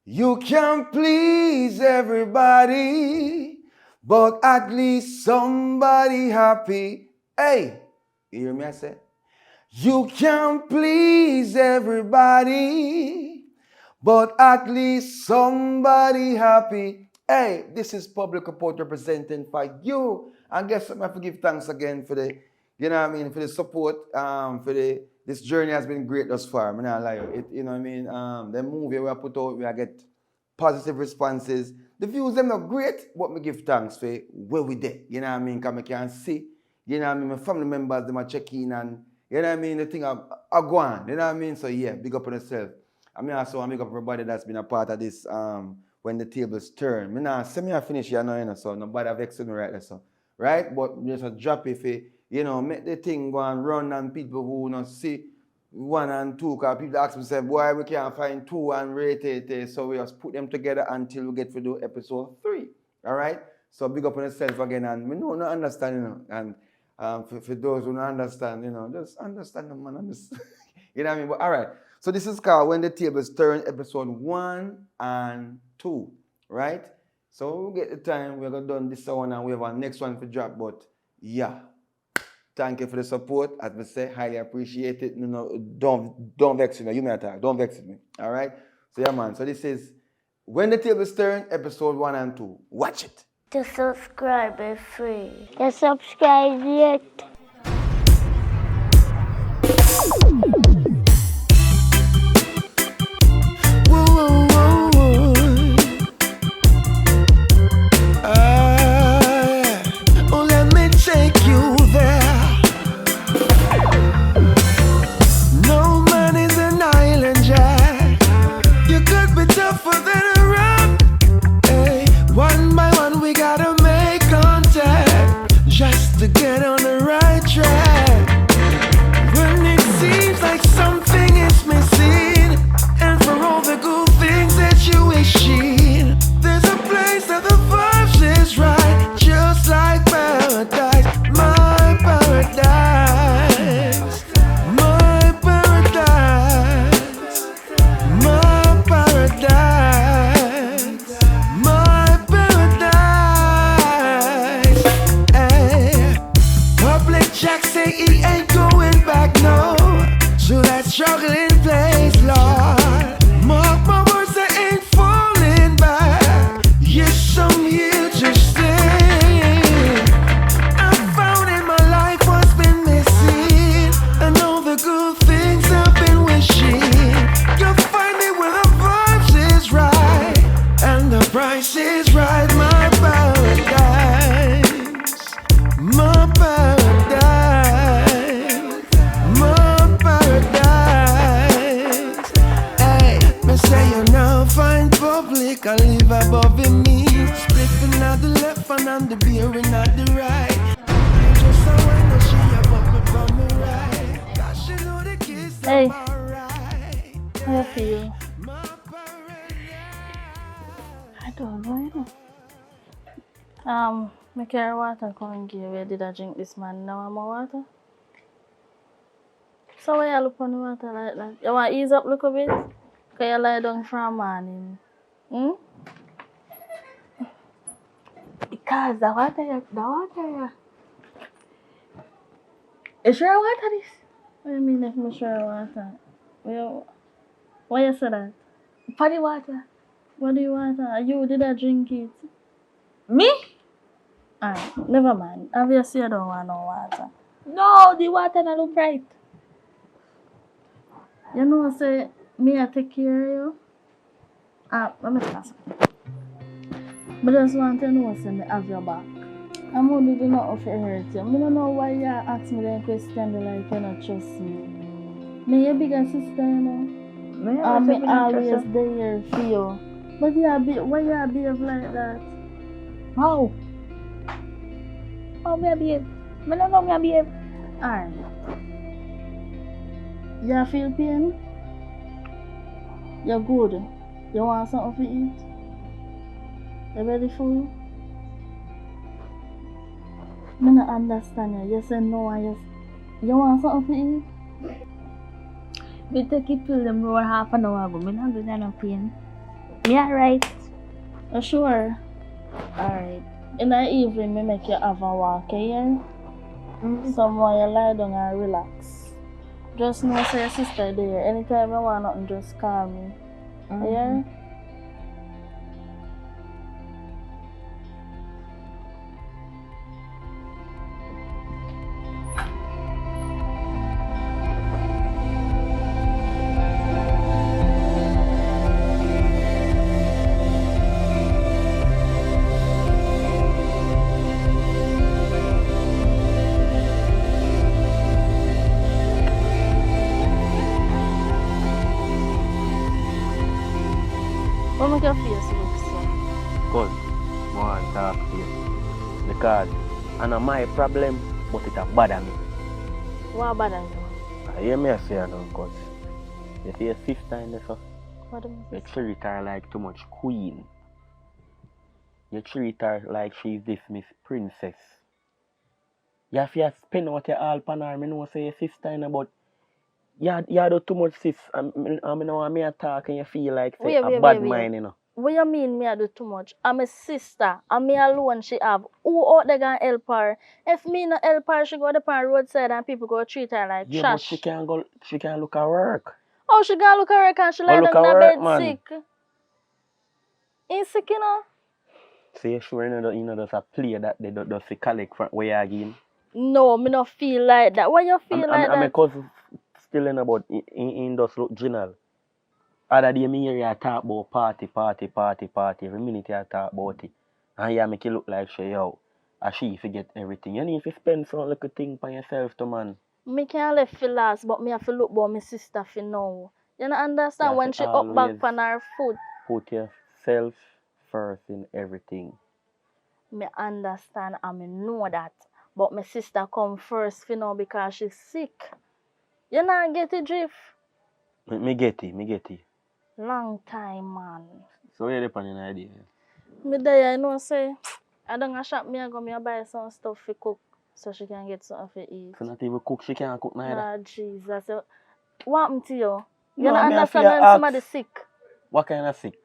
You can't please everybody, but at least somebody happy. Hey, you hear me? I say, you can't please everybody, but at least somebody happy. Hey, this is Public Report representing for you. And guess what? I have to give thanks again for the, you know what I mean, for the support, this journey has been great thus far. I'm not lie. You know what I mean? The movie we put out, we get positive responses. The views them not great, but me give thanks for where we did. You know what I mean? Because I can see, you know what I mean, my family members them are checking and you know what I mean, the thing I go on. You know what I mean? So yeah, big up on yourself. I mean also I big up everybody that's been a part of this when the tables turn. Me now say me I finish here now, you know, so nobody vex me right there. So right? But just a drop if it, you know, make the thing go and run and people who not see 1 and 2, because people ask me, say, boy, we can't find 2 and rate it. So we just put them together until we get to do episode 3. All right? So big up on yourself again. And we know, not understand, you know. And for those who don't understand, you know, just understand them, man. You know what I mean? But all right. So this is called When the Tables Turn, episode 1 and 2. Right? So we get the time. We're going to do this one and we have our next one for drop. But yeah. Thank you for the support. As I say, highly appreciate it. You know, don't vex me. You may attack. Don't vex me. All right? So yeah, man. So this is When the Tables Turn, episode 1 and 2. Watch it. To subscribe is free. To subscribe yet. Hey, how you feel? I don't know, you know. Me carry water come and give you. Did I drink this man now more water? So why you look on the water like that? You want to ease up a little bit? Because you lie down from morning. Because the water. You sure water this? What do you mean if I sure water? Why you say that? For the water. What do you want? You did I drink it? Me? Alright, never mind. Obviously you don't want no water. No, the water not look right. You know say me I take care of you. Let me tell you something. But just want to know say me have your back. I'm only do not offer hurt you. I don't know why you ask me that question like you not trust me. Me your bigger sister, you know. Me always there for you. But why you behave like that? How? How me I behave? I don't know me I behave. Alright. You feel pain? You're good. You want something to eat? You ready for you? I don't understand you. You say no and you want something to eat? Me take it pill them roll half an hour ago. Me not do that no pain. Me alright. Sure. Alright. In the evening, me make you have a walk, yeah? Somewhere you lie down and relax. Just know say your sister there. Anytime you want nothing, just call me. Yeah? What make your face look so? Cause I want to talk to you. Because I know my problem, but it a bother me. What bother you? I hear me say I don't cause you see your sister in there, so What do you you mean? treat her like too much queen. You treat her like she's this Miss Princess. You have to spend out your all upon her. I know say your sister in there, but you do too much sis. I know when me talk and you feel like say a bad mind, you know. What you mean me I do too much? I'm a sister. I'm me alone she have. Who out there gonna help her? If me not help her, she go up on roadside and people go treat her like Yeah, trash. but she can look at work. Oh, she gonna look at her and she Go lie look down in at her work, bed man. sick. Ain't sick, you know? So you sure you know there's a play that they do see collect from where you again? No, me not feel like that. Why you feel like I'm that? cousin still in about in just look general. Other day me hear you talk about party. Every minute you talk about it. And you make it look like she yo. And she forget everything. You need to spend some little thing for yourself to man. Me can't left for last, but me have to look about my sister for now. You know understand You when have she to up back always on her foot? put yourself first in everything. Me understand and me know that. But my sister come first for now because she's sick. You not get the drift? Me get it. Long time, man. So you're the an idea. Me there, you know, say, I don't go shop, me I go me a buy some stuff for cook so she can get something to eat. So not even cook, she can't cook neither. Ah, Jesus. What happened to you? You No, don't me have to understand when ask. somebody sick? What kind of sick?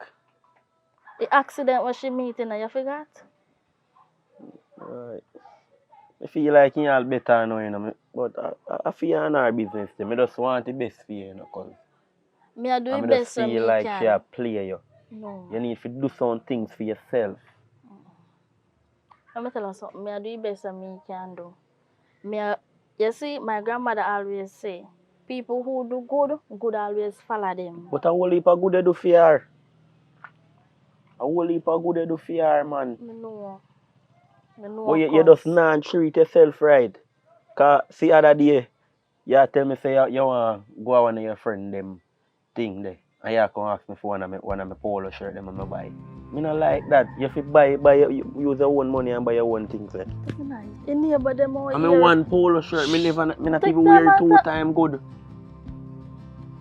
The accident when she meeting, you forgot? Right. I feel like you all better now, you know. But I feel in our business. I just want the best for you, you know. Cause Me I do I the just best when feel me like can. she a player you. No. You need to do some things for yourself. Let me tell you something. Me I do the best when me can do. You see, my grandmother always say, people who do good, good always follow them. But a whole heap of good they do for her. A whole heap of good they do for her, man. Me know. But you just not treat yourself right. Cause see other day, you tell me say you want to go one of your friend them thing there. And you come ask me for one of my polo shirt them I buy. Me not like that. You have to use your own money and buy your own things. Eh? In neighbor them over I here. mean one polo shirt, me not Take even time wear out 2 times good.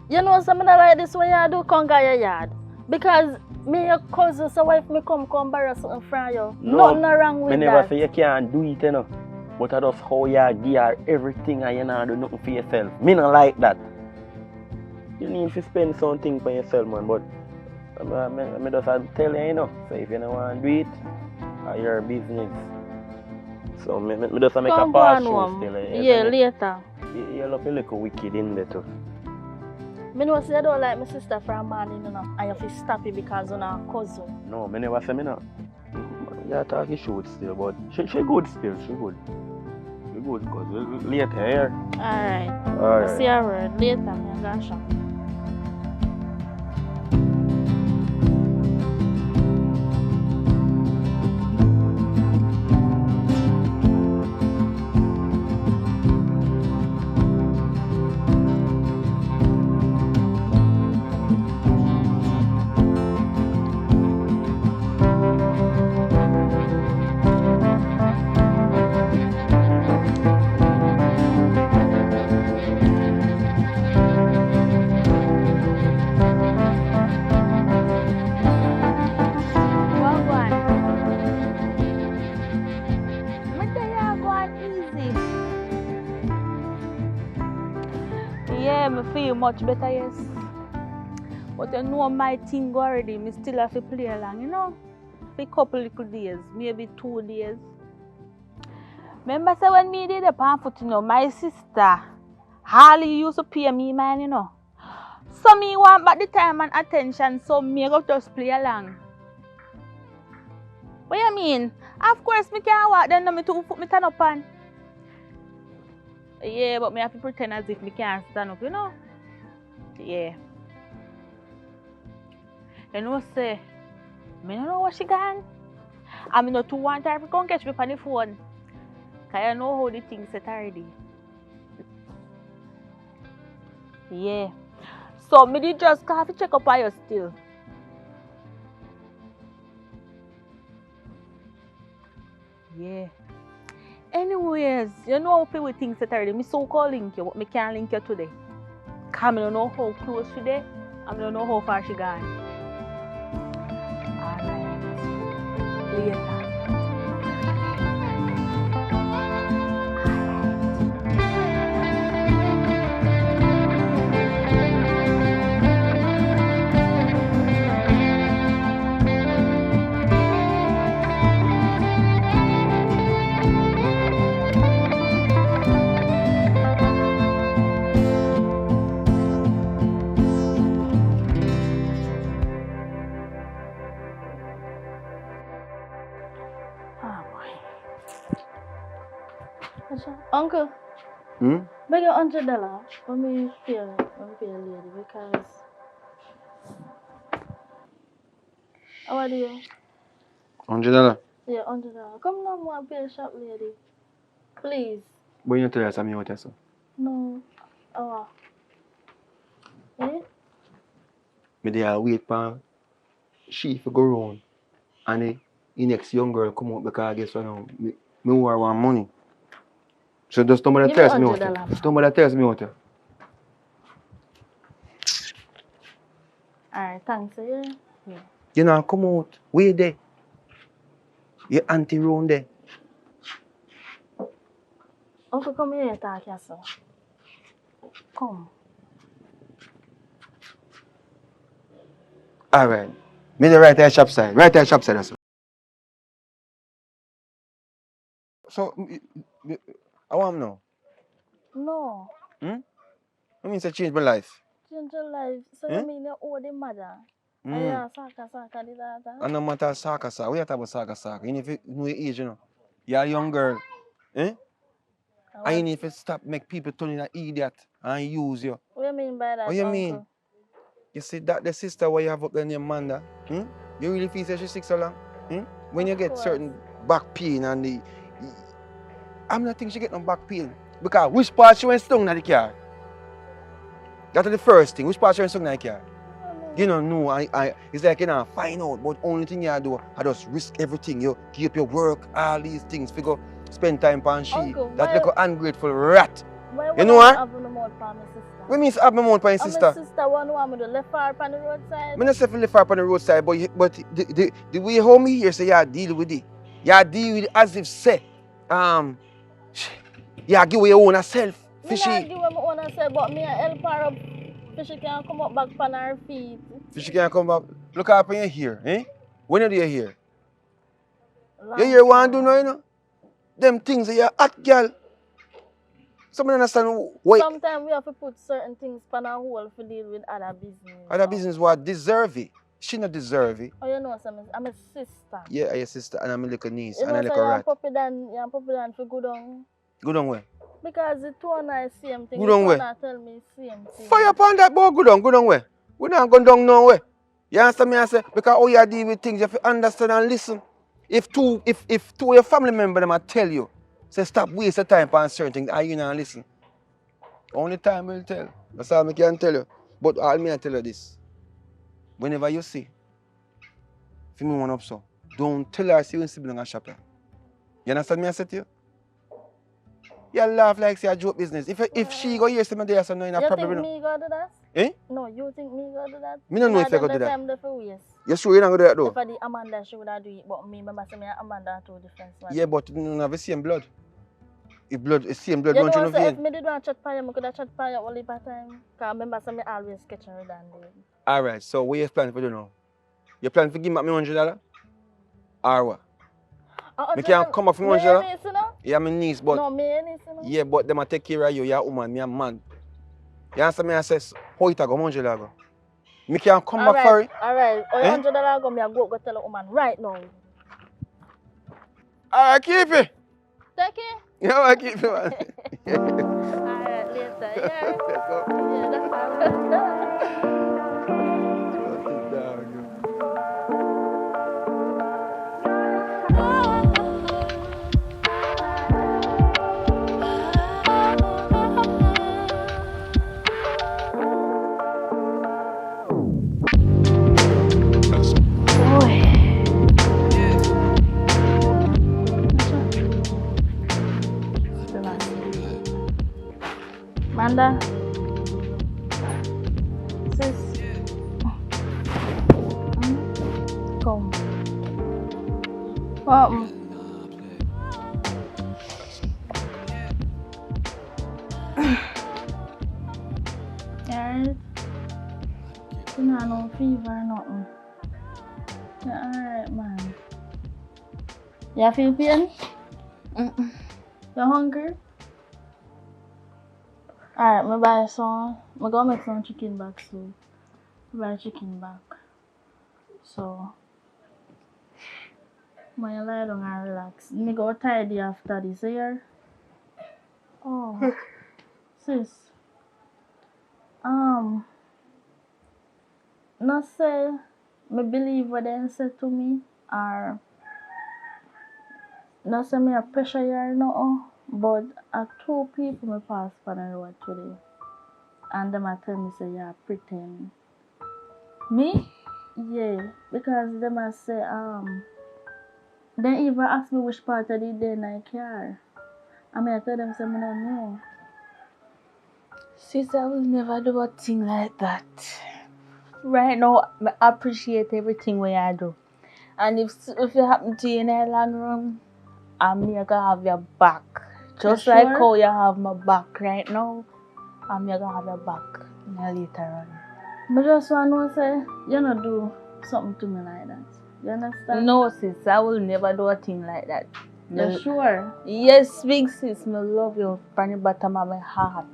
You know something like this when you do conquer your yard. Because me your cousin, so if me come borrow something from you, nothing wrong with me that. never say you can't do it, you know. But I just how you give her everything and you not do nothing for yourself. Me not like that. You need to spend something for yourself, man. But I just tell you, you know. So if you don't want to do it, it's your business. So me just make a pass through still. Yeah, later. You look a little wicked in there too. Me know say you don't like my sister for a man, you know, and you have to stop it because you're a cousin. No, me never say me not. You talk shoot still, but she good still, she good. She good, cause later here. Alright. Alright. I see her word later, me gonna shop. Yeah, me feel much better, yes. But you know my thing already, me still have to play along, you know? For a couple little days, maybe 2 days. Remember say when me did the pan foot, you know, my sister, Harley used to pay me, man, you know. So me want back the time and attention, so me go just play along. What you mean? Of course me can't walk, then no me to put me turn up on. Yeah, but me have to pretend as if me can't stand up, you know? Yeah. You know, say, me don't know what she gone. I mean, not to want her to come catch me on the phone. Because I know how the thing set already. Yeah. So, me did just have to check up on you still. Yeah. Anyways, you know how people think set already. Me so call link you, but me can't link you today. Because I don't know how close she there. I don't know how far she gone. Alright. Later. Oh boy. Uncle, Hmm? beg you $100 for me pay a lady because how are you? $100. Yeah, $100. Come now, more pay a shop lady. Please. But you tell us something what you say. No. Oh. Eh? Me there wait for she to go round. And the next young girl come out because I guess what now, me want money. So just somebody Give me tells me what $100 you. Somebody tells me what you. Alright, thanks. Yeah. You know, come out. Wait there. Your auntie round there. Uncle, come here and talk here, sir. Come. Alright. Me the right there shop side. Right there shop side. That's all. So, I want know. No. I mean, to change my life. Change your life. So you mean you owe the mother? And yeah, saka, the data. And no matter soccer. We are talking about soccer. You need to know your age, you know. You're a young girl. And you need to stop make people turn you an idiot and use you. What do you mean by that, What you uncle? mean? You see that the sister what you have up there named Amanda, you really feel that she's sick so long? When you get certain back pain and I'm not thinking she get no back pain. Because which part she went stung in the car? That's the first thing. Which part she went stung in the car? You don't know. It's like you know, find out. But only thing you do, I just risk everything. You keep your work, all these things. Figure spend time on she. Uncle, that like an ungrateful rat. You know what? what? What means have my mouth for your sister? My sister want me to left her on the roadside. I don't say left her on the roadside, but the way how me here say you deal with it. You deal with it as if say, you give away your own self. Me not give away my own self, but me help her up. Fishy can come up back on her feet. Fishy can come back. Look up on your hair, eh? When do your hair? Your hair want to do now, you know? Them things that you're hot girl. Someone understand why. Sometimes we have to put certain things on our hold to deal with other business. Other business what deserve it. She not deserve it. Oh, you know, I'm a sister. Yeah, I'm your sister and I'm a little niece you and a know, little rat. You're puppy dan for good on. Good on where? Because the two and I same thing. Good on where? Tell me same thing. Fire upon that boy, good on where? We not going down nowhere. You understand me? I say because how you deal with things, you have to understand and listen. If two of your family members them tell you, say stop wasting time on certain things, and you not listen. Only time will tell. That's all I can tell you. But all me I tell you this. Whenever you see, if you want up so, don't tell her see when sibling a shop. You understand me I say to you? You laugh like say a joke business. If she go hear something there, so no, you probably think me go do that? Eh? No, you think me go do that? Me don't know if you go do that. Time for waste. You sure you not go do that though? If I the Amanda, she would have do it, but me remember say me and Amanda are two different. Yeah, but you don't have the same blood. If blood, the same blood you runs through know, the vein. if me did want to chat for you, I could have chat for you only by time. Because I remember say me always catching her down there. Alright, so what you plan to do now? You plan to give me $100? Or what? Me can't come up for $100? Me niece, you know? Yeah, my niece, but No, me niece, you know? yeah, but them a take care of you, you're a woman, me a man. You understand me? I say, how it go, $100 go? Me can't come back for it. Alright. Oh, Eh? $100 go, me a go tell a woman right now. Alright, keep it. Take it. Yeah, I keep it, man. Alright, later, yeah. Let's go. Yeah, that's how. Manda. Sis. Come. Alright. You know, no fever or nothing. Yeah, alright, man. You feel pain? You hungry? Alright, me buy some. Me go make some chicken back soup. Buy chicken back. So, when you lie down and relax. Me go tidy after this here. Oh, sis. Not say me believe what they say to me, or not say me a pressure you or nothing, but two people me pass on the road today, and them a tell me say you pretend. Me? Yeah, because them a say they even ask me which part of the day I care. I mean I tell them say me don't know. Sis, I will never do a thing like that. Right now, I appreciate everything we I do. And if it happen to you in the long run, I'm gonna have your back. Just You like sure? how you have my back right now, I'm gonna have your back later on. But just want to say, you don't do something to me like that. You understand? No, sis, I will never do a thing like that. You sure? Yes, big sis, I love you from the bottom of my heart.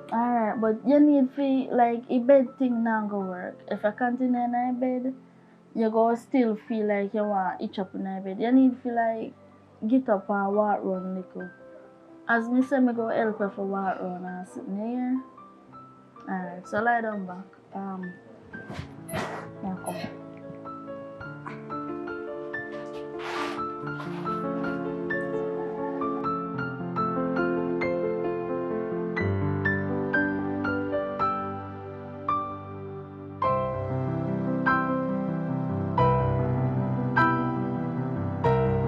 Alright, but you need to, like, a bed thing now go work. If I continue in a bed, you go still feel like you want to itch up in a bed. You need to, like, get up and walk around little. As me say, me go help you for walk around and sit in here. Alright, so lie down back. Yeah, come.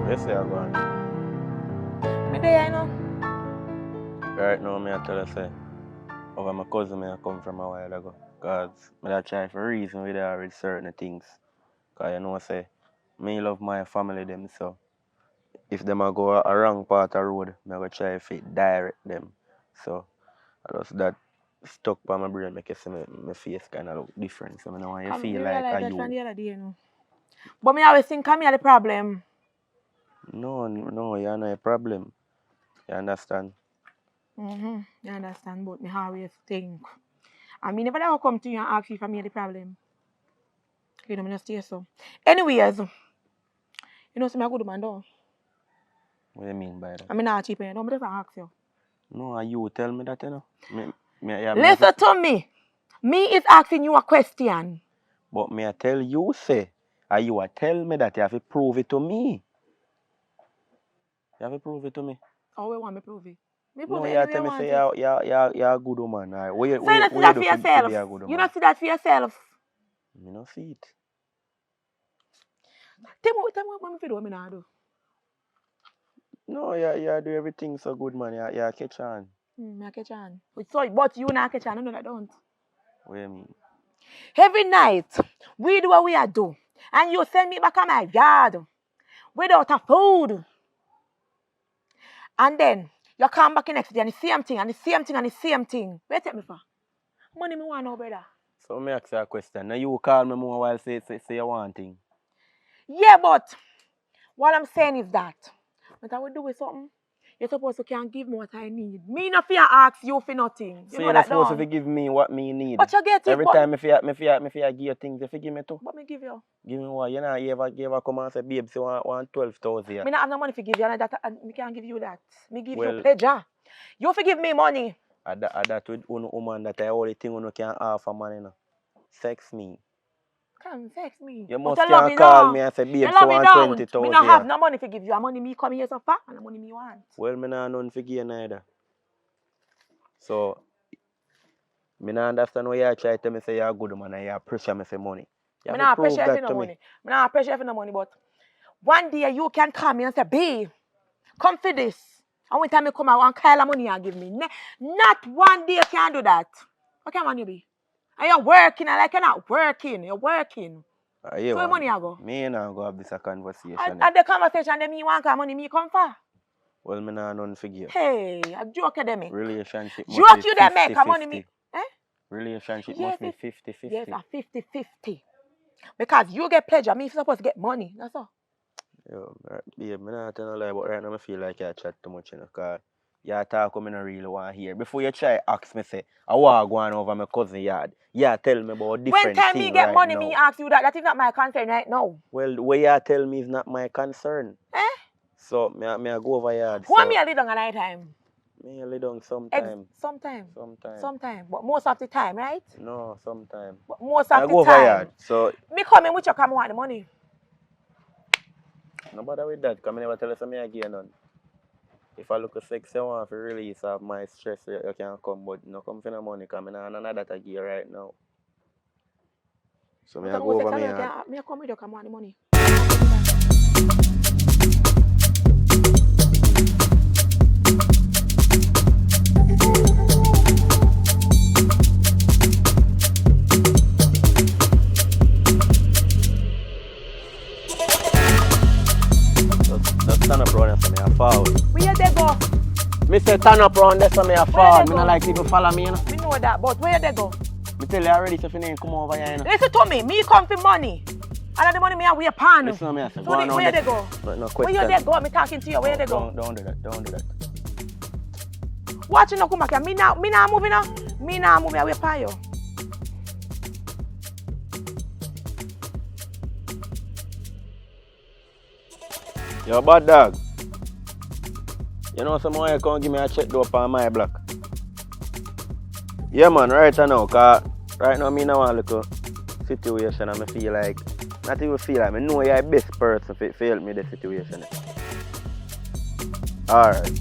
Yes, I go on. Me there, you know. Right now, me I tell you, say, over my cousin, me I come from a while ago. Because I try for reason with her with certain things. Because you know, say, me love my family them, so if them a go a wrong part of road, me go try to direct them. So, I just that stuck by my brain, make it see my face kind of look different. So, I know you feel like realize a that you. from the other day, you know. But me always think I'm the problem. No, you're not a problem. You understand? You understand, but me always think. I mean, never ever come to you and ask you if I'm the problem. You know, me just stay so. Anyways, you know, see me a good man, though. What do you mean by that? I mean, not cheap, you know, me just ask you. No, you tell me that, you know. Listen to me. Me is asking you a question. But me I tell you, say, and you tell me that you have to prove it to me. You have to prove it to me. Oh, we want me prove it. Me prove No, it you anyway tell I me want say it. you're a good woman. Right? What So you don't see that for do to yourself. be a good woman? You don't see that for yourself. Me no see it. Tell me what me do, what me not do. No, you do everything so good, man. You catch on. I catch on. But you not catch on, no, I don't. What do you mean? Every night, we do what we are do. And you send me back on my yard without a food. And then you come back the next day and the same thing and the same thing and the same thing. Where take me for? Money me want no, brother. So me ask you a question. Now you call me more while say you want thing. Yeah, but what I'm saying is that when I will do with something, you're supposed to can give me what I need. Me not fear ask you for nothing. You So know you're not that, supposed don't? to give me what me need. But you get it. Every But, time if you give you things, if you give me too. but me give you. Give me what? You know, you ever come and say, babe, so I want 12,000 here. Me not have no money to give you, and that me can't give you that. Me give you Well, pleasure. You forgive me money. that with one woman that I only think you can offer man, you know. Sex me. Come sex me. You But must you love can me call now. me and say, babe, You so love me want don't. Me 20,000 not have here. no money to give you. And money me come here so far, and the money me want. Well, me not none for you neither. So, me not understand why you try to tell me say you're a good man and you pressure me for money. You Me have to not prove pressure you for that no to me. money. Me not pressure you for no money, but one day you can call me and say, babe, come for this. And when time me come, I want Kyle money and give me. Not one day you can do that. What can you be? And you're working, and like you're not working. You're working. You So where want money I go? me and go have this a conversation. At the conversation, then me want money me come for. Well, me not none for you. Hey, a joke they make. Relationship must Joke be you they make, a money 50-50. me. Eh? Relationship Yes, must be 50-50. yes, a 50-50. Because you get pleasure, me supposed to get money. That's all. Yo, babe, me not tell no lie, but right now I feel like you chat too much, you know, cause you talk what me not really want to hear. Before you try ask me say, I want to go on over my cousin yard. Yeah, tell me about When different time thing me get right money, now. me ask you that. That is not my concern right now. Well, what you tell me is not my concern. Eh? So, me I go over yard. Who So, me a little at night time? me lay down sometime. Sometime. Sometime. Sometime. But most of the time, right? No, sometime. But most I of the go over time. yard. So, Me coming with you come want the money. no bother with that, because I never tell you something again none. If I look a sexy I want to release of my stress, you can come, but no come for no money, because I don't know that gear right now. So, me But I I know go over sex me alone yard. can me come with you come want the money. Just stand up round there so me I fall. Where they go? Me say stand up round there so me I fall. they Me go? not like people follow me, you know. Me know that, but where they go? Me tell you already, so if you ain't come over here, you know. Listen to me. Me come for money. And the money me have we a pan. Listen to me, I say, So go on where there. they go? No Where you question. they go? Me talking to you. Where they go? Don't do that. Don't do that. Watch you no come back here. Me now moving now. Me now moving away pan you. Yo, bad dog. You know someone you come give me a check door on my block. Yeah man, right now, cause right now me now want a little situation and I feel like, not even feel like, I know you're the best person to help me the situation. Alright.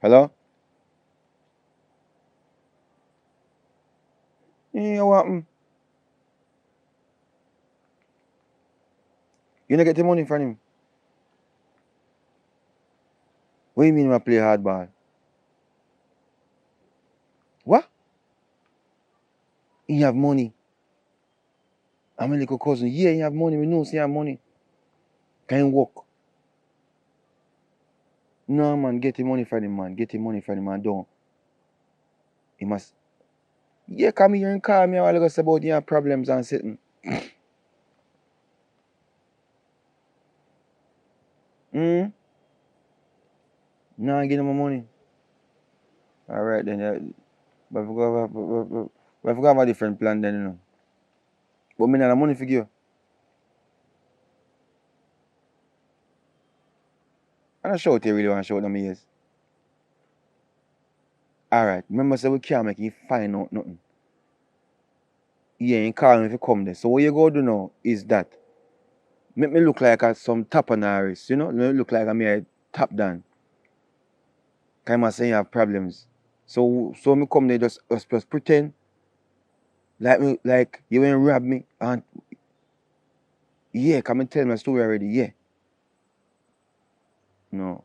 Hello? Yeah, what happened? You don't get the money from him? What do you mean I play hardball? What? He have money. I'm a little cousin. Yeah, he have money. We know he have money. Can you work? No, man. Get the money from him, man. Get the money from him, man. Don't. He must. Yeah, come here and call me a while ago about your problems and sitting. Hmm? No, I give him my money. Alright then. But I forgot have a different plan then, you know. But me not have money for you. I'm not sure what you really want to show them ears. Alright. Remember, say we can't make you find out nothing. Yeah, you call me if you come there. So what you go do now is that make me look like some top on Harris, you know? Make me look like I'm a top down. Kind of saying you have problems. So me come there just pretend like you ain't rob me and yeah, come and tell my story already, yeah. No.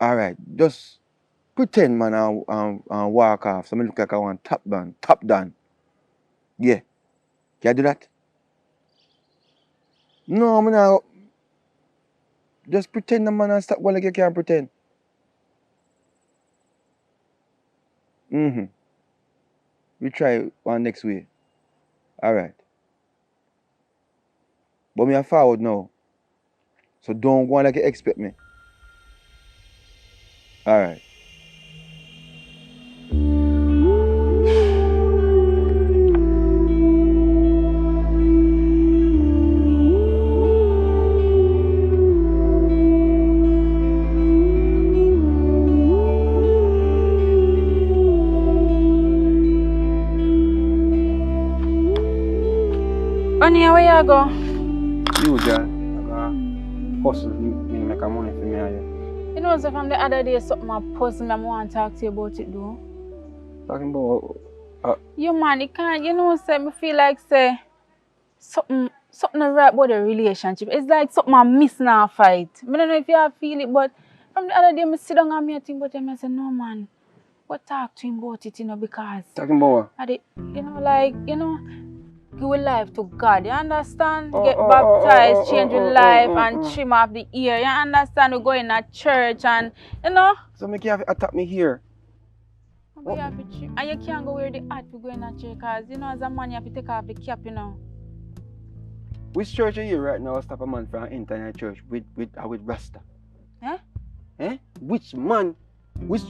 Alright, just pretend man and walk off. So me look like I want top down. Yeah. Can I do that? No, me now just pretend the man and stop well like you can't pretend. Mm-hmm. We try one next way. Alright. But me a forward now. So don't go on like you expect me. Alright. Honey, where you go? You girl, I gotta hustle me make a money for me and you. You know, so from the other day, something I puzzle me, I want to talk to you about it, though. Talking about You man, you can't, you know, say, me feel like, say, something right about the relationship. It's like something I miss in a fight. I don't know if you have feel it, but from the other day, I sit down and I think about it, and I say, no, man, what talk to him about it, you know, because, talking about you know, like, you know, give your life to God, you understand? Oh, Get oh, oh, baptized, oh, oh, change oh, your oh, life, oh, oh, and oh. trim off the ear, you understand? We go in a church, and, you know, So make you have to attack me here. but you have to trim, and you can't go wear the hat to go in a church, because, you know, as a man, you have to take off the cap, you know. Which church are you right now stop a man from entering a church with Rasta? Eh? Eh? Which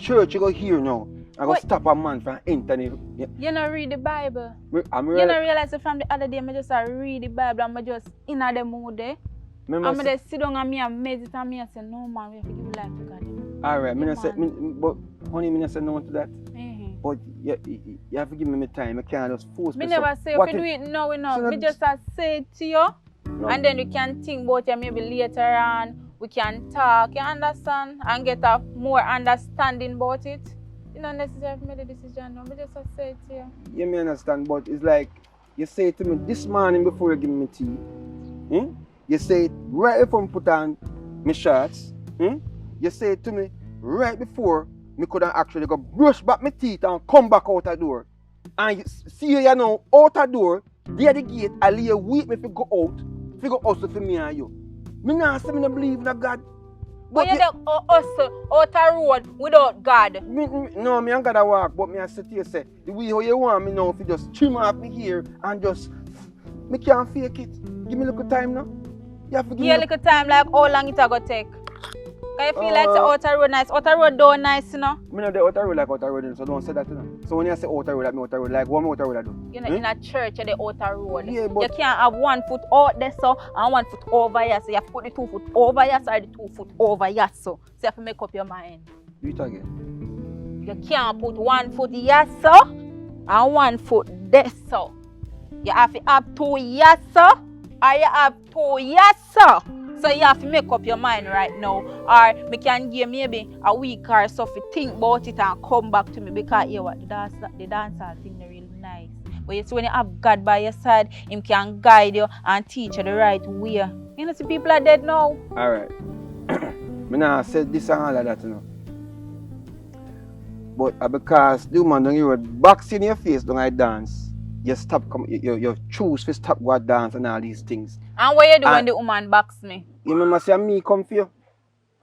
church you go here now? I go What? stop a man from entering. Yeah. You know, read the Bible. I'm You real. know, realize that from the other day, I just read the Bible and I just in the mood there. Remember And I just sit down and me and meditate and me and say, no man, we have to give life to God. Alright, Yeah, but honey, me not say no to that. Mm-hmm. But you have to give me my time. I can't just force Me me. never say if you do it now, So me just say it to you. No. And then we can think about it maybe later on. We can talk, you understand? And get a more understanding about it. You don't necessarily make a decision now. Me just say it to you. Yeah, me understand, but it's like you say it to me this morning before you give me tea. Hmm? You say it right before I put on my shorts. Hmm? You say it to me right before me could actually go brush back my teeth and come back out the door. And you see you now out the door, there the gate, I lay wait me to go out, figure hustle for me and you. Me not say me not believe in God. But you don't hustle out the road without God. No, me ain't gotta walk, but me I say to you, say, the way how you want me now, if you just trim off me here and just, me can't fake it. Give me a little time now. You have to give Give me a little time, like how long it go take? Can you feel like the outer road nice? Outer road don't nice, you know? Me know the outer road like outer road, so don't say that, you know. So when you say outer road, that me outer road, like what me outer road I do? You know, in a church, the outer road. Yeah, but you can't have 1 foot out there, so, and 1 foot over here, so you have to put the 2 foot over here, so the 2 foot over here, so you have to make up your mind. do it again. You can't put 1 foot here, so, and 1 foot there, so. You have to have 2 here, so, or you have 2 here, so. So you have to make up your mind right now. Or me can give maybe a week or so to think about it and come back to me, because you what the dancehall thing is really nice. But you see, when you have God by your side, Him can guide you and teach you the right way. You know, see, people are dead now. Alright. Me nah said this and all of that, you know. But because the woman don't hear box in your face don't I dance. You stop you choose to stop go dance and all these things. And what you do when the woman box me? You remember say me come for you?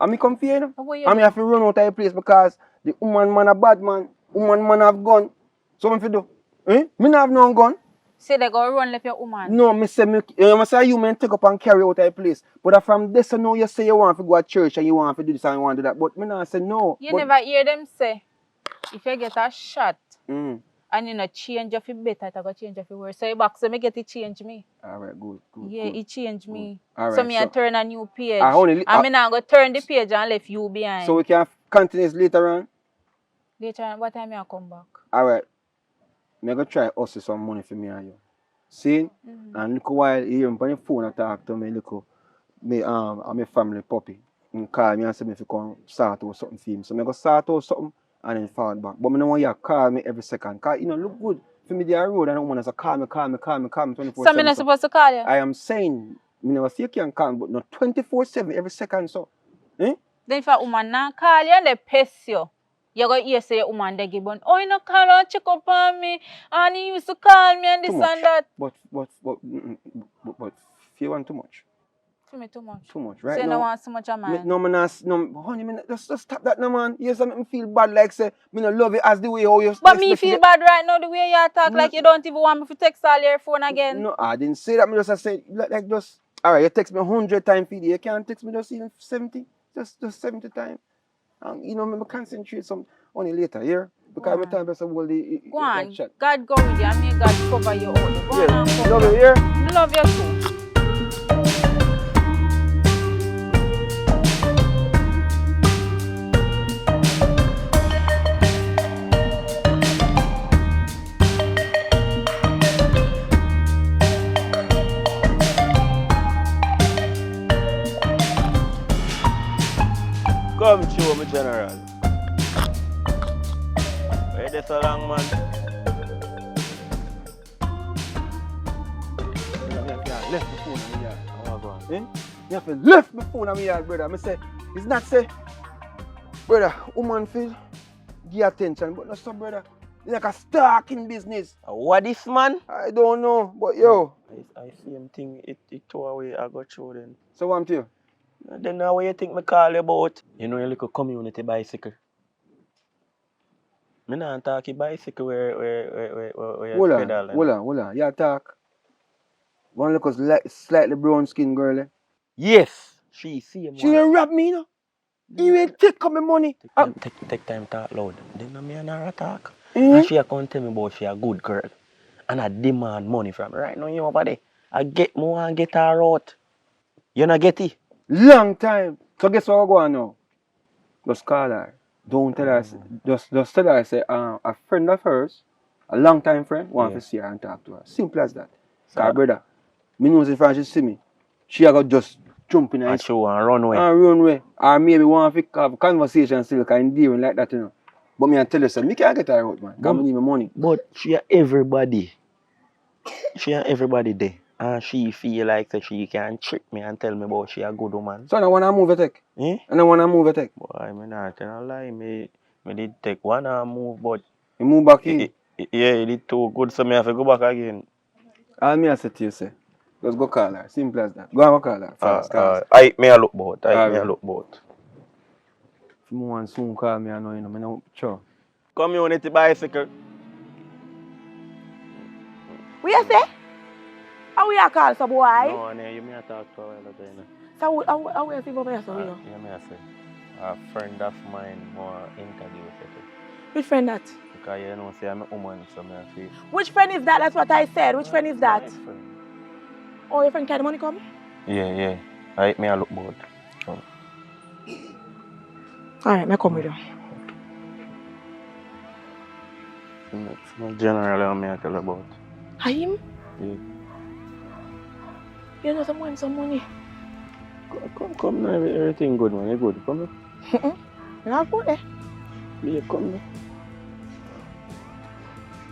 And me come for you, you know? What you And do? me have to run out of the place because the woman man a bad man, woman man have gun. So what me do? Me not have no gun. Say they go run left your woman. No, me say you man take up and carry out of the place. But from this I know you say you want to go to church and you want to do this and you want to do that. But me not say no. You never hear them say, if you get a shot, Mm. and you know change of it better, it go change of it worse. So you back, so me get it change me. Alright, good. Yeah, good. it change me. Alright, So me I turn a new page. I me now go turn the page and left you behind. So we can continue this later on? Later on, what time you come back? Alright. Me go try hustle some money for me and you. See? And look while you hear me on the phone and talk to me, look me and my family puppy. And call me and say me if you come start out something for him. So me go start out something and then forward back. But I don't want you to call me every second. Cause you know, look good. For me, the road, I don't want to call me 24/7. So I'm not supposed to call you? I am saying, I never say you can call me, but not 24/7 every second. So, eh? Then if a woman not call you and they piss you, you're going to hear say a woman they give on, oh, you not call and check up on me, and he used to call me and this Too much. and that. But, if you want too much. For me too much. Too much, So right? you now, don't want so much of mine? No, honey, just stop that, no, man. Yes, I make me feel bad, like, say, me no love it as the way how you... But me feel bad right now, the way you talk, like you don't even want me to text all your phone again. No, I didn't say that. Me just say, like just... Alright, you text me 100 times per day. You can't text me just even 70. Just 70 times. You know, me concentrate some on it later, yeah? Because every time I say, well, Go on, chat. God go with you, and may God cover you all. Go Yeah, on and cover. love you, yeah? Love you too. Come show me, General. Wait there so long, man. Left my phone in my yard. Oh, go on. Eh? You have to left my phone in my yard, brother. I say, it's not say, brother, woman feel give attention, but not so, brother. It's like a stalking business. What this, man? I don't know, but yo. I see him thing, it tore away, I got through then. So what am I tell you? Then now what you think me call you about? You know your little community bicycle? Me not talk your bicycle where you pedal. Hold on. You talk. One look slightly brown skin girl, eh? Yes, she see him. She ain't rob me, you know. You ain't take up my money. Take time talk loud. Then me and her talk. Mm-hmm. And she come tell me about she a good girl. And I demand money from her. Right now you over there. I get more and get her out. You not get it? Long time. So guess what I go on now? Just call her. Don't tell her. Just tell her, say, a friend of hers, a long time friend, want to see her and talk to her. Simple as that. Cause brother, me knows if she see me, she a go just jump in and show and run away. And run away. Or maybe want to have a conversation still, cause endearing like that, you know. But me I tell you, say, me can't get her out, man. Cause me need my money. But she a everybody. She and everybody there. And she feel like that she can trick me and tell me about she a good woman. So I want to move a tech. Eh? And I want to move a tech. Boy, me not tell a lie. Me did take one and move, but You move back in? Yeah, it did too good, so me have to go back again. All me I say to you, say, just go call her. Simple as that. Go and call her. Fast. Me a look boat. Me a look boat. If you want soon call me, I know, you know, me no sure. Community bicycle. What you say? How we are called, so boy? No, you may talk to her while ago, you know. So how we see Bobby, so you? Yeah, me I say. A friend of mine more interview with you. Which friend that? Because you know, say I'm a woman, so me I feel. Which friend is that? That's what I said. Which friend is that? My friend. Oh, your friend carry money come? Yeah. I look boat. So. Alright, I come with you. It's generally what me I tell about. Him? Yeah. You know some money. Come now, everything good, man. You good? Come now. Not good, eh? Yeah, come now.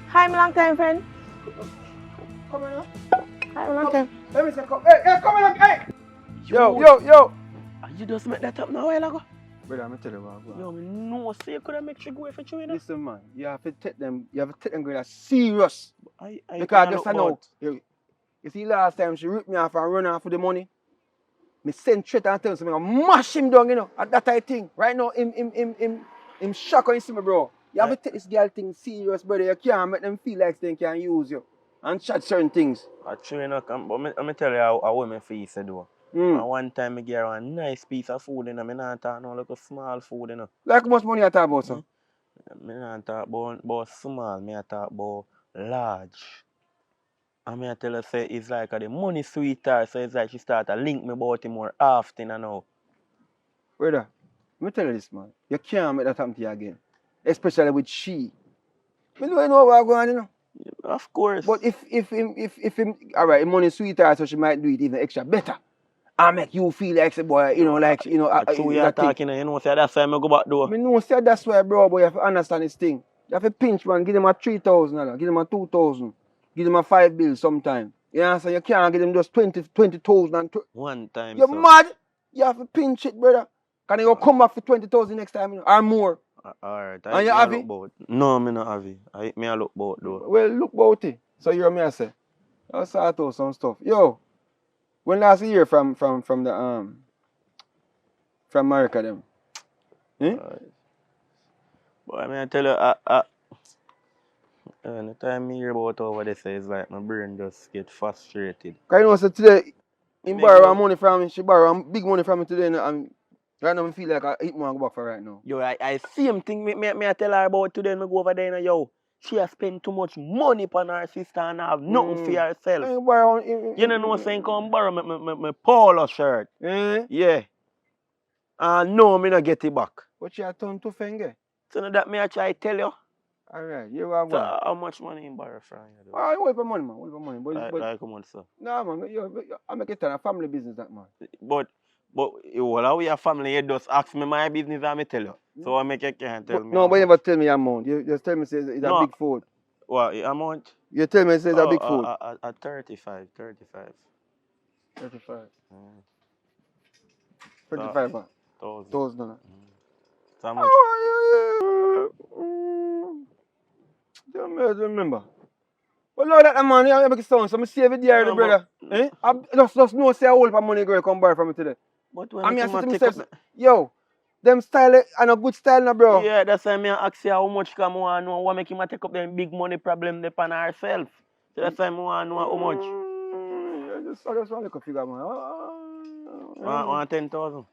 Hi, my long time friend. Come here. Hi, my long time. Let me say, come. Hey, come here, hey! Yo! You just met that up now a while ago? Brother, I'm tell you what. Yo, me know, say you could have make she go if you know. Listen, man, you have to take them girls serious. I Because just I know, you see last time she ripped me off and run off with the money. Me send threat and tell him, so I mash him down, you know, at that type thing. Right now, him shock when you see me, bro. You have to take this girl thing serious, brother. You can't make them feel like they can use you and chat certain things. I true enough, but let me tell you how women feel, say though. And one time I get her a nice piece of food, you know, I not talk no like a small food, you know. Like how much money you talk about, sir? I not talk about small, I talk about large. And I tell her, say, it's like the money sweeter, so it's like she start to link me about it more often, you know. Brother, let me tell you this, man. You can't make that happen to you again. Especially with she. You know what's going on, you know? Yeah, of course. But if him, alright, money sweeter, so she might do it even extra better. I make you feel like, say, boy, you know, like, you know, That's who you're that thing. talking, you know, say that's why I go back door. Me know, say that's why, bro, but you have to understand this thing. You have to pinch, man, give them a 3,000, give them a 2,000, give them a 5 bill sometime. You understand? You can't give them just 20,000 and One time, you're so. mad? You have to pinch it, brother. Can you come back for 20,000 next time, you know, or more? Alright, And you me have look it? bout. No, me not have it. Me look bout though. Well, look about it. So you hear me I say? I'll start out some stuff. Yo, when last year from the from America them? But I mean, I tell you, anytime me hear about over this, it's like my brain just get frustrated. Cause you know, so today, he Me borrow go- money from me, she borrow big money from me today, and right now I feel like I hit more go back for right now. Yo, I same thing me I tell her about today. Me go over there and yo, she has spent too much money on her sister and have nothing for herself. He borrow, You know saying come borrow me polo shirt. Yeah. And no, me not get it back. But you turn to finger. So now that me I try tell you. Alright, you are So one. how much money in borrow from you? Oh, you wait for money, man. Wait for money. But Like a month, so. no, man. I make it a family business, that man. But well, we a family, you just ask me my business and me tell you. So I make you can't tell me. No, how but you much. never tell me your amount. You just tell me say it's a No. big food. What amount? You tell me say it's a big food. 35. 35. 35 35. man. 1,000. $1,000. So how much? Don't remember. Well, no, that man, you make it sound, so I save it there, No, brother. but- I just know say I hold for money girl come borrow from me today. But when I mean, I come say to and take myself, up yo, them style and a good style now, bro. yeah, that's why me ask you how much come want know what make him take up them big money problem upon herself. So that's why me want know how much. I just want to figure, man. Want 10,000.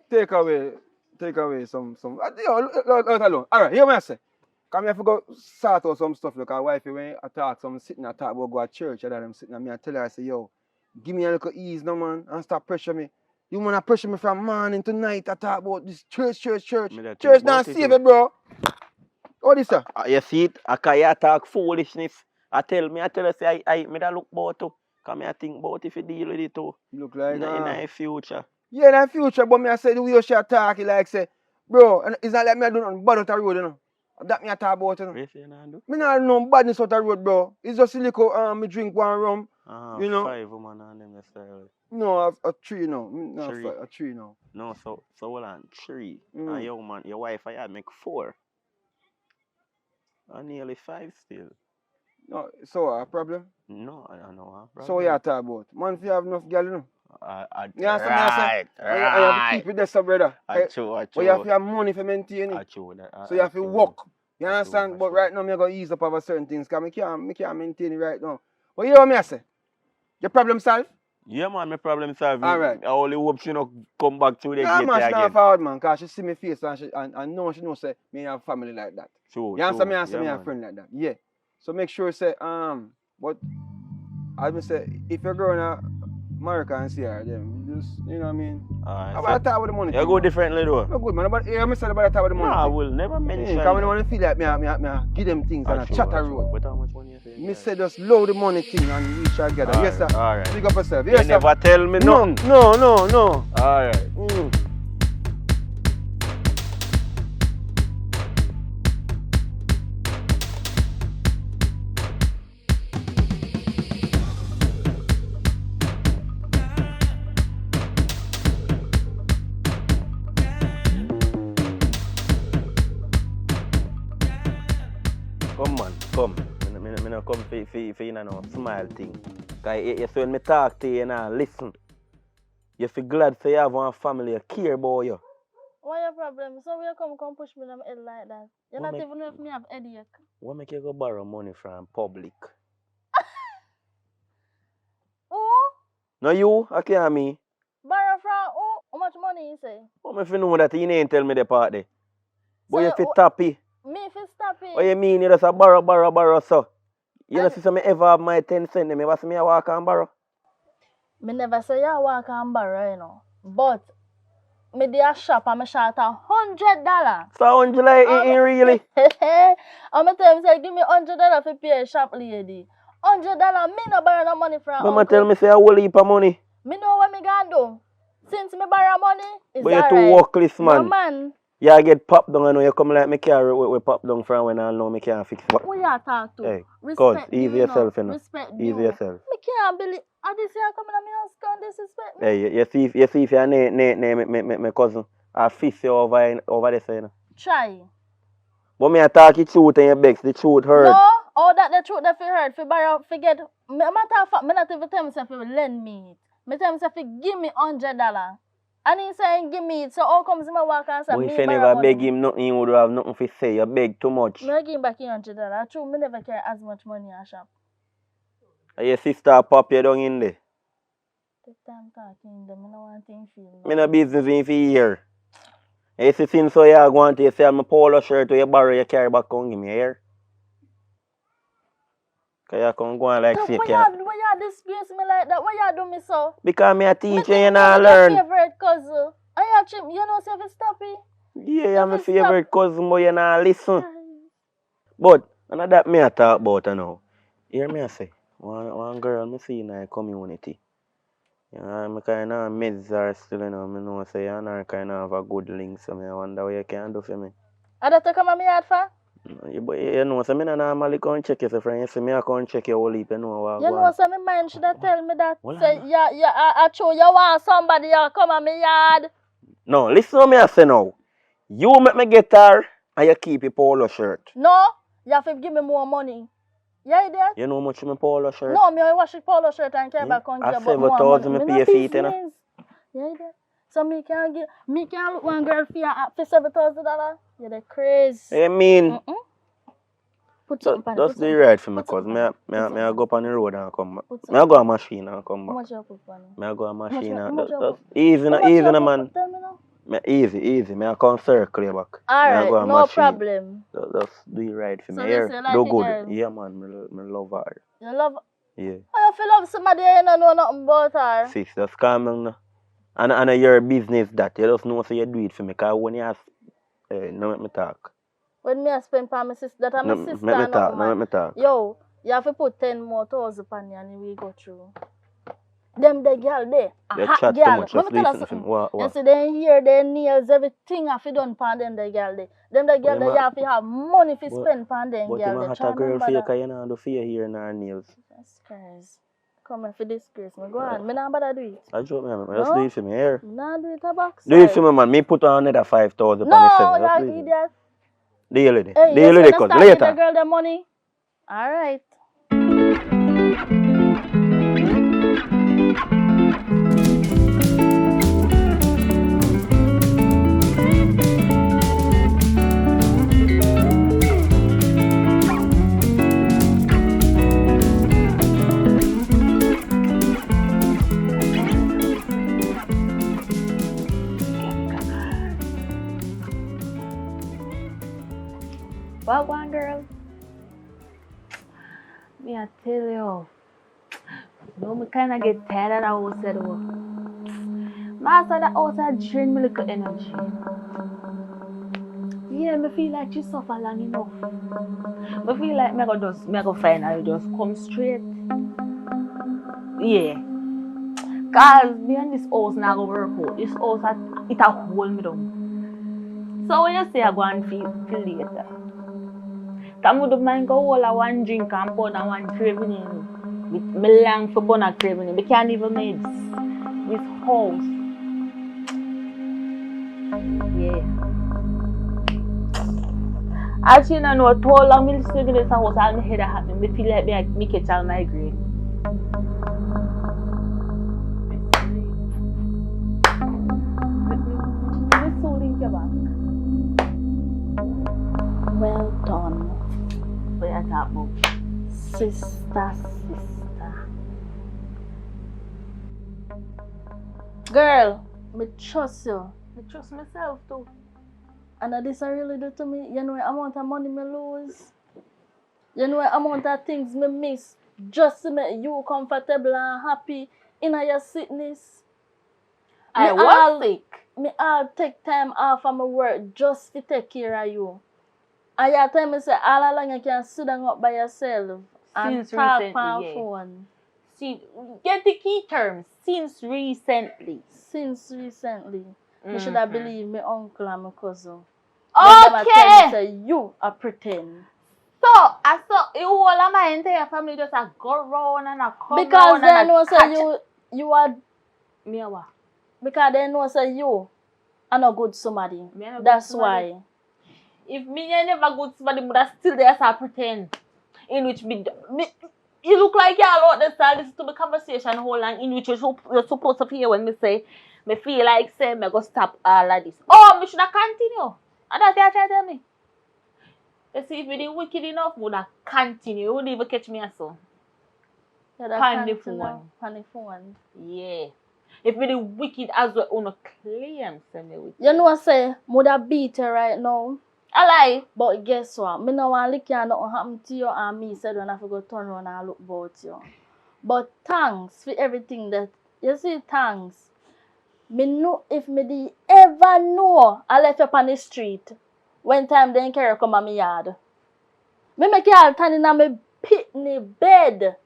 Take away some. Yo, let alone. All right, hear me I say. Come here, I go sort out some stuff. Look, our wife when I talk, some sitting and talk about go to church, and them sitting and me, I tell her, I say, yo, give me a little ease, no man, and stop pressure me. You wanna pressure me from morning to night. I talk about this church. Me that think Church about not it save too. it, bro. What is that? You see it? I can talk foolishness. I tell you, say, me that look about too. Come I think about if you deal with it too. Look like In the future. yeah, in the future, but me I say the way you should talk, it like say, bro, and it's not like me I do nothing bad out the road, you know. That me I talk about, you know. What you say now, do? Me not no badness out the road, bro. It's just a little me drink one rum, you know. 5 woman and them style. No, a 3 now. No, 3. a 3 now. No, so hold on, 3. And your man, your wife, I had make 4. And nearly 5 still. No, so a problem? No, I don't know. So you talk about. Man, if you have enough girl, you know. You understand me, I say? Right. I have to keep it there, so brother. True. But you have to have money for maintain it. True. So you have to work. You I understand? true. But right now, I'm going to ease up over certain things because I can't maintain it right now. But you know what I say? Your problem solved? Yeah, man, my problem solved. All right. I only hope she not come back to the Nah, gate man, she again. not forward, man, because she see me face and know she know say me have family like that. True. You understand me? I Yeah, say me have man. friend like that. Yeah. So make sure say but I would say if you're going to America and see her, then you just you know what I mean. How about talk with the money? You go differently though. I'm good, man. But yeah, I said about talk with the money. No, I will never mention. Because when I feel like me give them things and I chat a road. But how much money you say? Me say just load the money thing and we shall gather. Yes, sir. All right. Speak up yourself. You Yes, sir. never tell me nothing. No. All right. Come man, come. Me no come for you know, smile thing. Cause you see when me talk to you and listen. You feel glad for you have one family, you care about you. What your problem? So you come push me in my head like that. You not even know if me have headache. What make you go borrow money from public? Who? No you, I can't me. Borrow from who? How much money you say? What if you know that you ain't tell me the part there? But So you feel tappy. Me if you stop it. What you mean you just a borrow so? You know see me ever have my 10 cents, me ever see me a walk and borrow? Me never say you walk and borrow, you know. But me dey a shop and me short $100. So 100 like in really? And me tell him say give me $100 for pay a shop lady. $100 me no borrow no money from Mama uncle. tell me say a whole heap of money. Me know what me gonna do? Since me borrow money, it's But you're alright. too workless, No man. man. Yeah, I get popped down. I know you come like me car with pop down from when I know me can't fix. But Who you talk to? hey, cause Respect easy due, you know. yourself, you know. Respect Easy due. yourself. Me can't believe. I this year coming to me house and disrespect me. Hey, you see if you're my cousin, I fist you over there, you know. Try. But me I talk the truth and your begs, the truth hurt. No, all that the truth that fi hurt, fi borrow, forget. Matter of fact, me not even tell myself fi lend me it. Me tell myself fi give me $100. And he saying give me it, so how comes me walk and say But me if you borrow never money? beg him nothing, he would have nothing to say. You beg too much. Me give him back $100. True, me never carry as much money as shop. And your sister pop you down in there. Take time talking, them. Me no want thing feel. Me no business in for here. And you see since so you go on to you sell my polo shirt or you borrow you carry back home, give me here. Cause you come go on like So fake. why you disgrace me like that? Why you do me so? Because me a Me teacher think you me not your learn. favorite cousin. And you chip, you know, say if stop it. Yeah, you're my If it favorite cousin, but you not listen. But none that me I talk about now. Hear me I say, one girl me see in our community. You know, I kind of meds are still, you know, I know say you and kind of have a good link, so I wonder what you can do for me. I don't come at me hard for? But you know, so I normally come check you, so friend, you see me I come check your whole heap, you know what You know, so my mind should have tell me that. Say, I show you want somebody, you come at me yard. No, listen to me I say now. You make me get her, and you keep your polo shirt. No, you have to give me more money. You hear that? You know how much my polo shirt? No, me I wash the polo shirt and carry back on I give but more 7,000 money. me Me pay no feet, you know. business. You hear that? So me can look one girl for $7,000. You're the crazy. I mean, Put something on it. that's Put the something. right for me, Put cause something me on it. I go up on the road and come back. Put Me I something go a on it. machine and come How back. much you put on it? Me I go a machine How and much you that's put? easy, How much easy, you no, put? man. Tell me now. Me easy. Me I come circle you back. Me I Alright, go a no machine. problem. Just do it right for So me. you Here, say like do a good. girl. Yeah, man, me love her. You love Yeah. how you feel love somebody you don't know nothing about her? Sis, just calm down now. And your business that. You just know so you do it for me. Cause when you ask, no make me talk. When me I spend for my sister, that I'm my No, sister make me and talk. nothing, No man. make me talk. Yo, you have to put 10 more thousand on you and we go through. Them the girl there, a You hot chat too girl. much. Let Just me tell you listen to me. something. What? You see them hair, their nails, everything have to done for them the girl there. Them the girl there, you have to have money to spend for them But girl you there. have Try a girl remember for you that. because you don't do for your hair and her nails. That's crazy. Come and for disgrace me. Go on. Me not bother do it. I joke, man. Just do it for me here. Me not do it a box. Do it for me, man. Me put on another 5,000 No, on myself. Just do you it. idiot. Deal with it. Hey, Deal you with say it, no cuz. start give the Later. girl the money. Alright. What one girl? Me I tell you. No, me kinda get tired of that house though. Master that house I drain me little energy. Yeah, me feel like she suffer long enough. Me feel like me go finally just come straight. Yeah. Cause me and this house now go work out. This house it a hold me down. So when you say I go and feel later. Come with mind go all a one drink and pour down one craving in. With me long for burn a craving in. We can't even make this house. Yeah. Actually, I know how long me listen to this house all my head happening. Me feel like me catch all migraine. Me so link your back. Well done. What you talk about? Sister. Girl, me trust you. I trust myself too. And this I really do to me. You know the amount of money me lose. You know the amount of things me miss. Just to make you comfortable and happy in your sickness. I was sick. Me all take time off of my work just to take care of you. And you tell me say all along you can sit down up by yourself and Since talk recently, on yeah. phone. Get the key terms. Since recently. Since recently, me should Mhm. have believed my uncle and my cousin. When them a tell me Okay. say you a pretend. So, I saw you all of my entire family just a go round and a come Because round and they a know say catch. you are Me a what? because they know say you are not good somebody. Me a no good That's somebody. why. If me ain't never good somebody, but I still there so I pretend. In which me you look like y'all out there start listen to the conversation whole and in which you're supposed to hear when me say me feel like say me go stop all of this. Oh, me should have continue. And that's what you tell me. You see, if me the wicked enough, would have continue. You wouldn't even catch me as so. Yeah, that Pan the continue phone. on the phone. Yeah. If me the wicked as well, on a claim say me wicked. You know what say, mother beat her right now. I lie. But guess what? Me no want lick you nothing happen to you and me said when I go turn around and look about you. But thanks for everything that you see, thanks. Me know if me the ever know I left you on the street when time then carry come on me yard. Me make you all turn in my pitney bed.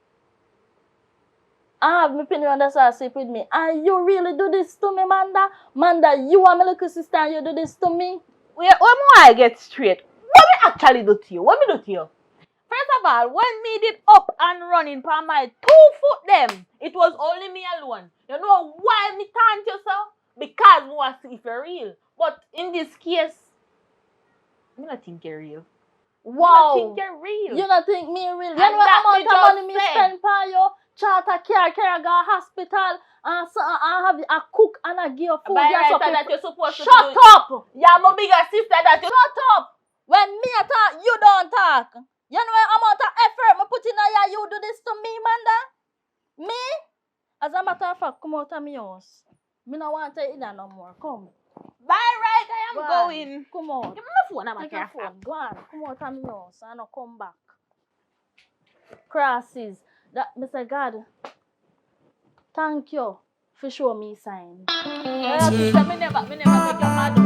I have me pitney on the side sleep with me. And you really do this to me, Manda? Manda, you are my little sister and you do this to me? When I get straight, what me actually do to you? What me do to you? First of all, when me did up and running for my 2 foot them, it was only me alone. You know why me taunt you so? Because me want to see if you're real. But in this case, me not think you're real. Me not Wow. think you're real. You not think me real? You And know what that amount me of just money me say. spend for you? Charter care go hospital and so I have a cook and I give you food. By You right supposed that you're supposed to shut do. up! Yeah, my bigger sister that you. Shut up! When me a talk, you don't talk. You know what amount of effort me put in here, you do this to me, Manda? Me? As a matter of fact, come out of my house. Me no want to in there no more. Come. By right I am Go on. going. Come out. Give me my phone, I'm a Take your care. phone. Go on. Come out of my house and no come back. Crosses. That Mr. God, thank you for showing me sign. Sister, me never make you mad out.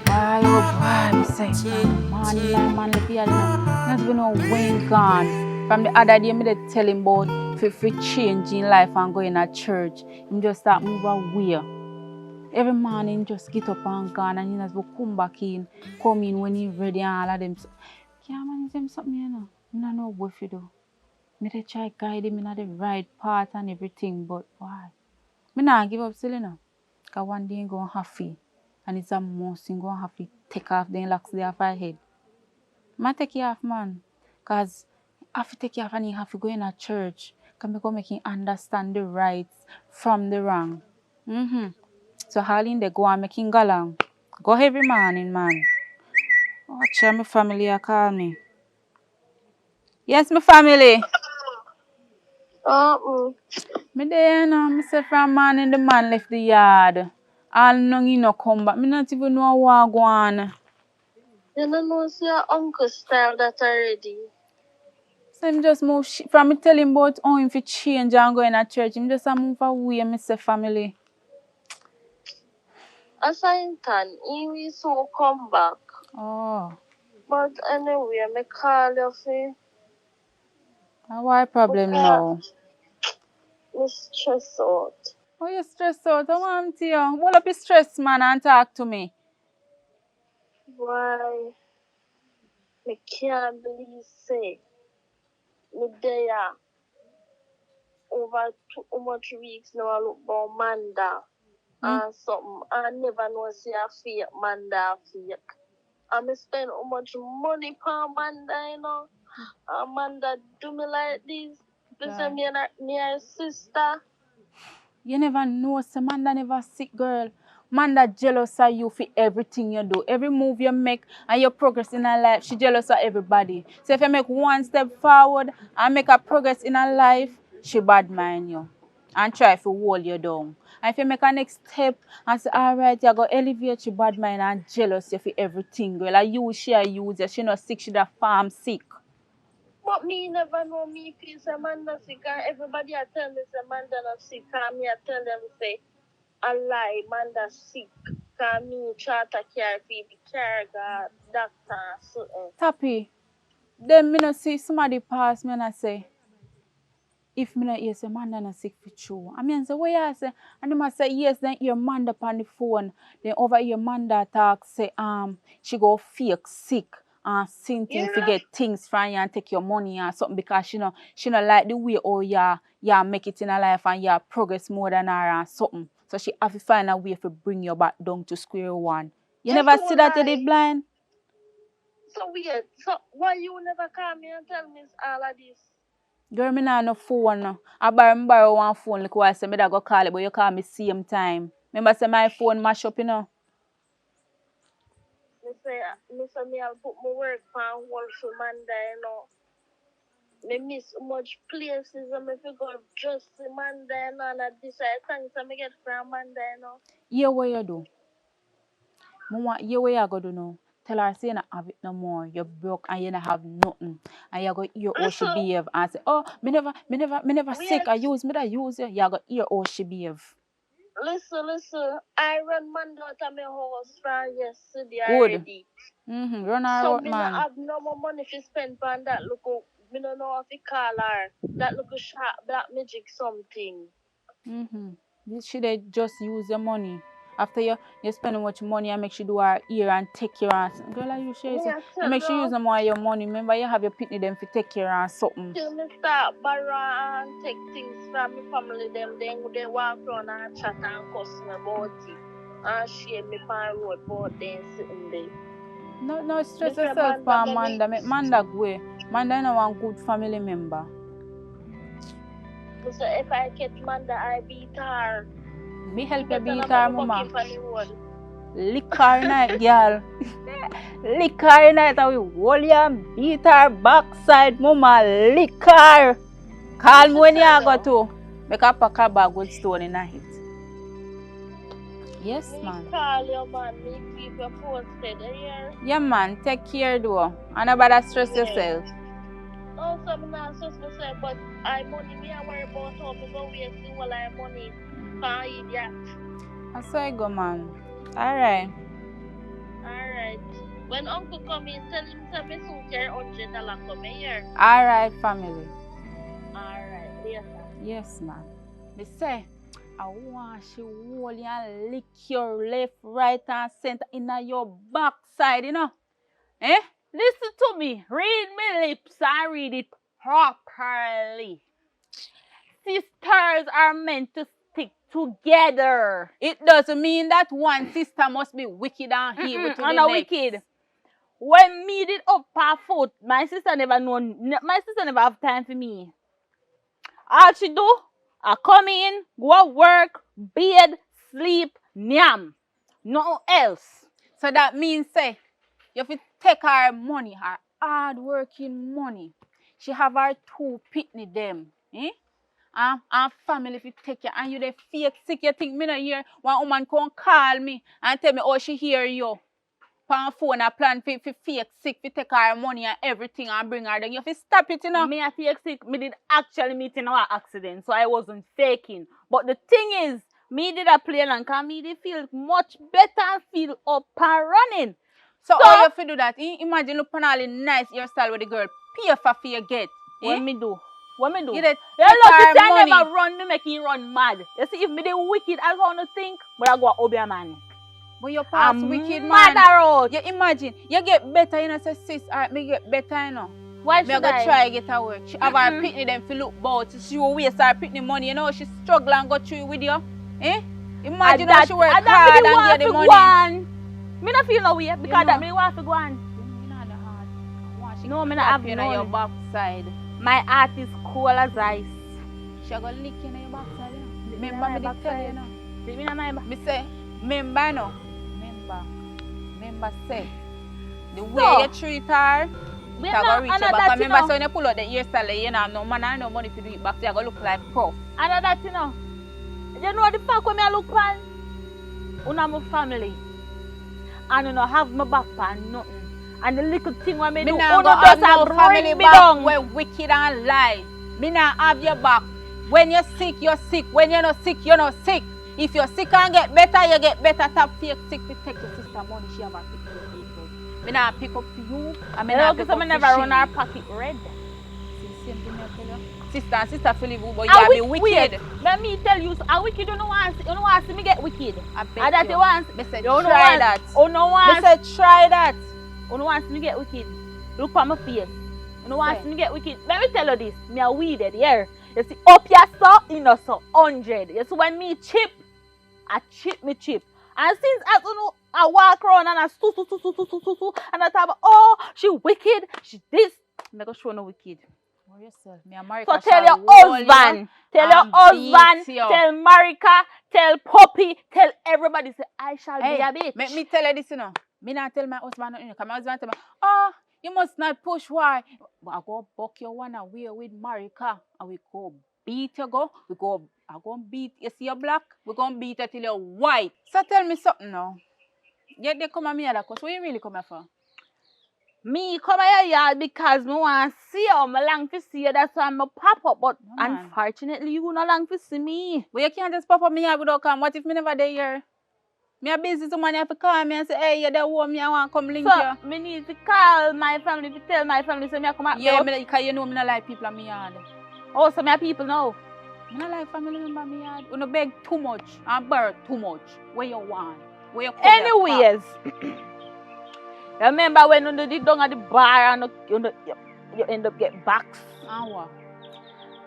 Why, oh boy, me say, man, look here, that's been no Wayne gone. From the other day, me dey tell him about for changing life and going to church. Him just start move away. Every morning, just get up and gone, and he just will come back in, come in when he ready and all of them. Can't manage them something, you know. I don't know what to do. Me dey try guide him in the right path and everything, but why? Me not give up still, you know. Because one day I'm going to have to, and it's a must, I'm going to have to take off the locks there off her head. I take it off, man. Because I have to take it off and you have to go in a church. Because I make him understand the rights from the wrong. So all in there go and make him go along. Go every morning, man. Watch out, my family are call me. Yes, my family. Me there, you know. Me say from morning the man left the yard. All long he no come back. Me not even know what go on. You don't know see your uncle style that already. So him just move from me tell him about how him fi change and go in a church. Him just a move away, me say family. Aside time, he will so come back. Oh. But anyway, me call you for Why problem now? me stress out. Oh, you stressed out? I want you. Hold up your stress, man, and talk to me. Why? Me can't believe say me there over too much weeks now I look about Manda and something. I never know see a fake Manda fake. And me spend how much money per Manda, you know. Amanda do me like this. This is me and her sister. You never know, so Manda never sick, girl. Manda jealous of you for everything you do. Every move you make and your progress in her life, she jealous of everybody. So if you make one step forward and make a progress in her life, she bad mind you and try to hold you down. And if you make a next step and say, all right, you go elevate your bad mind and jealous you for everything, girl. And you, she not sick, she the farm sick. But me never know me feel say man not sick and everybody I tell me say man not sick and me I tell them say a lie, man that sick. Cause me try to care for the care God, doctor and something. Tappy, then me no see somebody pass me and I say, if me not hear say man not sick for true. I mean say what you say? And them I say yes, then hear Manda on the phone. Then over here Manda talk say she go fake sick and sinting to get things from you and take your money and something because she no like the way oh yeah make it in her life and yeah progress more than her and something. So she have to find a way to bring you back down to square one. You Yes, never so see that you lie. did blind? So weird. So why you never call me and tell me all of this? Girl, me nah no phone. I borrow one phone like I say me da go call it, but you call me same time. Remember say my phone mash up, Me say me I'll put my work on hold for Monday, you know. Me miss much places and me go just see Monday, you know, and I decide things I me get from Monday, you know. Yeah, what you do? Mama, yeah, what you go do now? Tell her say you not have it no more. You're broke and you not have nothing. And you go hear how she Listen, behave and say, oh, me never sick. wait. I use you. You go hear how she behave. Listen. I run Monday out of my house from yesterday Good. already. Run her So out, me not man. have no more money to spend on that look. Me don't know how to call her. That little shop, black magic something. She dey just use your money. After you spend much money and make she do her ear and take care and girl, like you say, Me say I you tell make she use you, no more of your money. Remember you have your pitney them for take care and something. till me start borrow and take things from my family, them then they walk around and chat and cuss me about it. And shame me pan road about them sitting there. No stress Me say yourself Manda, for mommy. Amanda. Make Amanda go. Amanda no one good family member. Me say if I catch Manda, I beat her. Me help you Better beat not her, make me mama. fucking for the road. Lick her night, girl. Lick her night and we hold you and beat her backside, mama. Lick her. Call me when you go to. Make her pack her bag with stone in it. Yes, Me man. call you, man. Me keep you posted here. Yeah, man. Take care, though. And about stress Yeah. yourself. Also, me not stress myself, but I money me I worry about how me go waste the whole I money. Can't idiot. That's how I go, man. Alright. Alright. When uncle come in, tell him to me soon carry $100 come here. Alright, family. Alright, later. Yes, man. Me say, I want she hold you and lick your left, right, and center in your backside, Eh? Listen to me. Read me lips and read it properly. Sisters are meant to stick together. It doesn't mean that one sister must be wicked and evil to the next. Wicked. When me did up her foot, my sister never have time for me. All she do, I come in, go work, bed, sleep, nyam. Nothing else. So that means say, you have to take her money, her hard working money. She have her two pitney them. And family if you take care and you dey fake sick, you think me no hear one woman come call me and tell me oh she hear you. Pan phone a plan for fake sick, for take her money and everything and bring her down. You have to stop it, Me a fake sick, me did actually meet in our accident, so I wasn't faking. But the thing is, me did a play and cause me did feel much better and feel up and running. So how you have to do that? Imagine look on all the nice hairstyle with the girl pay for you get. What me do? What me do? You You're lucky lucky I never never run me make him run mad. You see if me the wicked I wanna think, but I go obey a man. But your past wicked man. You imagine, you get better, say sis, alright, me get better, Why me should I go try get her work. She have her pitney them fi look bout. She will waste her pitney money, she struggle and go through with you. Imagine how she work hard and get the money. Me not feel no way because that me want to go on. No, me not have none. Your backside. My heart is cool as ice. She go lick you in your backside, Remember me did tell you, Me say, remember, Remember say, the way you treat her, she go reach you back. Remember, so when you pull out the hairstyle, you have no man and no money to do it back, so you go look like prof. I know that, You know the fact when I look on? Una my family. And you know have my back for nothing. And the little thing when me Me do, nah uno go have just no a family bring me back down. when wicked and lie. Me nah have your back. When you're sick, you're sick. When you're not sick, you're not sick. If you're sick and get better, you get better. Tap fake sick to take your sister money. She have her pick for people. Me nah pick up for you. And me You nah know, pick because up I for never run she. our pocket red. See the same thing I tell you. Sister and sister feel you, but I you be wait, wicked. let me tell you, so, I wicked, you know want to see me get wicked. I And bet that you want, Me say you know try want, that. oh no Me want, say try that. you know want to see me get wicked. Look for my face. You know want to see me get wicked. Let me tell you this, me a weeded here. You see, up your so, in a so 100. You see, when me chip, I chip me chip. And since I don't know, I walk around and I and I talk about, oh, she wicked, she this. I'm not going to show no wicked. For yourself. Me America So tell your shall hold husband, tell your and husband, beat you. tell Marika, tell Poppy, tell everybody, say, I shall be a bitch. Make me tell you this, you know. Me not tell my husband nothing. Because my husband tell me, oh, you must not push why. But I go buck your one away with Marika. And we go beat you go. I go beat, you see you black? We go beat you till you're white. So tell me something now. Yet they come at me at that, because what you really come here for? Me come here yard because me want to see you. Me long to see you. That's why me pop up. But No, man. unfortunately, you not long to see me. But you can't just pop up me here without come. What if me never there here? Me a busy, someone have to call me and say, hey, you're the home, me I want to come link So, you. me need to call my family to tell my family so me come out. Yeah, because you know me not like people in me yard. Oh, so my people know. Me not like family member in me yard. You no beg too much and borrow too much. Where you want? Where you come Anyways, remember when you did down at the bar and you end up get boxed? And what?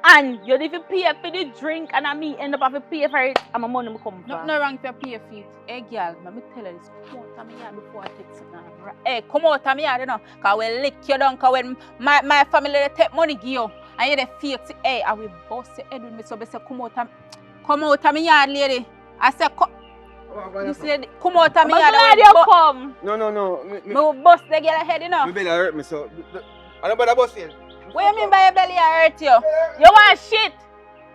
And you need to pay for the drink and I me end up having to pay for it and my money will come for. Nothing wrong if you pay for it. Hey girl, let me tell you this. Come out of me yard before I take something. Hey, come out of me yard, you know. Because we lick you down. Because when my family they take money give you. And you they fake it. Hey, I will bust your head with me. So I say, come out of me yard, lady. I say, you see, come out of me yard. I'm glad you come. No. Me will bust the girl head, you know. My belly hurt me, so I don't bother busting. What you mean by your belly hurt you? You want shit?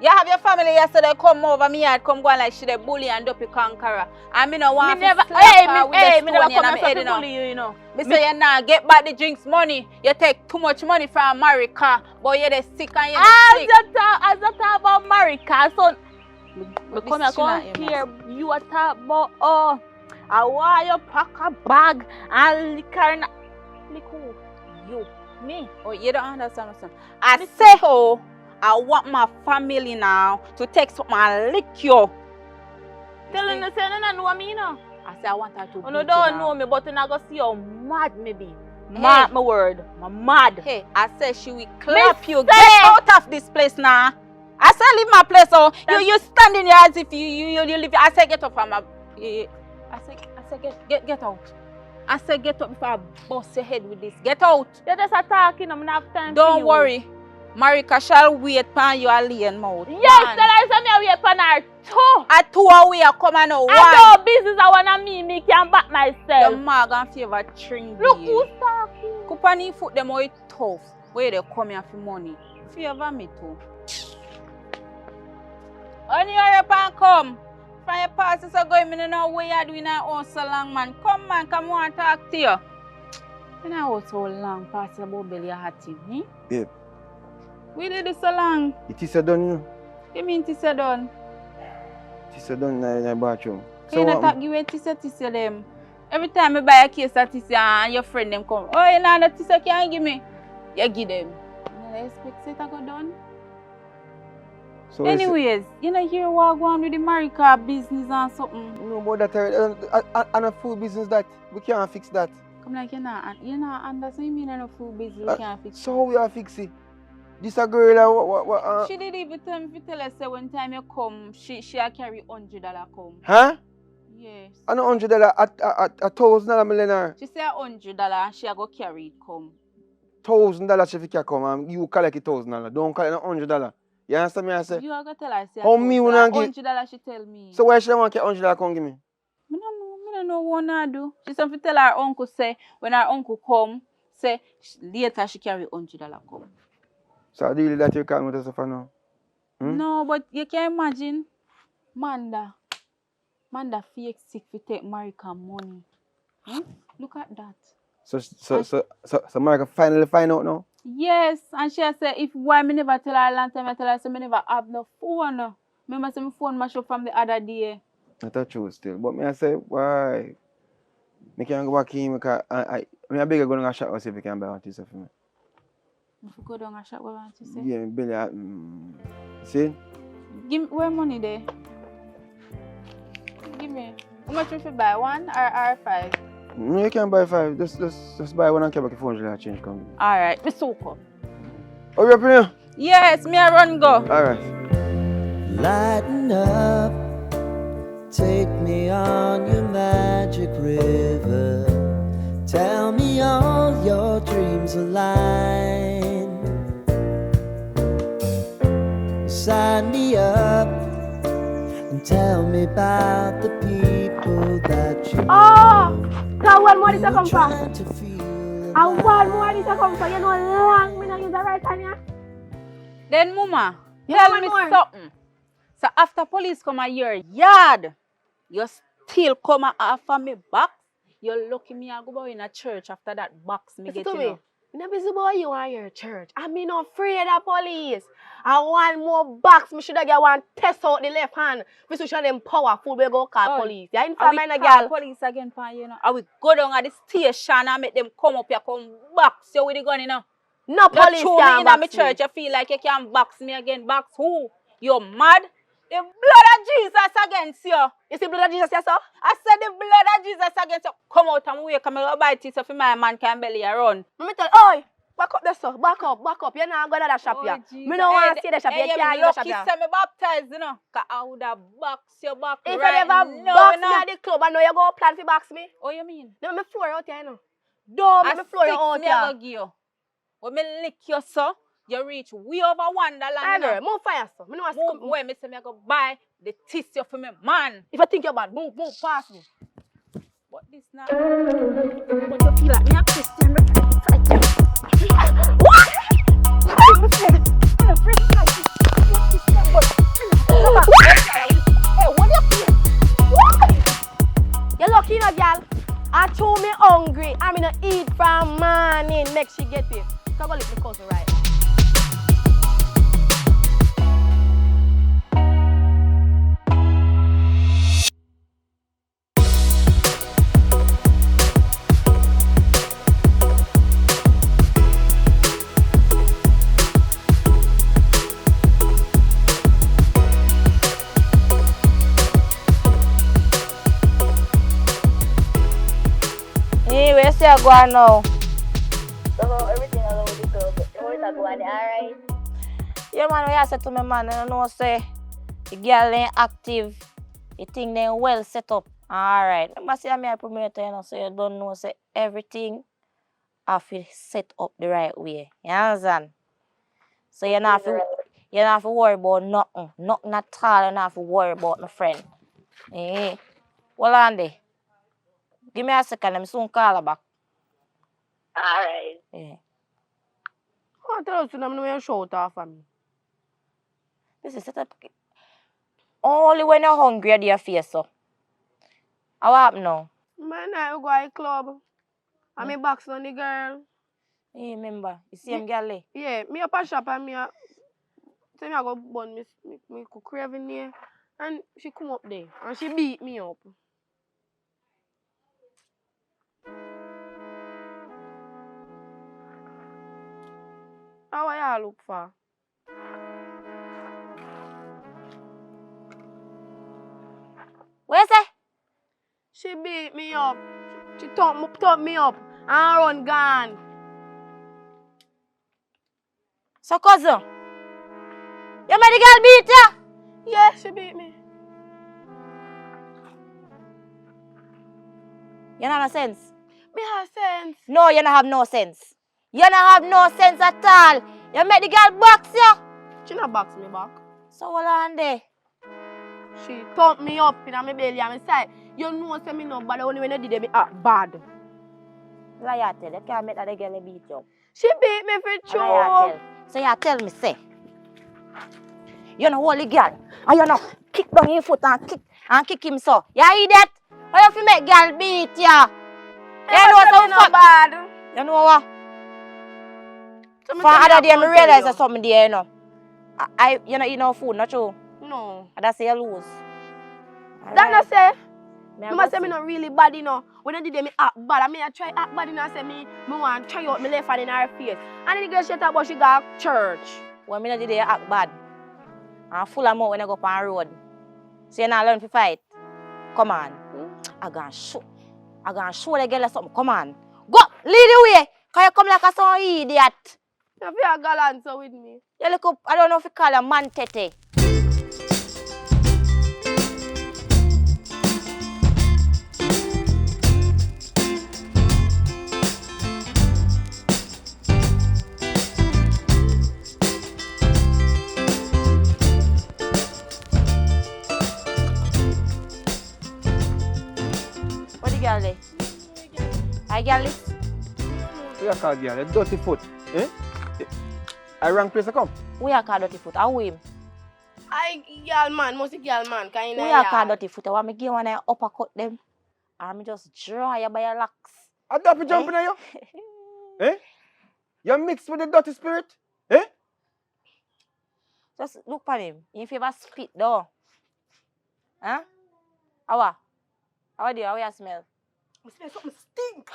You have your family yesterday come over me yard, come go and like she the bully and dopey conqueror. And me no want Me never, to slap her with the me never stone come in my head, to you know. bully you know. Me say you nah get back the drinks money. You take too much money from America, but you're the sick and you're the sick. As you talk about Marika, so me come here, this come chin at you, here, you are talk about, oh, I want you pack a bag and liquor and liquor. You. Me. Oh, you don't understand what I'm saying. I say, oh, I want my family now to take something and lick you. Telling you, say, no know me, no. I say, I want her to beat You you don't now. know me, but you not gonna see how mad me be. Mad, my word. I'm mad. Hey, I said she will clap you. say- Get out of this place now. I said leave my place. Oh, you standing here as if you leave. I said get up from my. I said get out. I said get up before I bust your head with this. Get out. You're just attacking. I'm not have time for Don't you. worry. Marika shall wait upon you alien mouth. Yes, tell her some me away upon her too. I 2 away I come and now one. I know business I wanna me can back myself. Your mag and favor string. Look who's talking. Kupani foot them all tough. Where they come here for money. Favor me too. Only hurry up and come. From your passes are going, I don't know what you're doing at home so long, man. Come, man, come on and talk to you. I don't know so long, pass about belly hatty, eh? Babe. We did this so long. It is a done, you know. You mean this is done? It is a done in the bathroom. So you not give away tissue them. Every time I buy a case of tissue and your friend them come, oh, you know that tissue can't give me. You give them. You don't expect it to go done? So anyways, you know hear what go on with the Marika business and something. you know about that and a food business that we can't fix that. Come like you not understand. You mean in a food business we can't fix it? So how we are fix it? This a girl what She did even tell me tell us say when time you come, she a carry $100 come. Huh? Yes. And $100 at $1,000 millionaire. She say $100 she a go carry it come. $1,000 she can come and you collect it $1,000. Don't collect $100. You understand me? I say. You are gonna tell her say How me wanna give $100 she tell me. So why she want $100 come give me? I don't know what I do. She said tell her uncle say when her uncle come, say later she carry $100 come. So I deal that you call me to for now. No, but you can imagine Manda fake sick to take Marika money. Look at that. So Marika finally find out now? Yes, and she said if why me never tell her last time I tell her, so me never have no phone. Remember say my phone mash up from the other day. That's a true still. But me I say, why? Me can go back in because I beg you go to shop and see if you can buy one tea for me. If you go down and shop, what want to say? Yeah, Billy. See? Give me where money there? Give me. How much you should buy? 1 or 5? You can buy 5. Just buy one and keep back your phone till I change come. Alright, me so come. Hurry up here. Yes, me a run go. Alright. Lighten up, take me on your magic river. Tell me all your dreams align. Sign me up and tell me about the people that you know. So one more this You're come from. trying to feel And one more alive. this come from. You know long me not use the right hand ya. Then mama, Yeah, tell one me more. something. So after police come at your yard, you still come and offer me box? You're lucky me I go in a church after that box me Listen get to you me. know. Me busy boy you and your church. I me not afraid of police. And one more box, me shoulda get one test out the left hand. Me should show them powerful we go call police. You I inform will me call girl. police again for you know. I will go down at the station and make them come up here, come box you with the gun, you know. No police Throw me can in my box church, me. you feel like you can box me again. Box who? You're mad? The blood of Jesus against you. You see blood of Jesus yes sir? I said the blood of Jesus against you. Come out and wake up and bite it so for my man can belly run. Me tell oi, back up there sir. Back up. You not go to that shop here. Me no want to see the shop here. You can't use the shop lucky here. say me baptized, you know. Cause I would have boxed your back If right you never now, box you me know. at the club, I know you go plan to box me. Oh, you mean? No, me floor out here, you know. Don't make me floor you out me I here. go give you. When me lick you, so you reach way over Wonderland. You know. Ever, move fire, sir. Me no want to Move where me say me I go buy the tissue for me, man. If you think you're bad, move past me. What this now? But you feel like me a Christian, me fight you. What? I'm afraid. I'm afraid to fight you. I'm a Christian, but hey, what you feel? What? You're lucky, you know, girl. I told me hungry. I'm gonna eat from morning. Next she get here. So go lick the cousin right. Hey, where's your going now? So everything along with the club. How it going, alright? Yeah man, we said to me man, I don't know say the girl ain't active, the thing they well set up. Alright. Remember say I'm a promoter, you know, so you don't know say everything have to set up the right way. You understand? So you not have to worry about nothing. Nothing at all, you not have to worry about my friend. Hey. Hold on there. Give me a second, I'm soon call her back. Alright. Yeah. I tell you, so I'm not shout off for me. This is set up. Only when you're hungry, do you face so. How happen now? Man, I go to the club. I'm a box on the girl. Hey, remember, you see him girl there? Yeah, me up a shop and me say me I go bun me cook craving there. And she come up there and she beat me up. How are you look for? Where's that? She beat me up. She top me up and run gone. So cousin, you made the girl beat you? Yeah, she beat me. You don't have no sense. Me have sense. No, you don't have no sense. You don't have no sense at all. You make the girl box you. She not box me back. So hold on there. She thump me up in my belly and me say, you know say me no bad only when you did me act bad. Liar tell, you can't make that the girl beat you. She beat me for Liar true. tell. So you tell me say, you know holy girl, and you know kick down your foot and kick him so. You idiot? How you fi make girl beat you? You know some fuck bad. You know what? So me For say me other have day, I to realize tell there's something there, you know. You know, eat no food, not true. No. And that's say you lose. That no say. Me You must say me not really bad, you know. When I did them, me act bad. I mean, I try act bad, you know. I say me want to try out my left hand in her face. And then the girl she talk about she got church. When me not did they act bad. I'm full of mouth when I go up on the road. So you not learn to fight. Come on. I gonna show the girl something. Come on. Go! Lead the way! Cause you come like a some idiot. You feel gallant so with me. You look up, I don't know if you call a man tete. What the girl there? I girl this? Who you call girl? A dirty foot. Eh? I wrong place to come. Who you call dirty foot? How him? I girl man, must be girl man. Kind Who you call dirty foot? I want me give one uppercut them. Or me just draw you by your locks. I don't be jumping at you. Eh? You mixed with the dirty spirit. Eh? Just look at him. If you ever spit though. Huh? How do you? How you smell? I smell something stink.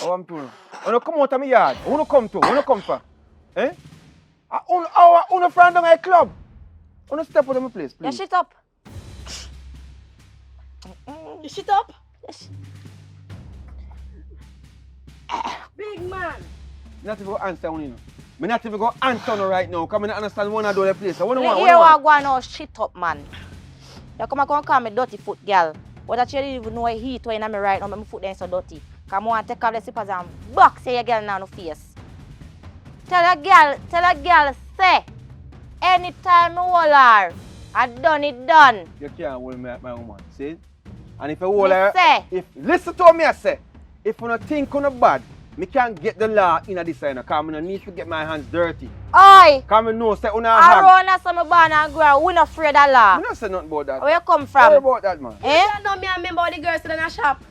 Oh, I'm doing. When you come out of my yard, who you come to? Who you come for? Eh? Who friend down at the club? Who you step out of my place, You please? shit up. You shit up? Yes. Big man. Not even go answer one, you know. Me not even go answer no right now, because I don't understand one of the place. So what do you want? You What do hear you what want? go on now, shit up, man. You come and call me dirty foot girl. But that you didn't even know heat when I'm right now, my foot then so dirty. Come on, take off the slippers and box your girl now no face. Tell a girl, say, anytime I hold her, I done it done. You can't hold me like my woman, see? And if you hold Me her, say. listen to me, I say, if you don't think you're bad, me can't get the law in this side, because I don't need to get my hands dirty. Oi! Because I know say una have. Around us, I'm born and grow, we not afraid of law. I don't say nothing about that. Where you come Sorry from? about that, man. Eh? You know me and remember the girls in the shop.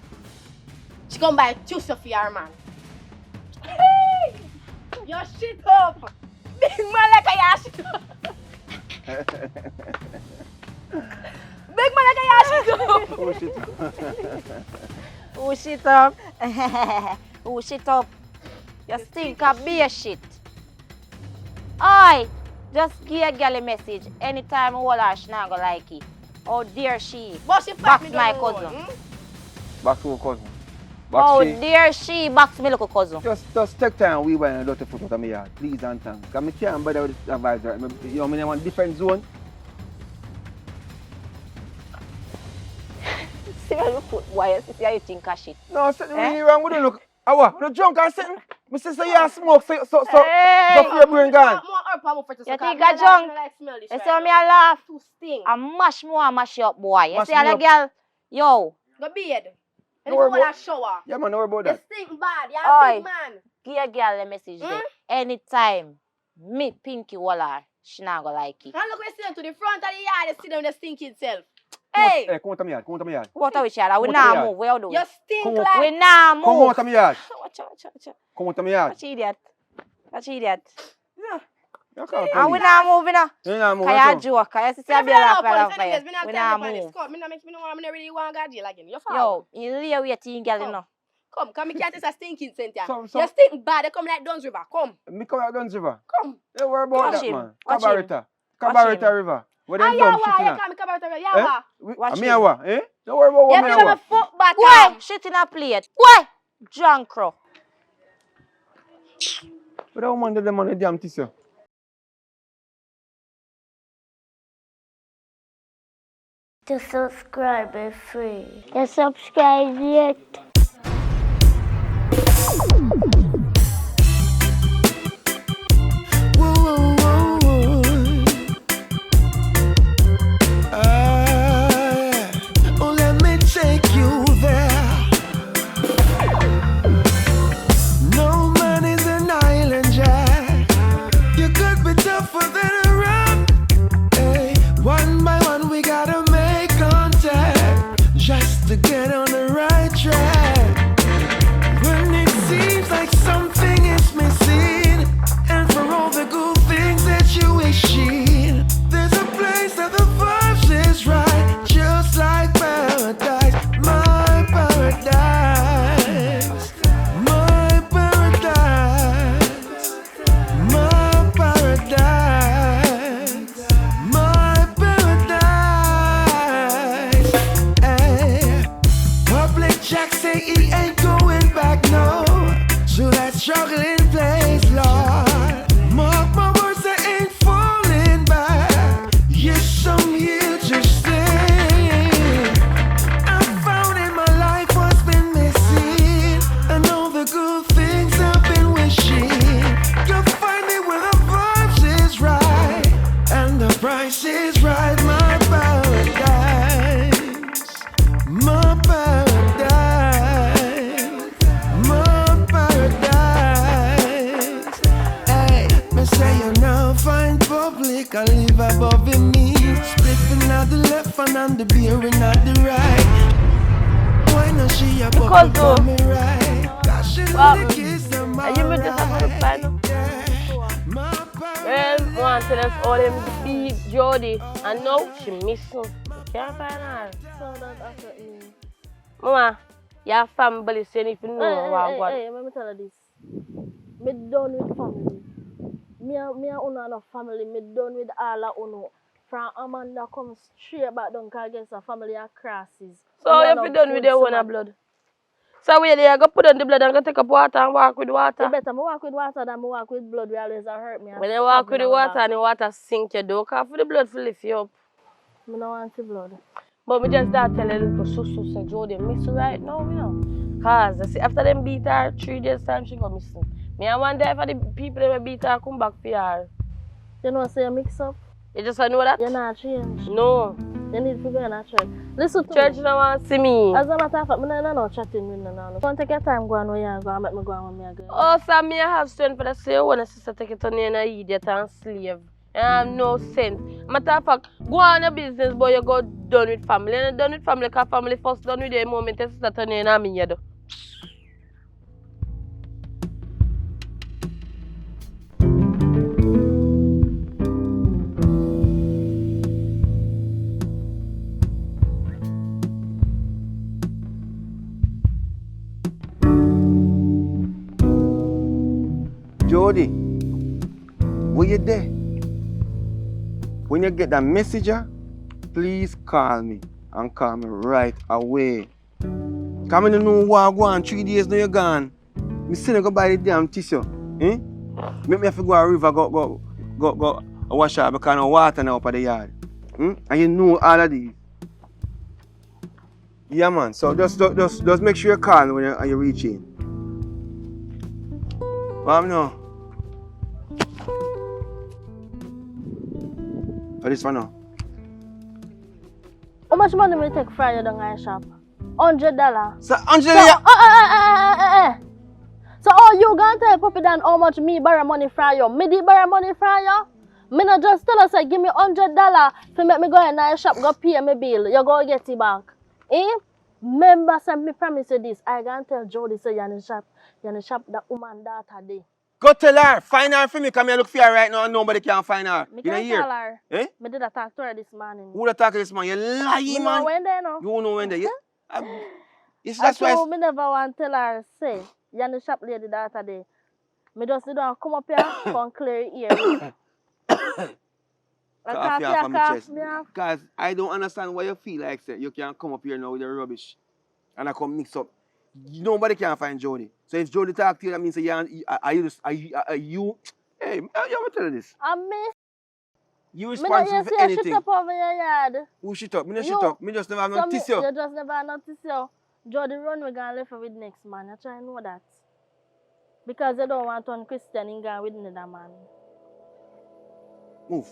She come buy two for her man. Hey! You shit up. Big man like a shit up. Big man like a shit up. Oh shit. Who shit up? Who shit up? You stink of beer shit. Oi! Just give a girl a message. Anytime I hold her, she not gonna like it. How dare she? But she Box fight me my down the road, cousin. Back to your cousin. How Back she. dare she box me little cousin? Just take time we buy a dirty foot out of my yard, please and thanks. Because I can't bother with this advisor. You know, I want different zone. See how you put wires, see how you think of shit. No, something Eh? really wrong with you. Look, what? You drunk or something? My sister, you smoke, so Hey! your brain gone. You think I drunk? You see how me a laugh? Too stink. I mash more and mash you up, boy. You Mash see how me the up. girl? Yo, Go bed. And Don't if worry you want about- a shower, Yeah, man, don't worry about you that. stink bad. You're Oi. a big man. give a girl a message there. Anytime me Pinky Waller, she not gonna like it. And look, we sit down to the front of the yard, you sit down with the stinking self. Hey, Hey, come out of my yard, come out of my yard. What are we chatting? We Come now here. move. What you do? you stink Come on. like... We now Come move. out of my yard. Watch out. Come out of my yard. Watch idiot. Watch idiot. You call And we police. now moving now. You know, move, Kaya that's all. joke. Kaya see Me a not bill feel off no fire. police anyways. Me not We tell now the police. move. Come, me not really want to go jail again. You fall. Yo, you lay waiting, girl, you Come. know. Come, me can't taste a stinking scent here. So- You stink bad, you come like Duns River. Come. Me come out Duns River. Come. Don't worry about Watch that, him. man. Watch him. Cabarita. Watch Cabarita him. River. Where Ah, they dumb yawa, shit in you that. come come out of Eh? yawa. Watch Me him. awa, eh? Don't worry about You what me feel my awa. foot back. Why? Shit in a plate. Why? Drunk crow. But that woman did them on the damn tissue. To subscribe is free. You subscribe yet? Oh, let me take you there. No man is an island jack. You could be tougher than a rock. Hey, one by one we gotta make me say you now find public, I live above your means. Spliffing at the left and the beering at the right. Why not she a Because buckle for me right? Cause she know the kiss them and you may just have to find alright. Well, want to tell us all them beat Jody, and now she missing. Can't find her. So that affect me. Mama, your family saying if you know what. Hey, let me tell you this. Me done with family. Me and Uno no family. Me done with all of Uno. From Amanda come straight back down cause against a family of crosses. So if you done with your own blood. So where they go put on the blood and go take up water and walk with water. It's better me walk with water than me walk with blood. We always hurt me. When you walk with the water and the water sink you, don't call for the blood to lift you up. Me no want the blood. But me just that tell a little so say Jody miss right now, you know. Cause I see after them beat her 3 days time she go missing. Me I wonder for the people that beat her come back for her. You know say you mix up? You just know that? You not change. No. You need to go in a church. Listen to Church me. no want see me. As a matter of fact, I don't know chatting with you now. Don't take your time going where you go and make me go and with me again. Oh, so me I have strength for the say when a sister take it on you and an idiot and slave. And I have no sense. Matter of fact, go on your business, but you go done with family. And done with family, because family first done with the moment your sister turn you and me, you do. Jody, were you there? When you get that messenger, please call me and call me right away. Come in know what I go on 3 days now you're gone. Me still go buy the damn tissue. Eh? Make me have to go a river go wash out because no water now up at the yard. And you know all of these. Yeah man, so just make sure you call me when you reach in. What now? For this one now. How much money will you take from you down at the shop? $100. So Angela, So oh you gonna tell Puppy Dan how much me borrow money from you? Me did borrow money from you? Me not just tell us like give me $100 to make me go in the shop go pay my bill. You go get it back. Eh? Remember some me promise you this. I gonna tell Jody say you in the shop that woman daughter day. go tell her, find her for me, come here look for her right now and nobody can find her. Me You know can't here? tell her. Eh? Me did a talk to her this morning. Who the talk to this man? You lying Me man. know when they know. You know when they, yeah? You see, I that's why told me never want to tell her say you in the shop lady daughter day. Me just sit down come up here come clear your ear. cough you off on my chest. Because I don't understand why you feel like say you can't come up here now with your rubbish and I come mix up. Nobody can find Jody. So if Jody talk to you, that means are you? Hey, I'm gonna tell you this. And me? You Me not responsible yet for see a shit anything. up over your yard. Who shit up? Me no shit You. up. Me just never have no tissue. You just never notice you. Jody run we gonna left with next man. You try to know that. Because you don't want one Christian in gone with another man. Move.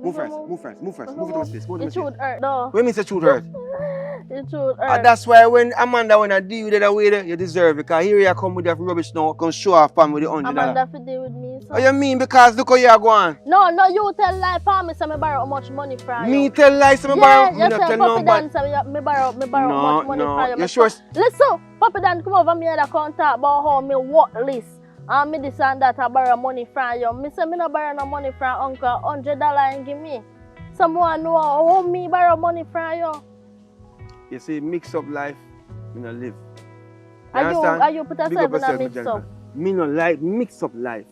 Move first. Move first. Move first. Move to my space. Go to my It space. should hurt though. When me say truth hurt? It should hurt. And that's why when Amanda when I deal with it that way there, you deserve it. Because here you come with that rubbish now, come show off pan with the $100. Amanda fi deal with me. So. Oh, you mean because look how you are going? No, you tell lie for me say me borrow how much money from you. Me tell lies, so me borrow. Me you not tell tell Puppy nobody. Dan say me borrow how much money from you. You sure? Listen, Puppy Dan come over me and talk about how me worthless. And me this and that I borrow money from you. Me say me no borrow no money from uncle. $100 and give me. Someone know how me borrow money from you. You see, mix up life, me no live. Are you put yourself in a mix up? Me no like mix up life.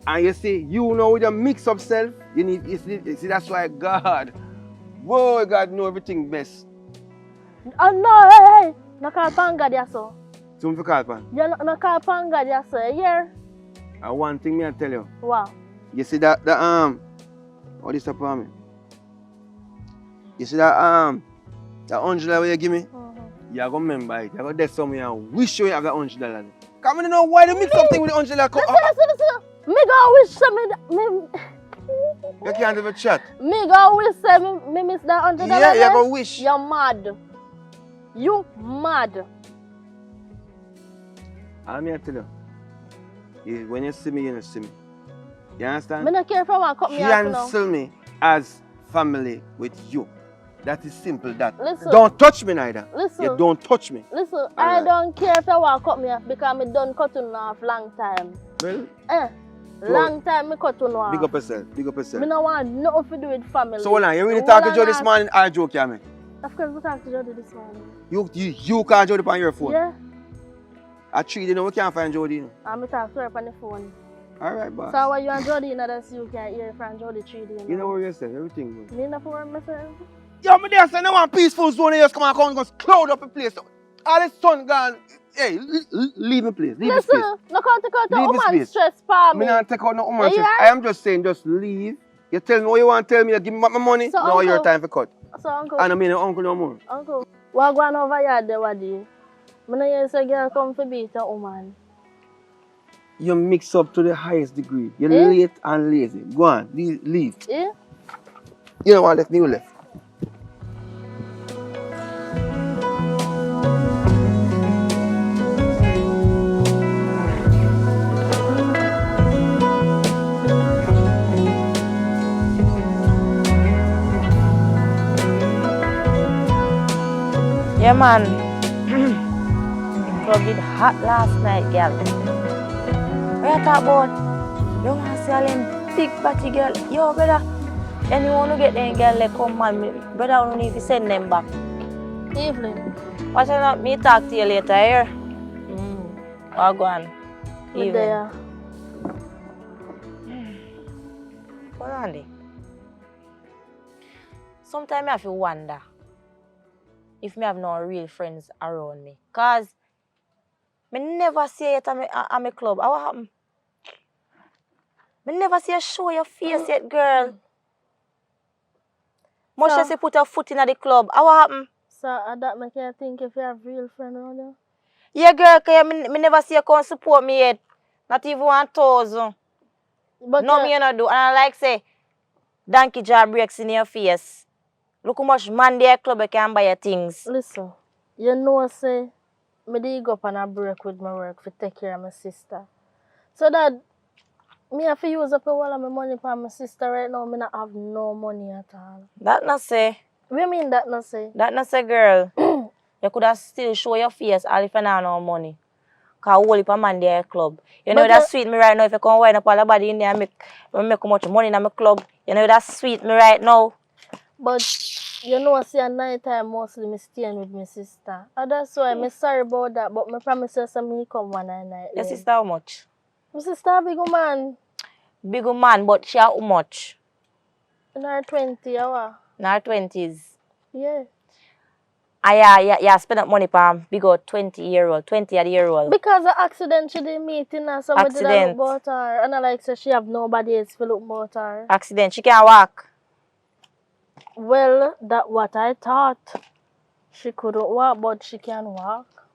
And you see, you know with a mix up self, you see that's why God, boy, God know everything best. Oh no, hey. No call pan God ya so. So for call pan. You no call pan God ya so, here. And one thing me I tell you. Wow. You see that what is upon me? You see that that $100 where you give me? You go remember it. You go there somewhere and wish you have that $100. Come on, know why they mix up thing with the $100. Listen. Me go wish me. You can't have a chat. Me go wish say me miss that $100. Yeah, you go wish. You're mad. You mad. I'm here to tell you. When you see me, you don't see me. You understand? Me not care if I want to cut me off now. Cancel me as family with you. That is simple. That. Listen. Don't touch me neither. Listen. You don't touch me. Listen, I don't care if I want to cut me off because I done cutting off long time. Well, long time me cutting off. big up yourself. Big up yourself. Me no want nothing to do with family. So hold on, you really talking to Joe this morning or joke you me? Of course we talk to Jody this morning. You call Jody on your phone? Yeah. At 3 you know we can't find Jody. And me talk to her on the phone. Alright, boss. So when you and Jody, that's you can hear from Jody 3 days. You know what you say, everything good. Me not for myself. Yo, me there say no one peaceful zone you just come and cloud up the place. All the sun gone. Hey, leave me place. Leave Listen, me space. no can't take out the Leave me woman space. stress for me. Me not take out no woman stress. Right? I am just saying just leave. You tell me what you want to tell me, you give me back my money. So now uncle, your time for cut. So uncle. And I mean no uncle no more. Uncle, what going over here the what day? Me no hear say girl come for beat a woman. You mix up to the highest degree. You're late and lazy. Go on, leave. Yeah? You know what left me, you left. Yeah, man. The club did hot last night, girl. What you talk about? You want to see all them big body girl? Yo, brother. Anyone who get them girl, they come, man. Brother, I don't need to send them back. Evelyn. What's up? Me talk to you later, here. I'll go on. Evelyn. Hold on, there. Sometimes I have to wonder if me have no real friends around me. Cause me never see it at my club. What happened? Me never see you show your face yet, girl. Much as you put your foot in at the club. What happened? So that make you think if you have real friend around you? Yeah, girl, cause me never see you come support me yet. Not even 1,000. But no, me you not do. And I like say, donkey jaw breaks in your face. Look how much man there club you can buy your things. Listen, you know say, me dey go up on a break with my work to take care of my sister. So that me have to use up all of my money for my sister right now. Me not have no money at all. That not say. What do you mean that not say? That not say, girl. You could have still show your face all if you don't have no money. Cause whole heap of man there club. You know that sweet me right now if you come wind up all the body in there and make how much money in my club. You know that sweet me right now. But you know, see, at night time mostly me staying with my sister. And that's why I'm sorry about that. But me promise you some me come one night. Your sister how much? My sister a big woman. Big woman, but she how much? In her 20s, hour. In her 20s. Yeah. Yeah, spend up money for big old 20-year-old, 20-year-old. Because of accident she did meeting her, somebody did look about her. And I like say she have nobody else to look about her. Accident, she can't walk. Well, that's what I thought. She couldn't walk, but she can walk.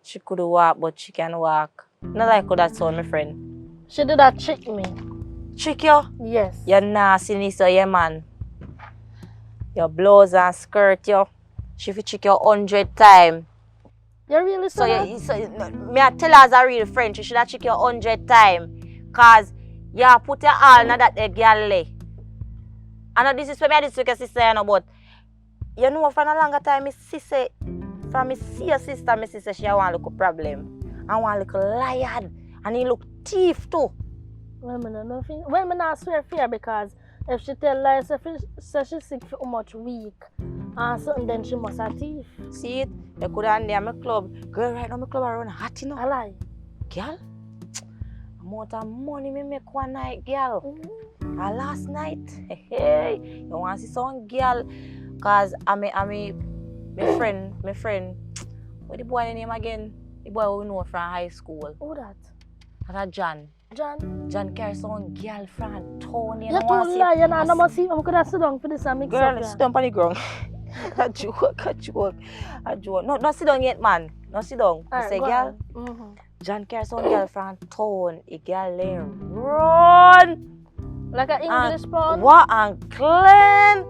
She could walk, but she can walk. Not like how that sound, my friend. She did that trick me. Trick you? Yes. You're nasty, so yeah, man. Your blouse and skirt, yo. She fi trick you 100 times. You really so me I tell her as a real friend, she should have trick you 100 times. Cause you put your all in that girl lay. I know this is for me, this week, sister, you know, but you know, for a longer time, my sister, from me see your sister, my sister, she want a little problem. I want a little liar. And he look thief too. Well, I don't know. Well, I not swear fear because if she tell lies, if she sick for much week and something, then she must have thief. See it? You could have in my club. Girl, right now my club around hot, you know. I lie. Girl, amount of money me make one night, girl. And last night, hey, you want to see some girl? Cause I'm my friend, what the boy name again? The boy we know from high school. Who that? That's John. John carries some girl from town. You too lie, you know, I must see, I could have sit down for this and mix girl, up. sit down on the ground. A joke. No sit down yet, man. No sit down. I say, girl, John carries some girl from town. A girl there run. Like an English pound? What and clean.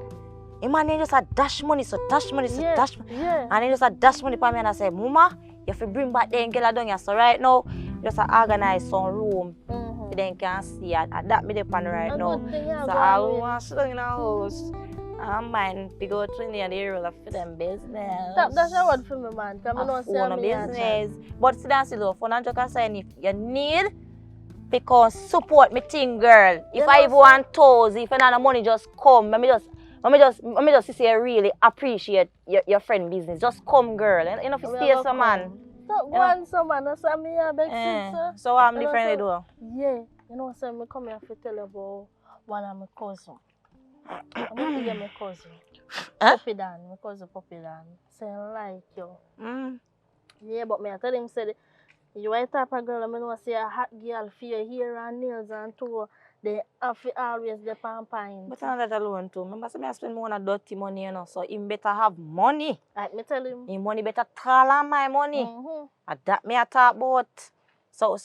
A man just a dash money, so dash money. Yeah. And he just a dash money for me and I say, Mama, you have to bring back the girl down here. So right now, just organize some room Then can see it. That me depend right A now. good thing you So go I on want to sit in a house. I mind to go to the area for them business. That's a word for me, man. Come on, see Own a me a chat. business. But sit down, see though. For not just saying if you need, because support me thing, girl. If You I know, even want toes, if you not money, just come. Let me just say I really appreciate your friend business. Just come, girl. And enough We stay go some man. Stop going, some man. That's what me a beg Eh. sister. So I'm You know, differently so- do. Yeah. You know, so me come here to tell you about one of my cousin. I'm going to get my cousin. Puppy Dan. My cousin Puppy Dan. Saying like you. Yeah, but me I tell him said you white type of girl, I know say a hot girl for your hair and nails and toe. They have to always the pint. But I'm not alone too. Remember, say I spend more on dirty money, you know. So him better have money. Like me tell him. Him money better tall than my money. And that me I talk about. So.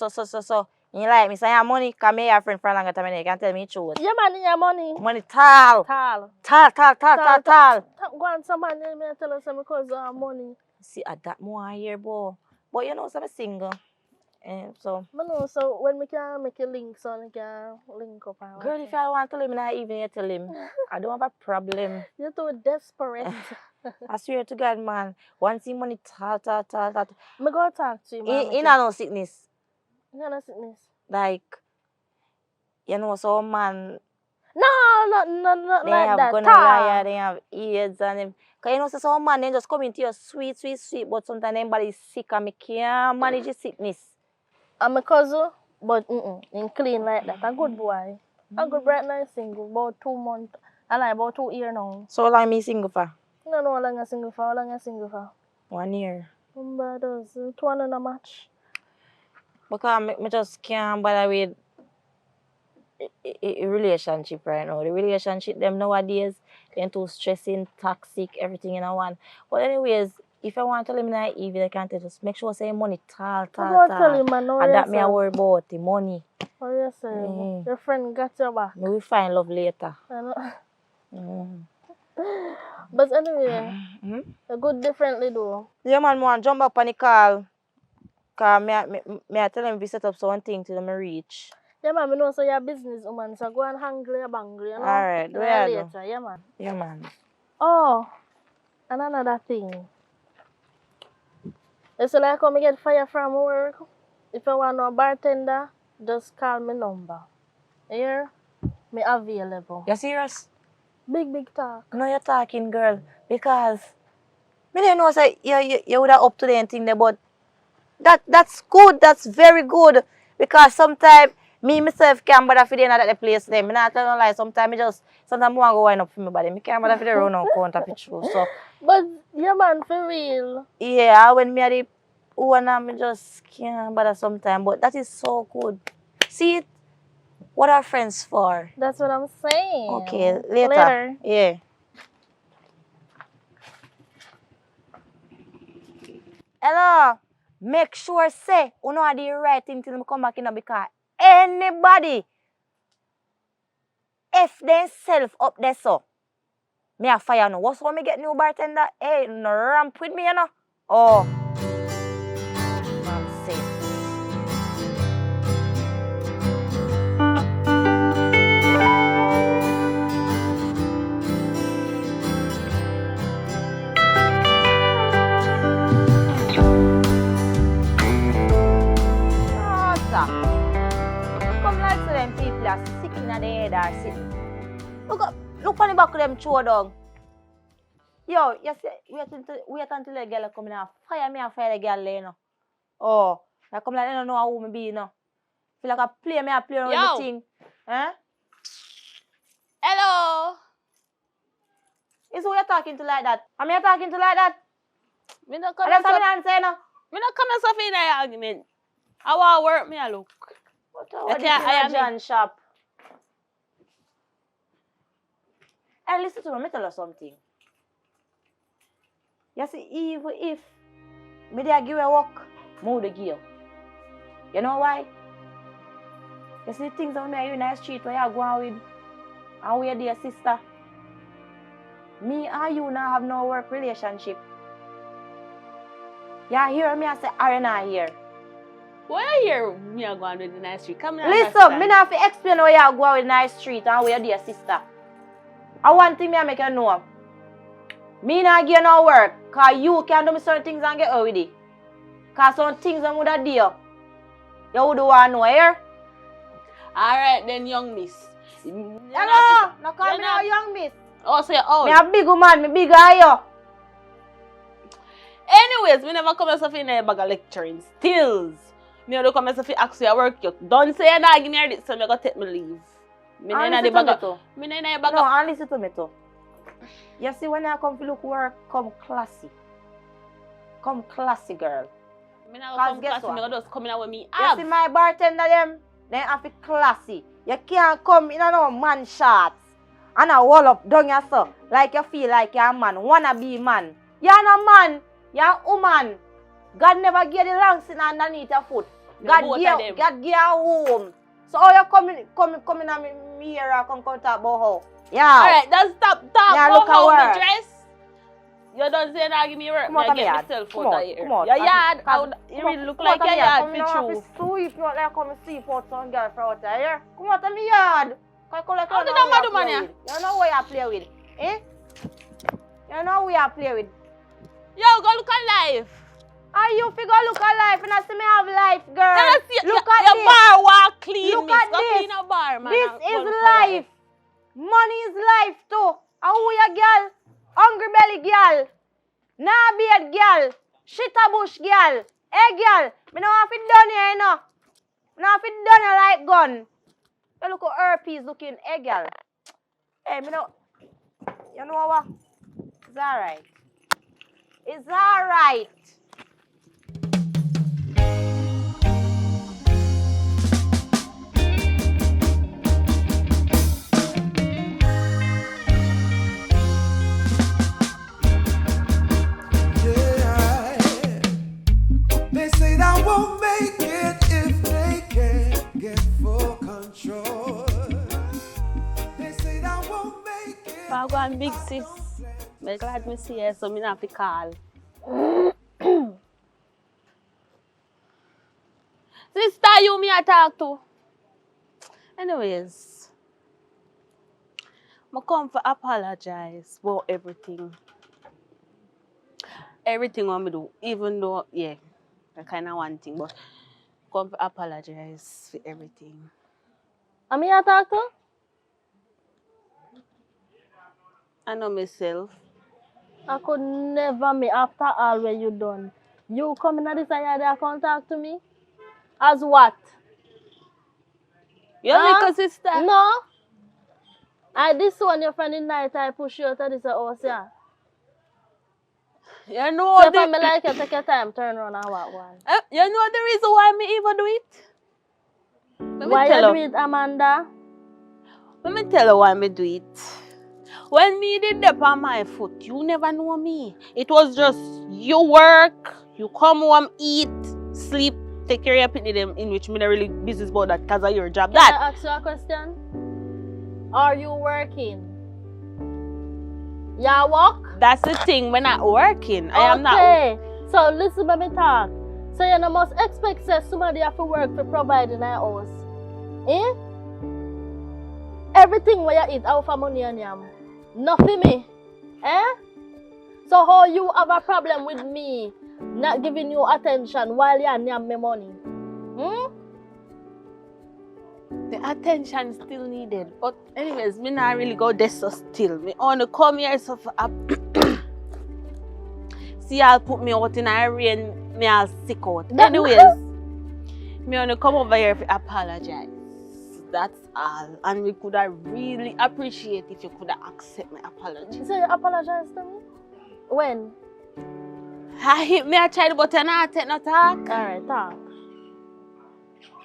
You like me say I have money, cause me have friend for a longer time and you can tell me truth. Yeah, man, your money. Money tall. Tall. Go on, some man, me I tell you some because of money. See, at that more here, boy. But you know, so I'm single. So. I know, so when we can make a link, so we can link up. And Girl, if I want to tell him, not even tell him. I don't have a problem. You're too desperate. I swear to God, man. Once he money tall. Me go talk to him. He not no sickness. He not no sickness. Like, you know, so man. No, They like have that. gonorrhea, they have AIDS, and them. Cause you know, so some man they just come into your sweet, but sometimes anybody is sick and me can't manage the sickness. I'm a cousin, but in clean like that. A good boy. A good bright nice single, about 2 months. I like about 2 years now. So long me single for? No, how long a single for? How long a single for? 1 year. But does 2 and a match. Because me just can't bother with a relationship right now. The relationship them nowadays, they're too stressing, toxic, everything in one. But anyways, if I want to tell him that even I can't just make sure say money tall. Tell him, man, And that me I worry about the money. Oh yes, your friend got your back. We will find love later. I know. But anyway, a good differently though. Yeah man, I want to jump up on the call. Cause me I tell him we set up something till me reach. Yeah man, I know so you're a business woman, so go and hungry or bangry, you know? Alright, do ya later, do? yeah man. Yeah man. Oh, and another thing. It's like when I get fired from work. If I want no bartender, just call me number. Here, me available. You serious? Big talk. No, you're talking, girl. Because me didn't know say you would have up to the thing there, but that's good. That's very good. Because sometimes me myself can't bother for the at the place there. Me not tell no lie. Sometimes I want to go wind up for me body. Me can't bother for the run out count of it through. So But yeah man, for real. yeah, when me at the owner, me just can't bother sometimes. But that is so good. See it? What are friends for? That's what I'm saying. Okay, later. Yeah. Hello. Make sure say you know the right thing till me come back in because anybody if they self up there so me a fire no. What's when me get new bartender? Hey, no ramp with me, you know. Oh. Nonsense. Oh, sir. Come like to them people are sick in the head or sitting. Look on the back of them throw down. Yo, you say, wait until the girl come in and fire me and fire the girl there, you know. Oh, I come like, I don't know who me be, you know. Feel like I play around with the thing. Eh? Hello. Is who you're talking to like that? Am I talking to like that? Me not come And that's and what I'm saying, no? me not come and suffer in an argument. I want work me a look. What is in a John shop? Hey, listen to me, let me tell you something. You see, even if me dey give you work, I would give you. You know why? You see the things that me in the street where you go on with and we dear sister. Me and you now have no work relationship. You hear me I say, are you not here? Why you hear me a go on with the nice street? Come Listen, me not have to explain where you go with nice street and where dear sister. I want thing me I make you know. Me not give you no work, cause you can do me certain things and get away with it. Cause some things I would have deal. You would want to know here. Alright then, young miss. Hello, no call me no young miss. Oh, so you're old. Me a big woman, me bigger than you. Anyways, me never come yourself in a bag of lecturing. Stills. Me don't come yourself ask you work you. Don't say you're not giving me so me go take me leave. Me not in the bag of... Me not in the bag of... No, and listen to me too. You see when I come to look work, come classy. Come classy, girl. Me not come classy, me just come in with me. You see my bartender them have it classy. You can't come in no man shots and a wall up down yourself like you feel like you're a man, wanna be man. You're not man, you're a woman. God never gave the long sin underneath your foot. God gave you a home. So how you coming at me here and come talk about how? Yeah. Alright, just stop Yeah, about look at how work. me dress. You don't say that give me work. Come out I of get my yard. myself Come out out. of here. Come out. Your yard, you really look like your yard Come fit out true. sweep you like come sweep out some girl from out here. Come out of my yard. How did that man man? You know where you play with. Eh? You know where you play with. Yo, go look at life. Are you figure look at life and I see me have life, girl? Tell us Look your at this. bar walk clean. Look miss. at Go this. clean a bar, man. This and is go look life. Money is life too. And who you girl? Hungry belly girl. Nah beard girl. Shitta bush girl. Hey girl. Me no have it done here, you know. Me no have it done here like gun. You look at herpes looking. Hey girl. Hey, me no. You know what? It's alright. It's alright. They say that won't make it if they can't get full control. They say that won't make it. I go and big sis. I'm glad me see her, so me not have to call. Sister, you me I talk to. Anyways, I come to apologize for everything. Everything what me do, even though, yeah, I kind of one thing, but come to apologize for everything. And me I talk to? I know myself. I could never me after all what you done. You come in this yard and come talk to me? As what? Your little sister? No. I this one your friend in night I push you out of this house, yeah. You know So if I like you, take your time, turn around and walk one. you know the reason why me even do it? Why you do it, Amanda? Let me tell you why me do it. When me did that on my foot, you never know me. It was just you work, you come home, eat, sleep, take care of your them in which me not really business about that because of your job. Can I ask you a question? Are you working? You work? That's the thing, we're not working. I am not. Okay. So listen to me talk. So you must expect say somebody have to work to provide in our house. Eh? Everything where you eat, how for money and yam. Nothing me. Eh? So how you have a problem with me not giving you attention while you yam me money? Hmm? The attention still needed. But anyways, me not really go there so still. Me only come here so for see I'll put me out in a rain, me I'll sick out. Anyways, me only come over here to apologize. That's all. And we could have really appreciate if you could have accept my apology. So you apologize to me? When? I hit me a child but I not take no talk. Alright, talk.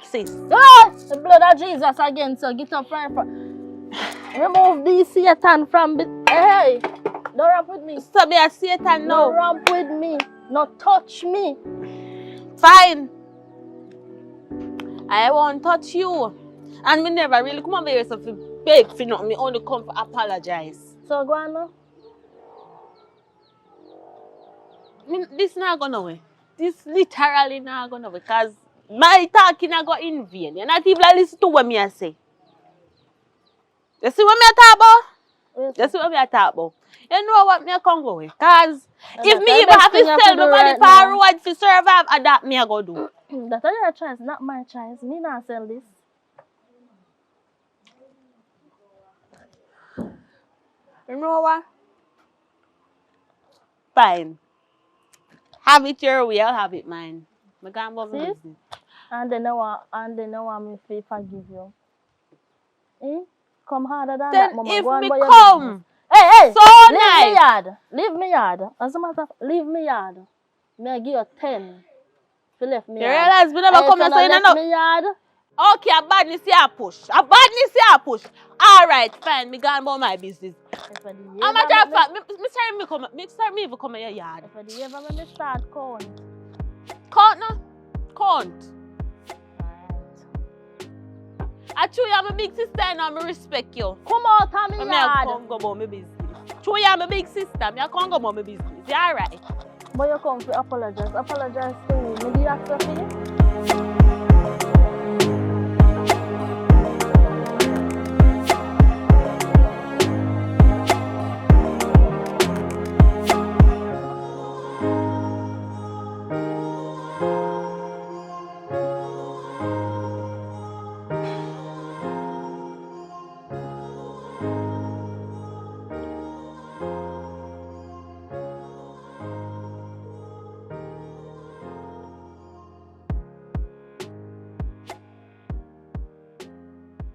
Sis. Oh! The blood of Jesus again, so get up right from. Remove this Satan from. Hey! Don't ramp with me. So me a Satan now. Don't ramp with me. No touch me. Fine. I won't touch you. And me never really come over here so to beg for nothing. Me only come to apologize. So go on now. This not gonna work. This literally not gonna work because My talking I go in vain. You're not even listen to what me I say. You see what me I talk about? You see what me I talk about? You know what me I can go with? Cause if me even have to sell my money for road to survive, that me I go do. That's your choice, not my choice. Me not sell this. You know what? Fine. Have it your way, I'll have it mine. I can't about my See? business. And they know me to forgive you. Eh? Come harder than that, Then mama. if Go on me by your business. come, Hey! so Leave me nice. yard. Leave me yard. As a matter of fact, leave me yard. May I give you 10 if you left me You yard. realize me never come If and you say not no. left me yard, Okay, a badness here push. A badness here push. Alright, fine, me gone about my business. if you A ever matter of make fact, me start me even come in your yard. if you ever make me start count. Count no? Count. Alright. I true you am a big sister and I respect you. Come out of me But me I yard. can't go about my business. True you am a big sister, me I can't go about my business. You alright? But you come to apologize. Apologize to who? Me do that stuff for you?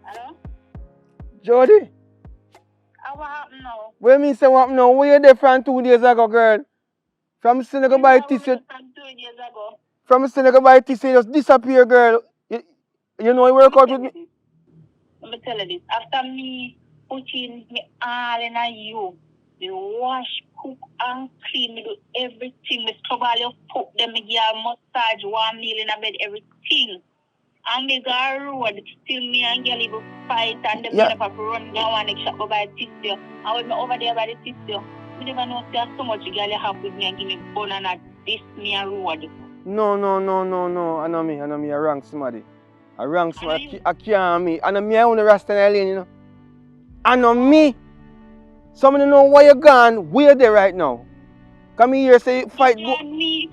Hello? Jody, What happened now? what mean say what now? Where you there from 2 days ago, girl? From Senegal by tissue. From 2 years ago. From Senegal by tissue, you just disappear, girl. You know you work out with me. Let me tell you this. After me putting me all in a you, me wash, cook and clean, me do everything. Me scrub all your foot, then me give a massage, warm meal in a bed, everything. And me go road, still me and girl even fight and them never run down and next shop go by tissue. And when me over there by the tissue, me never know there's so much girl you have with me and give me bun and a this me a road. No. I know me. I wrong somebody. I wrong somebody. I can't me. I know me. I own the Rasta alien, you know. I know me. Somebody know where you gone. Where they right now? Come here, say fight. Me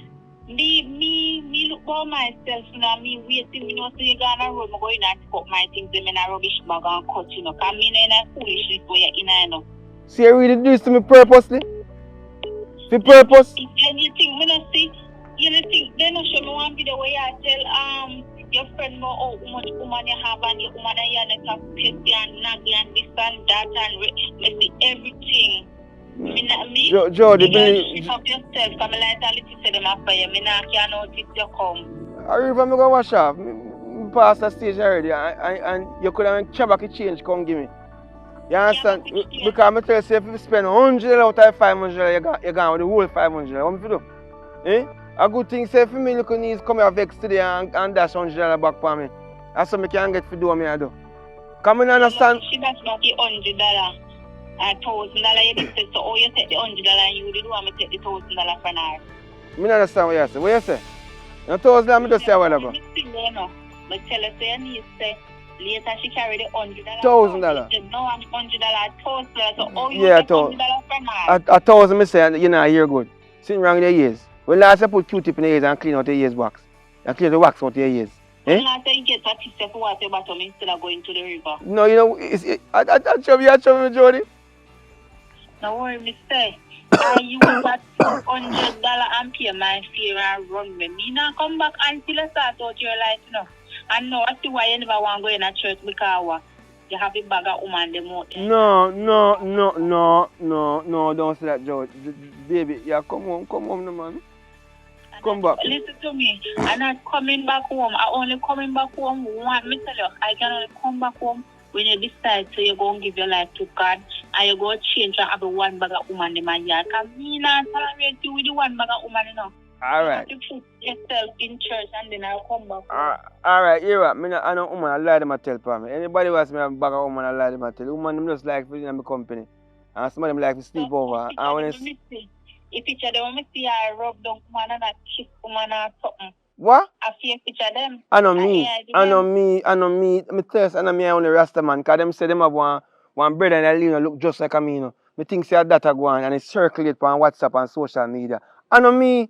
look for myself now. Me waiting. Me know so you gonna road. Me going and cut my things. Them in a rubbish bag and cut, you know. Cause me in a foolishness where you in, you know. See, you really do this to me purposely. For purpose. If anything, me not see. You know, think they not show me one video where you tell your friend know how much woman you have and your woman and you have petty and naggy and this and that and me see everything. Jody, believe. Of yourself, come like a little say them after you. Me not can notice you come. I remember me go wash off. Me pass that stage already, and you could have a back change come give me. You understand? Because I tell you, if you spend $100 out of $500, you're gone with the whole $500. What me do? Eh? A good thing say for me, look at these come here vex today and dash $100 back for me. That's what I can get for do what me I do. Come in understand? She dash back the $100. $1,000 you did say, so oh you take the $100 and you did want me take the $1,000 from her. I don't understand what you say. What you say? You $1,000 I just say a while ago. But tell her say you need to say later she carry the $100. $1,000. No, I'm $100, $1,000. So oh you Yeah, take $100 from her. $1,000 I say you're not hear good. Sitting wrong their ears. When last I put Q-tip in the ears and clean out the ears wax. And clean the wax out the ears. When last I get a tissue for water bottom instead of going to the river. No, you know, I trouble me, Jody. No worry, mister. I use that $200 and pay my fare and run me. Me not come back until I start out your life, you know. And no, I see why you never want to go in a church because you have a bag of woman them out there. No, don't say that, Jody. Baby, yeah, come home, no man. Come back. Listen to me. I'm not coming back home. I only coming back home one. Me tell you, I can only come back home when you decide to you go and give your life to God and you go change and have a one bag of woman in my yard. Because me not tolerate you with the one bag of woman, you know. Alright. You have to put yourself in church and then I'll come back home. Alright, you're right. I know woman, I lie them I tell for me. Anybody who has me a bag of woman, I lie them I tell. Woman, them just like in my company. And some of them like to sleep over. And when if picture them, when I see I rub down woman and I kiss woman or something. What? A fake picture of them. I know A me. AI do I know them. me. I know me. Me tell you, I know me I only Rasta man. Cause them say them have one brother in Alina look just like a me, you know. Me think say that go on and it circulate on WhatsApp and social media. I know me.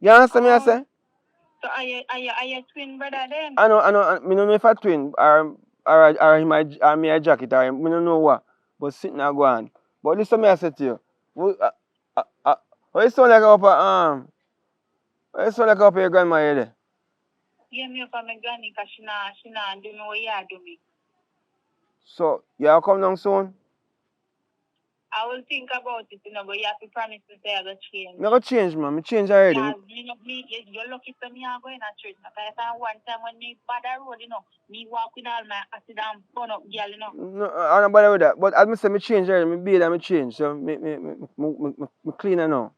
You understand me I say? So are you twin brother then? I know. Me don't know if I twin or me a jacket or me don't know what. But sitting there go on. But listen me I say to you. What you sound like up what you sound like up your grandma here there? Yeah, me up on my granny because she not do me what you do me. So you come down soon? I will think about it, but you have to promise to say I will change. Me go change, man. Me change already. Because you're lucky for me, I'm going to church. Because one time when me bad road, me walk with all my acid and burn up girl, No, I don't bother with that. But as I say, me change already. Me beard and me change. So me cleaner now.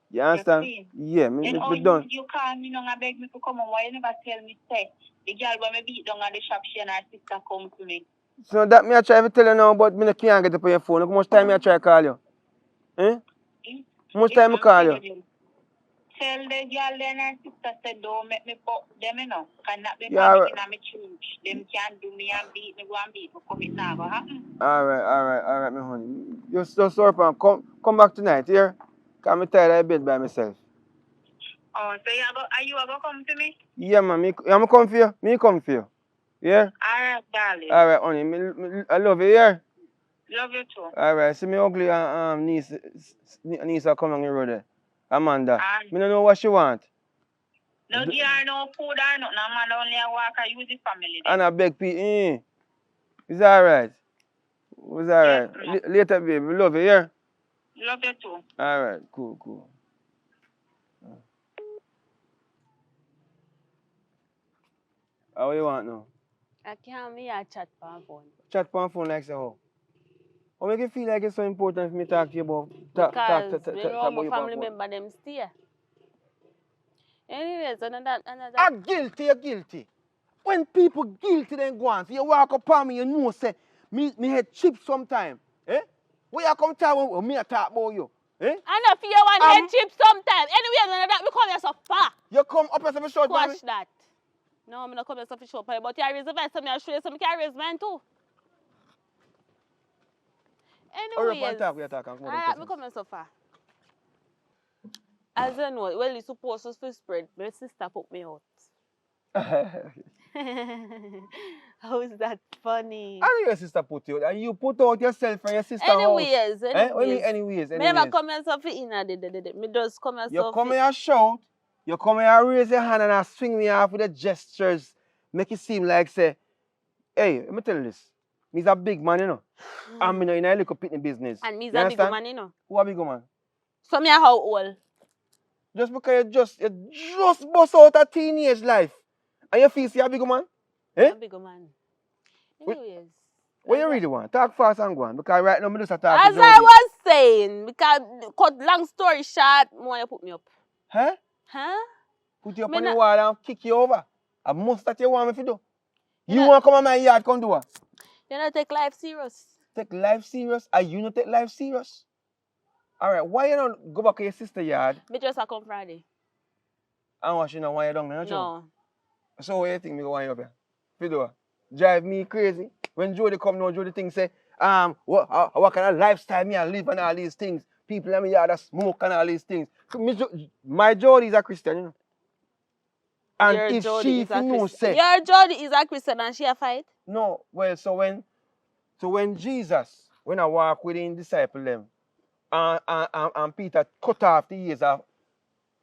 You understand? Clean. Yeah, Then me done. you call me and beg me to come on. Why you never tell me, say, the girl when me beat down at the shop, she and her sister come to me. So that me I try to tell you now, but me no can't get up on your phone. Look how much time me I try to call you. Eh? How much time I call you? Tell the girl and her sister said, don't make me fuck them, Cannot be Yeah, coming in my church. Them can't do me and beat me, go and beat me. Come it now, go happen. Alright, my honey. Just surf and come back tonight, here. Cause me tired of bed by myself. Oh, so you going to come to me? Yeah, man. I'm come for you. Me come for you. Yeah? Alright, darling. Alright, honey. I love you, yeah? Love you too. Alright, see me ugly niece come on the road there. Amanda. And Me don't know what she want. no give her no food or nothing. Man only a walk and use the family. And I beg people, it's alright. It's alright. Yes, Later, baby. Love you, yeah? love you too. Alright, cool. How you want now? I can't me a chat on phone. Chat on phone like so. How make you feel like it's so important for me to talk to you about Because we know about my you family phone? member them stay. Anyways, another. I'm guilty, you're guilty. When people guilty then go on, so you walk up on me, you know say me head chip sometime. Eh? Where you come talk about me I talk about you? Eh? I know for you one head chip sometime. Anyways, another we come here so far. You come up as a short man. Squash that. No, I'm not coming so for sure. But you raise the best, so I show you some can raise mine too. Anyways, We are talking. I'm coming so far. As you know, well, it's supposed to spread. My sister put me out. How is that funny? I know your sister put you out, and you put out yourself from your sister's Anyways. house. What do you mean anyways? Me never come here so in me just come here so you come here shout, you come here raise your hand and I swing me off with the gestures, make it seem like say, hey, let me tell you this. Me's a big man, you know. I'm in a little pitney business. And me's a big man, you know. Who a big man? So me a how old? Just because you just bust out a teenage life. And you feel you're a big man? Eh? A big man. Anyways. What you really want? Talk fast and go on. Because right now, I'm just talking as I was saying, because cut long story short, I want you put me up. Huh? Put you up on the wall and kick you over. I must that you want me to do. You want to come on my yard, come do what? You don't take life serious. Take life serious? Are you not take life serious? Alright, why you don't go back to your sister's yard? Me just a come Friday. And what you know why you don't know? No. So what you think me go wind up here? Fido, drive me crazy. When Jody come now, Jody think say, what kind of lifestyle me I live and all these things. People in my yard that smoke and all these things. My Jody is a Christian, you know. And your if Jody she knows say your Jody is a Christian and she a fight? No, well, so when Jesus, when I walk with his disciple them, and Peter cut off the ears of,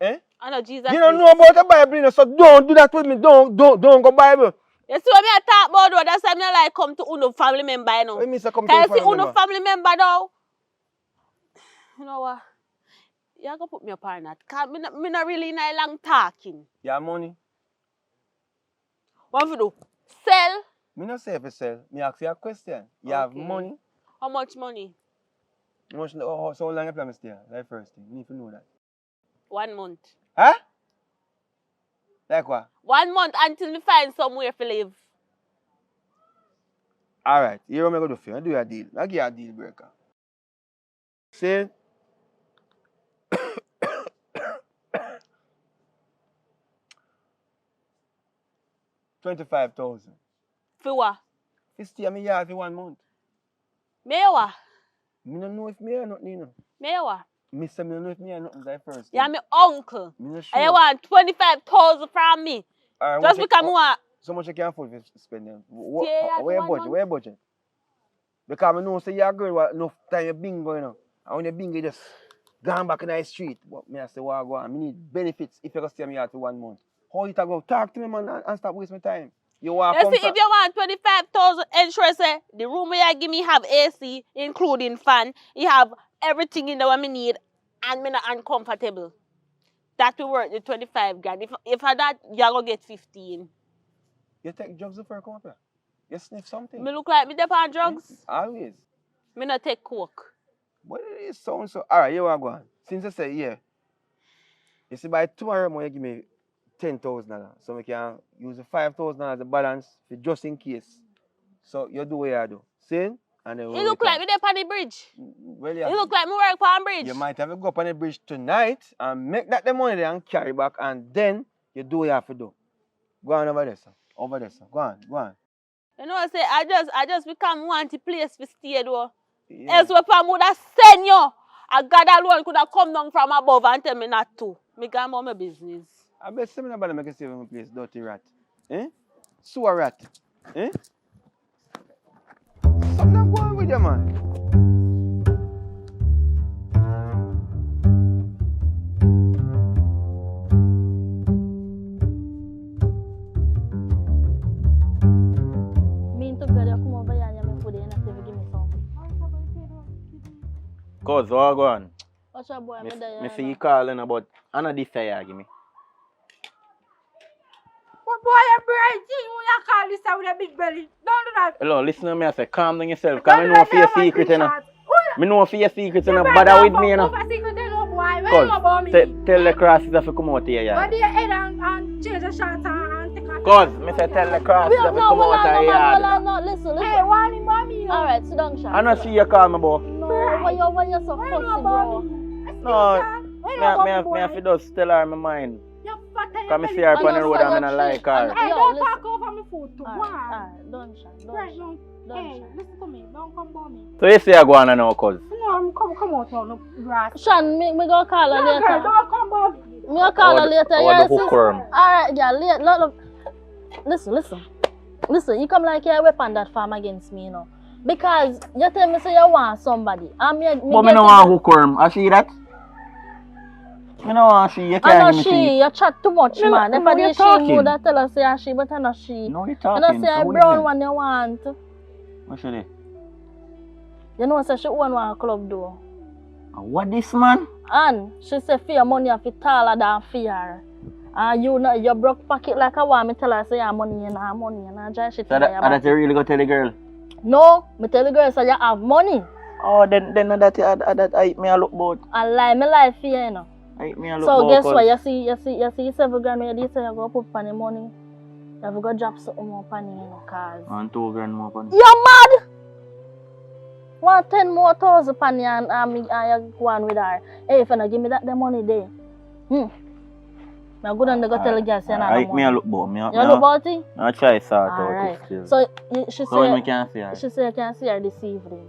I know Jesus. You don't know about the Bible, you know, so don't do that with me. Don't go Bible. You see what me I talk about though? That's why me like come to uno family member, you know. What mean say come to Can you family see uno member? family member now? You know what? You gonna put me up on that. Cause me not really in a long talking. You have money? What if you do? Sell? Me not say if you sell. Me ask you a question. You have money? How much money? So how long you plan to stay? Like first thing. You need to know that. 1 month. Huh? Like what? 1 month until me find somewhere to live. Alright, here what I'm going to do for you. I do a deal. I give you a deal breaker. See? 25,000. For what? You stay at my yard for 1 month. Me what? Me don't know if me or nothing, you know. Me what? Me say me don't know if me or nothing that first. Yeah, me uncle. Me not And sure. you want 25,000 from me. Alright, Just because I want. so much you can afford to spend them. Yeah, Where your for 1 budget? month. Where your budget? Because I know say you're a girl what enough time you bingo, you know. And when you bingo you just gone back in the street. But me I say what go on. Me need benefits if you go stay at me yard for 1 month. How you go? Talk to me man and stop wasting my time. You want You see, if you want 25,000 insurance, the room where you give me have AC, including fan. You have everything in there what me need, and me not uncomfortable. That will work the 25 grand. If I that, you gonna get 15. You take drugs before you come up here. You sniff something. Me look like me dep on drugs. Always. Me not take coke. But it is so and so. Alright, you want to go on. Since I say yeah. You see by tomorrow morning you give me $10,000. So we can use the $5,000 as a balance for just in case. So you do what you do. See? And then It look like me dep on the bridge. Well, yeah. It look like me work on bridge. You might have to go up on the bridge tonight and make that the money there and carry back and then you do what you have to do. Go on over there, sir. Over there, sir. Go on, go on. You know what I say? I just become want a place to stay though. Yeah. Else if I would have send you, a God alone could have come down from above and tell me not to. Me go about my business. I bet some of them make a save my place, dirty rat. Eh? Sewer rat. Eh? Something going with you, man. Me to God, you come over here and you make food and you give me some. Cause what go on? What's your boy? Me see you calling about another this you give me. What boy a bright thing when you call this with a big belly? Don't do that. Hello, listen to me, I say calm down yourself, cause I know for your secret, you know. Me know for your secret, you know, bother with me, you know. Secret, no boy. Where you Cause about me? tell the crosses if you come out here, Why yeah. do you head and change the shot and take a... Cause me say tell the crosses if you come out here, yeah. No, listen. Hey, why you mommy? Alright, sit down, Sean. I know see you call me, boy. No, why you so fussy, bro? No, me have to just tell her my mind. Cause me see her on the road and I don't like her. Hey, don't talk over my food too. Why? Alright, don't Sean. Right, don't. Hey, listen to me. Don't come by me. So you say I go on now, cause? No, I'm come out now, no grass. Sean, me go call her No, later. girl, don't come by me. Me go call her later. Or the hookworm. Alright, yeah, look. Listen, you come like you're a weapon that farm against me, you know. Because you tell me say you want somebody. And me But me no want hookworm. I see that? Me no want she. You I can't know give me she, you chat too much, No, man. no, If I you're did she talking. would have tell her say she, but I know she. No, you You talking. know say So a what brown is it? one you want. What should it? You know say she own one club door. What this man? And she say for your money have to taller than fear. And you know you broke pocket like I want me tell her say your money and her money and I dry shit So in your that you really go tell the girl? No, me tell the girl say you have money. Oh, then that I me a look bout. And lie me life here, you know. I me a look So bout. guess what? You see 7 grand where you say you go put on the money. You have to go drop something more on you know, cause And 2 grand more on. you're mad! Want 10 more thousand on you and you go on with her. Hey, if you don't give me that the money there. I go down and go tell the girl say I money. me a look bout. You look about it? I try sort out Alright. it still. So she So when we say can see her. she say you can see her this evening.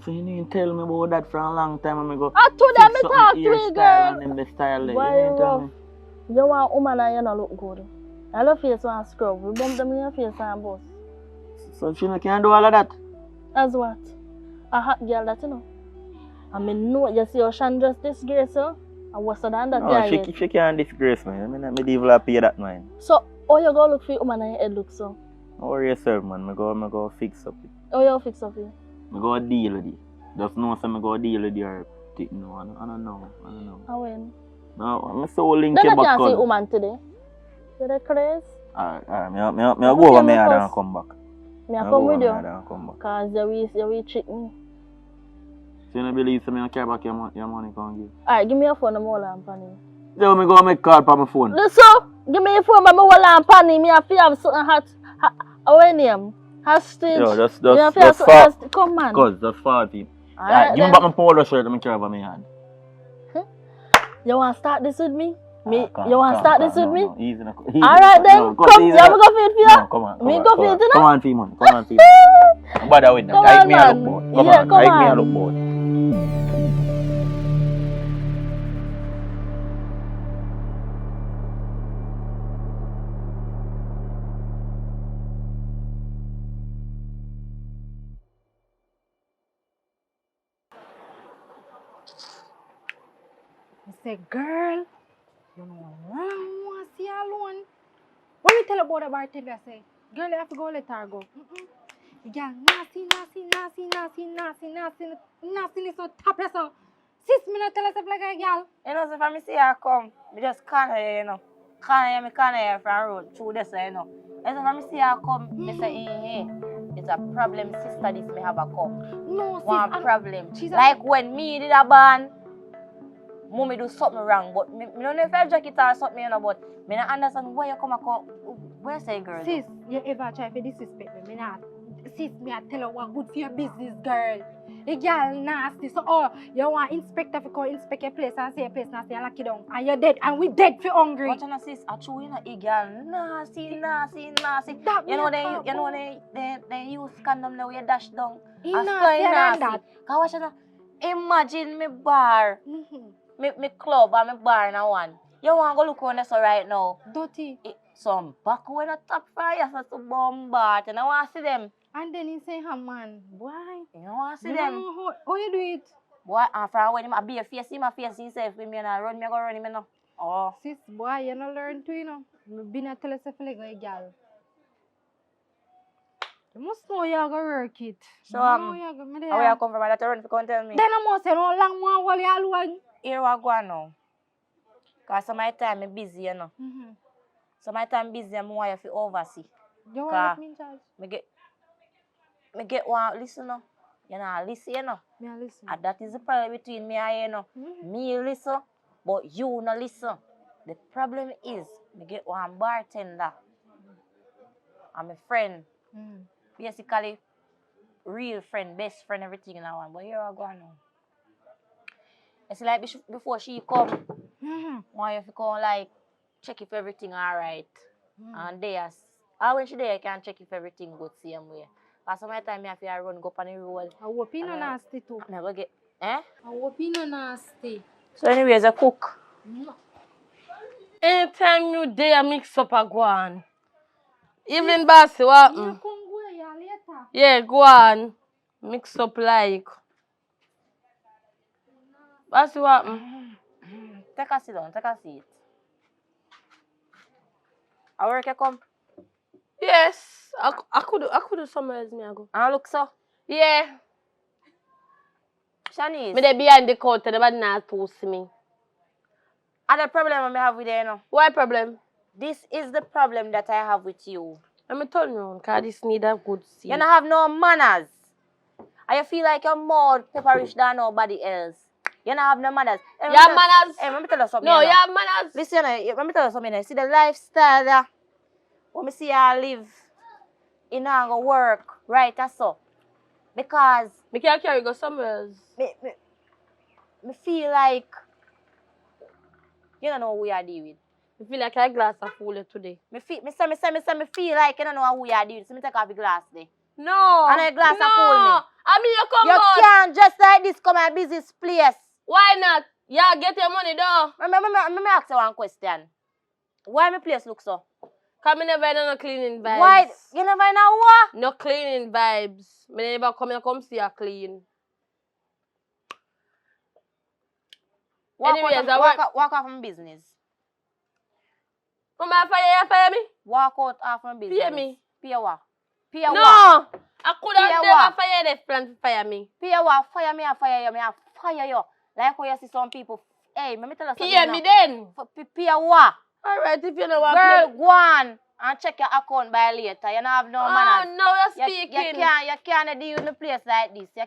So you didn't tell me about that for a long time and me go. I told them me fix up talk my to you, hairstyle girl. and then the style there. Why You didn't tell rough? me. You want a woman and you don't look good. I love face and scrub. We bump them in your face and bust. So she no can do all of that. As what? A hot girl that you know. I mean, no, you see how Shan just disgrace her? And worse than that No, guy. she can't disgrace me. I mean, medieval pay that man. So, how you go look for your woman and your head look so? Don't worry yourself, man. Me go fix up it. How you fix up here? Me go deal with it. Just know say me go deal with her. No, I don't know. How when? No, I'm so link Then you I back can't see on. woman today. You the craze? Alright, me go over me and come back. Me I come with you. Come back. Cause you will trick me. So you don't believe so me don't care back your money can give? Alright, give me your phone and more lamp on it. So me go make call on my phone. Listen, give me your phone and more lamp on it. Me have to have something hot. How name? Hostage. Yo, Me have to have something hostage. Come man. Cause that's 40. Alright Give me back my polo shirt and my carry over my hand. You want to start this with me? Me, you want to start this with me? No, easy. Alright then, No, come, easy. you want me go feed for you? No, come on. Me go feed you Come now? on, fee money. Come on, fee money. Bother with that. Come Right on, me a look man. board. Come Yeah, on, come right me a on. look board. I say, girl, you know wrong, you want to see her alone. When we tell about the bartender, I say, girl, you have to go let her go. The girl, nasty, so top her so. Sis, me not tell herself like a girl. You know, so if I see her come, me just can't hear, you know. Can't hear from road through this, you know. And so if I see her come, me say, it's a problem, sister, this may have a come. No, sis. One problem. She's Like when me did a band, mommy do something wrong, but me don't know if I jack it or something, you know, but me not understand why you come. Where say girl? Sis, you ever try to disrespect me? Me not. Sis, me I tell her what good for your business, girl. The girl nasty. So, you want inspector to come inspect your place and say your place nasty and lock it down. And you're dead. And we dead for hungry. What you know, sis? I true, you know, a girl nasty. That You know, they use condom now, you dash down. And so nasty. Cause what you know, imagine me bar, me club and me bar in a one. You want to go look on this right now? Dirty. Some back when a top fire, so bombard, and I want to see them. And then he say, man, why? You want to see You them? know how you do it? Boy, and from when him be a face, him a face himself with me and I run, me go run him, you know. Oh. Sis, boy, you no learn too, you know. Me been a tell yourself like a girl. You must know you go work it. So, how you come from that run, if you can't tell me? Then I must say, no long one while you alone. Here we go now. Because some of my time I'm busy, you know. Some of my time busy, I'm more to oversee. You want me in charge? Me get one listen, no. You know, listen, you know. Me a listen. And that is the problem between me and you, know. Me listen, but you no listen. The problem is, me get one bartender. I'm a friend. Basically, real friend, best friend, everything in that one. But here I go now. It's like before she come, why if you come like check if everything alright. And when she there, I can check if everything good same way. Because some of the time I have to run go up on the road. I hope you no nasty too. I never get I hope you no nasty. So anyways, I cook. Anytime you there mix up a go on. Even bossy what? You come go here later. Yeah, go on. Mix up like. Bossy what? Take a sit down, take a seat. I work you come. Yes. I could do somewhere else me I go. And look so. Yeah. Shanice. Me they behind the counter, they bad not to see me. And the problem I have with you, you know. What problem? This is the problem that I have with you. Let me turn around, because this need a good seat. You don't have no manners. And you feel like you're more pepperish than nobody else. You don't have no manners. You have manners? Hey, let me tell you something. No, you have manners. Listen, let me tell you something. See the lifestyle that when I see you live, you know, go work, right, that's so. Because me can't carry go somewhere else. Me feel like you don't know who you are dealing with. Me feel like I glass of full today. Me feel like you don't know who you are dealing with. So me take off the glass there. No. And a glass of full me. I mean you come You out. can't just like this come my business place. Why not? Yeah, get your money though. Let me ask you one question. Why my place look so? Cause me never know no cleaning vibes. Why? You never know what? No cleaning vibes. Me never come see you clean. Anyways, walk off from business. Mama, fire me? Walk out off from business. Pay me. Pay what? Pay no, what? I could have never fire the plan to fire me. Pay what? Fire me, I fire you. Me, I fire you. Like how you see some people. Hey, let me tell you something. Pay me then. Pay what? Alright, if you know what. Girl, go on and check your account by later. You don't have no manners. Oh, no, you're speaking. You can't deal with a place like this. You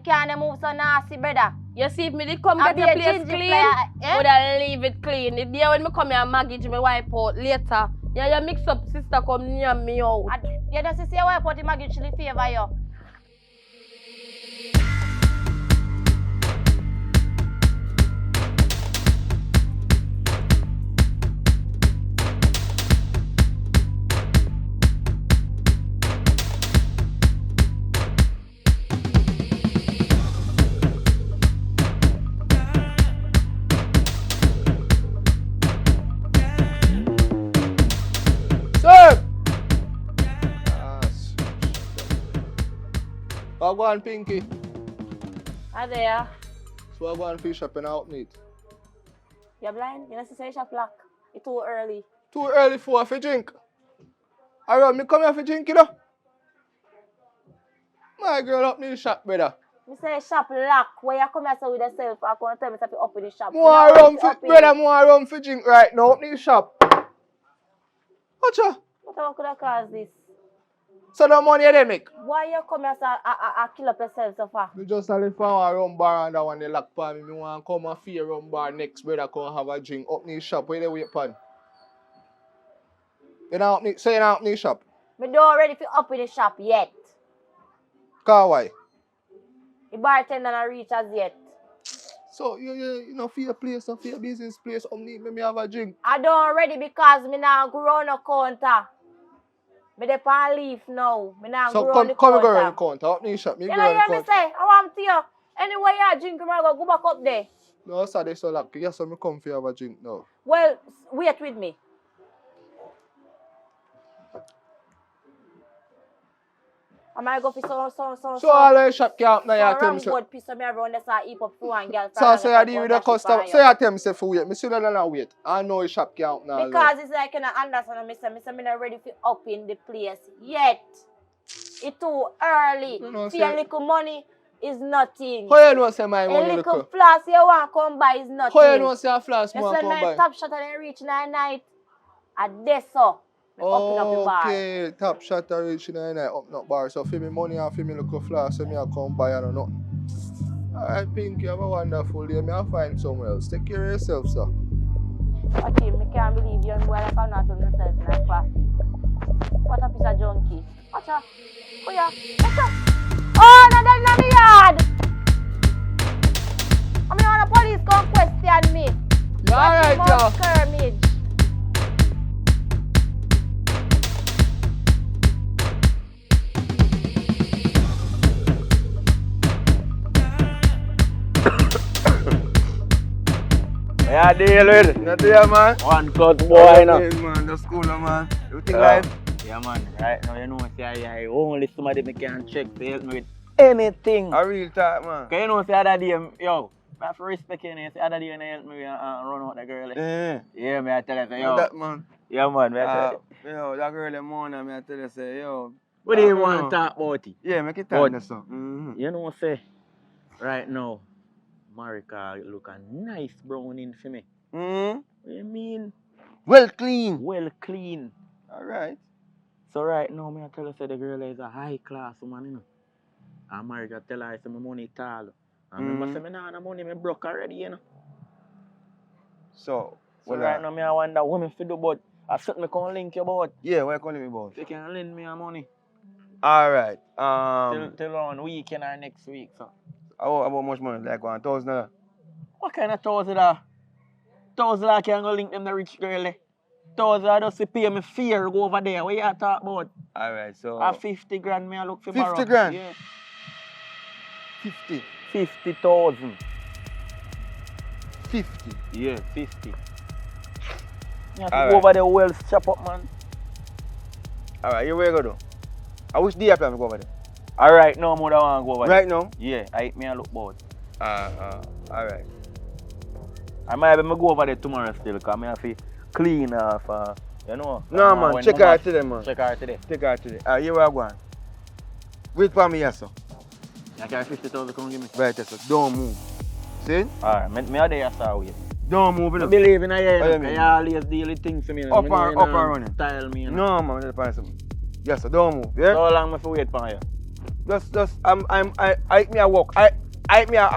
can't move so nasty, brother. You see, if me did come get your place clean, would I leave it clean? The day when me come here and maggage me wipe out later. Yeah, you mix up sister come near me out. You just see your wipe out the maggage in favor you. I go on Pinky. Are there? So I go on fish shop and out meet. You're blind? You know, say shop lock. It's too early. Too early for a drink. Alright, me come here for drink, you know. My girl up in the shop, brother. Me say shop lock. Where you come here so with yourself, I come and tell me to up in the shop. More rum for, brother, more rum for drink right now, up in the shop. Watch out. What could have caused this? So no money they make. Why you come here so I kill up yourself so far? Me just only found a rum bar and that one they lock for me. Me want to come and fear rum bar next, brother, come have a drink up in the shop. Where they wait pan? You know, say you not up in the shop. Me don't ready for up in the shop yet. Cause why? The bartender not reach as yet. So you know, for your place, for your business place, me have a drink. I don't ready because me now grow on a counter. Me dey pan leaf now. Me now So grow on the come counter. go around the counter, up in the shop. Me You go know, around the hear me counter. say, I want to you. Anyway, you drink, me go back up there. No, sir, they so luck. Yes, so me come for have a drink now. Well, wait with me. I might go for So all the shop can't now you tell wrong me say. word piece of me everyone that's a heap of food and girl. So say I deal with the customer. So you tell me say for wait. Me sooner than I wait. I know the shop can't now. Because it's like you understand me say me not ready for up in the place yet. It's too early. You know, See a little money is nothing. How you know say my A money little look? floss you want to come buy is nothing. How you know say a flask You more spend come my buy? top shot and then reach 9 at this so. Open up your bar. Okay, top shot and reach in the night up not bar. So for me money and for me look a flask so me I come buy and nothing. Alright, Pinky, have a wonderful day. Me I'll find somewhere else. Take care of yourself, sir. Okay, me can't believe you and boy like I'm not on myself in a class. What a piece of junkie. Watch out. Oh yeah. Watch out. Oh, no, that's not me yard. I mean, when the police come question me. You alright, yo? Skirmish. Yeah, deal with. Not there, man. One cut boy, no. Man, the school, man. Everything Yeah. live? Yeah, man. Right now, you know, say I only somebody me can check to help me with anything. A real talk, man. Cause you know, say other day, yo, I have to respect you, say other day you help me run out the girl. Yeah, me I tell you, say, yo. That, man. Yeah, man, me I tell you. Yo, that girl in morning, me I tell you, say, yo. What do you want to talk about it? Yeah, make it But- time, so. You know, say, right now, Marika look a nice browning for me. What you mean? Well clean. Well clean. Alright. So right now, me I tell you, say the girl is a high class woman, you know. And Marika tell her, say, my money tall. And remember, say, me nah have money, me broke already, you know. So, So right now, me I wonder what me fi do, but I said me can link you about. yeah, what you calling me about? You can lend me a money. Alright. Till on weekend or next week, so. How much money? Like $1,000? What kind of $1,000? $1,000 can go link them the rich girl there. $1,000 just to pay me fear go over there. What you talk about? Alright, so. A 50 grand me I look for 50 borrow. grand? Yeah. 50. 50,000. 50. Yeah, 50. You have to Alright. go over there well chop up, man. Alright, here we go though. I wish day I plan to go over there. Alright, no more than want to go over there. Right now? Yeah, I me I look bored. Alright. I might have me go over there tomorrow still, because I have to clean off, you know. No, man, when check mama- her today, man. Check her today. Take her today. Alright, here we are going. Wait for me, yes, sir. You carry 50,000, come give me. Right, yes, sir. Don't move. See? Alright, me are there, sir, wait. Don't move, I no. believe in you, What you you mean? know. I always deal with things for me. You know. Up Me and know, running. Style me, you know. No, man, let's find something. Yes, sir. Don't move. Yeah? So how long me for wait for you? I me a walk. I me a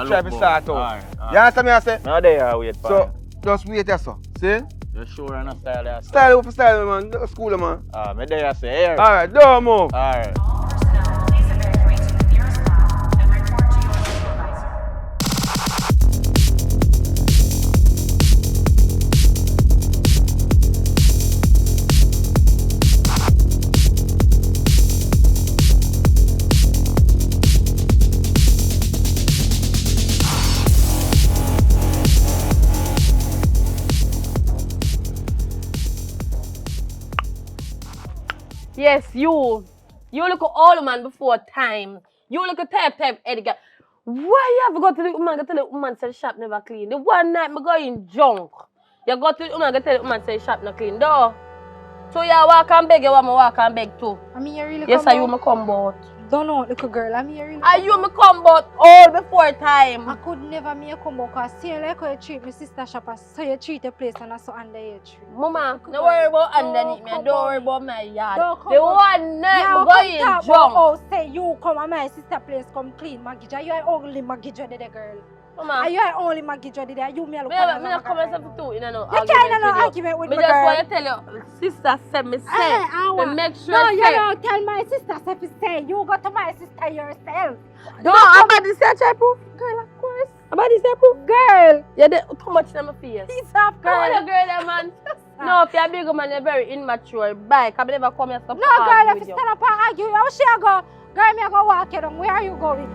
try to start out. Alright. You understand me? I say. Me are there, wait for So just wait, yes, sir. See? you. You sure I'm not style there? Style over style, man. The school, man. Me there, say here. Alright, don't move. Alright. Personnel, please evacuate to the nearest lab and report to your supervisor. Yes, you. You look at all man before time. You look at type Edgar. Why you have to go to the woman, go tell the woman say the shop never clean? The one night me go in junk. You go to the woman, go tell the woman say the shop not clean. No. So you walk and beg, you want me walk and beg too. I mean, you really Yes, come you out. me come out. Don't know, little girl. I mean, you really Are come you out. me come out all before time? I could never me come out because see like how you treat my sister shopper, so you treat the place and I so under your tree. Mama, Little don't girl, worry about don't underneath me. come Don't on worry me. about my yard. Don't come The on. one night Yeah, me go in junk. Oh, say you come and my sister place come clean, Magija. You are only Magija the girl. Mama, And you are only Magija the you me look me not come myself too in no You argument can't no with you. argument with Me my just girl. want to tell you, sister said me say, me make sure No, you say. don't tell my sister if you say you go to my sister yourself. No, about this here try proof. Girl, of course. About this here proof. Girl, Yeah, too much in my face. piece of Girl, girl. the girl, that man. No, if you're a big man, you're very immature. Bye. I never come here to No, girl, if you stand up and argue, how she a go? Girl, me a go walk you down. Where are you going?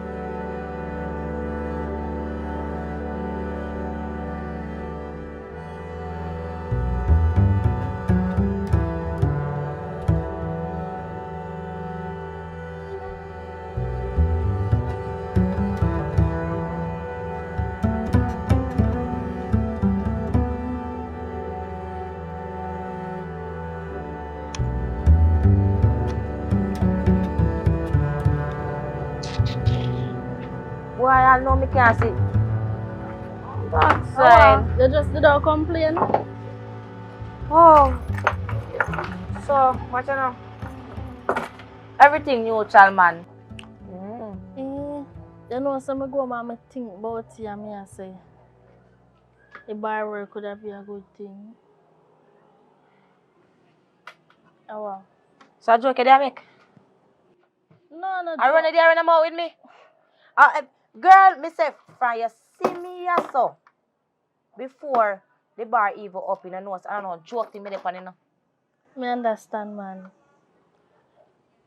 Boy, I know me can't see. That's Oh, wow. You just did not complain. Oh. So, what you know? Everything neutral, man. You know, some go home and think about you and me I say, the bar work could have been a good thing. Oh, wow. So, a joke you make? No, no, I run it there and I'm out with me. Girl, me say, from you see me here so, before the bar even up in the nose, I don't know, joke thing me dey pan, you know. Me understand, man.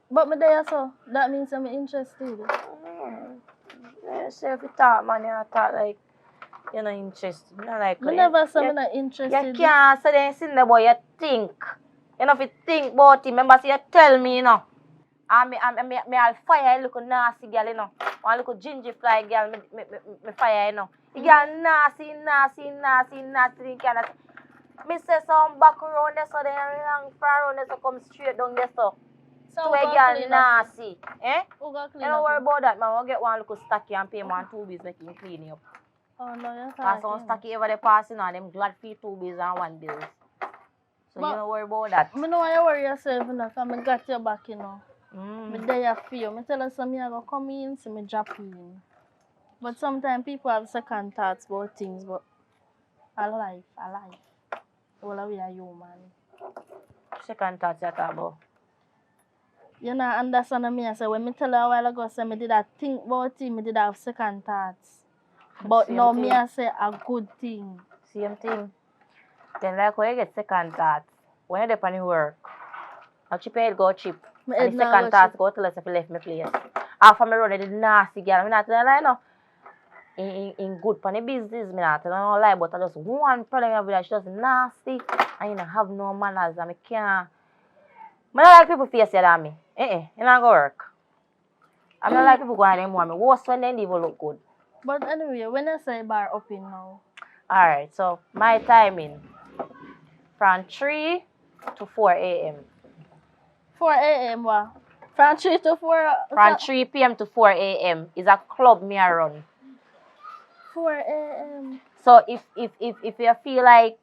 But me there so, that means I'm interested. You say if you talk, man, you talk like you're not interested. You know, like, Me never say I'm not you interested. can't say then sitting there, boy, you think. You know, if you think about it, remember, say you tell me, you know. And me I'll fire a little nasty girl, you know. One little ginger fly girl, me fire, you know. The girl nasty, you cannot. Me say some back around there, so then long far around there, so come straight down there, so. So To a girl nasty. Eh? Who got clean You don't up worry it? about that, man. We'll get one little stacky and pay man 2 bills, make him clean you up. Oh, no, you're Because some talking. stacky ever they passing on them glad fee 2 bills and 1 bills. So But you don't worry about that. Me know why you worry yourself, you know, because I got your back, you know. Me there for you. Me tell you something, I go come in, see me drop in. But sometimes people have second thoughts about things, but I life. All of we are human. Second thoughts you talk about. You know, understand me, I say, when me tell you a while ago, say, me did I think about it, me did have second thoughts. But Same now thing. me, I say, a good thing. Same thing. Then like when you get second thoughts, when you're there on the work, a chip your head go chip. My And head the now second go thoughts chip. go tell us if you left my place. Half of me run the nasty girl. I'm not telling you, no. In good for the business, me not telling no lie, but I just one problem I have with her, she just nasty and you don't have no manners and I can't. I don't like people face you than me. It not go work. I don't like people going them want me. Worse when they even look good. But anyway, when I say bar open now, Alright, so my timing from 3 to 4 a.m. 4 a.m. What? From 3 to 4? From 3 p.m. to 4 a.m. is a club me I run. 4 a.m. So if you feel like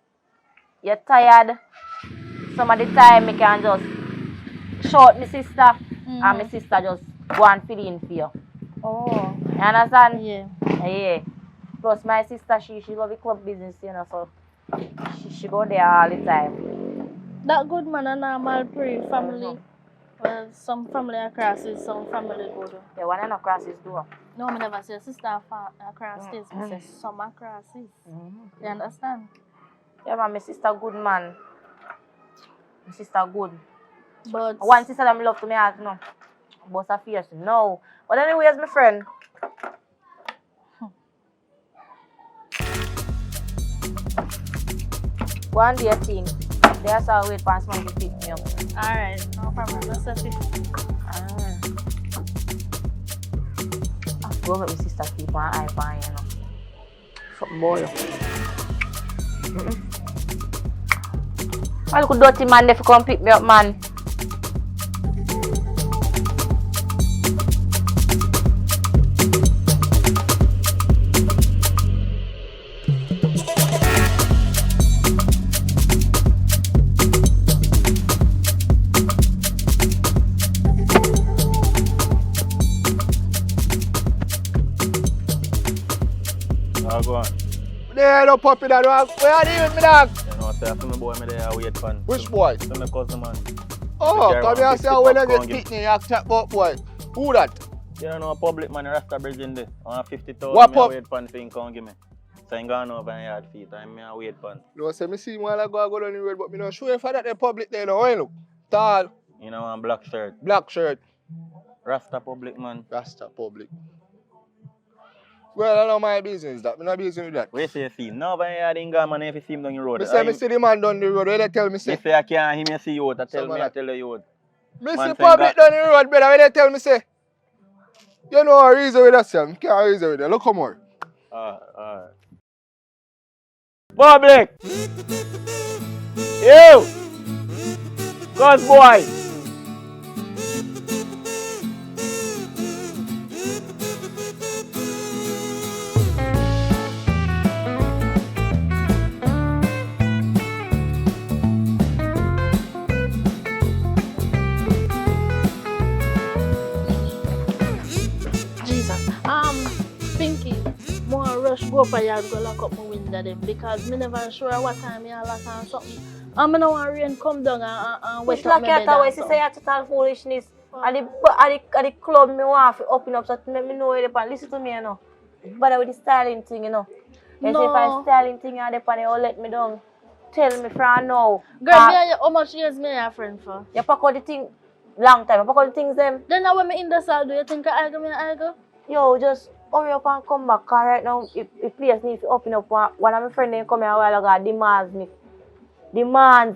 you're tired, some of the time I can just shout my sister and my sister just go and fill in for you. Oh. You understand? Yeah. Yeah. Plus my sister, she love the club business, you know, so she go there all the time. That good man a normal pre family. Well, some family across is some family good. The one not cross his door. No, I never say sister across this. I say some across is. You understand? Yeah, man, my sister good man. My sister good. But One sister that me love to me heart, no. But her fierce, no. But anyways, my friend. One day thing. That's how I wait for someone to pick me up. Alright, no problem. That's it. I go with my sister keep an eye on you know. Something boy. I look a dirty man there to come pick me up, man. Go on. There, no puppy that dog. Where are you with me, dog? You know, say, I see my boy me there, I wait for him. Which boy? See my cousin, man. Oh, Carry come here and 150 say when I popcorn, get give pitney, you chat about boy. Who that? You don't know a public man, Rasta bridge in there. I want 50,000, What I pub? wait for him, so come give me. So I'm going over and yard feet, and I wait for him. No, say me see while I go down the road, but me not sure if I that the public there now, ain't look. Tall, You know, one black shirt. black shirt, Rasta public, man. Rasta public. Well, I know my business that. Me not business with that. Where say you see him? No, but I didn't go, man, if you see him down the road. Me say me see the man down the road, where they tell me Me say. say I can't hear me see you out, I tell Some me, of I that. tell you out. Me Man see say public down the road, brother, where they tell me say. You know a reason with that, sir. Me can't reason with that. Look come more. Public! You! Cuz boy! Jesus. Pinky, more rush go up a yard go lock up my window them because me never sure what time I lock on something. And me no want rain come down and Which wet up lock my you bed away? and She so. say you total foolishness. At the club me want to open up so to make me know where they pan. Listen to me, you know. But with the styling thing, you know. They say if I styling thing and they pan, they will let me down. Tell me from now. Girl, me and you, how much years me and your friend for? You pack out the thing long time. You pack out the things them. Then now when me in the cell, do you think I argue me and argue? Yo, just hurry up and come back. Cause right now, if place needs to open up, one of my friends they come here a while ago demands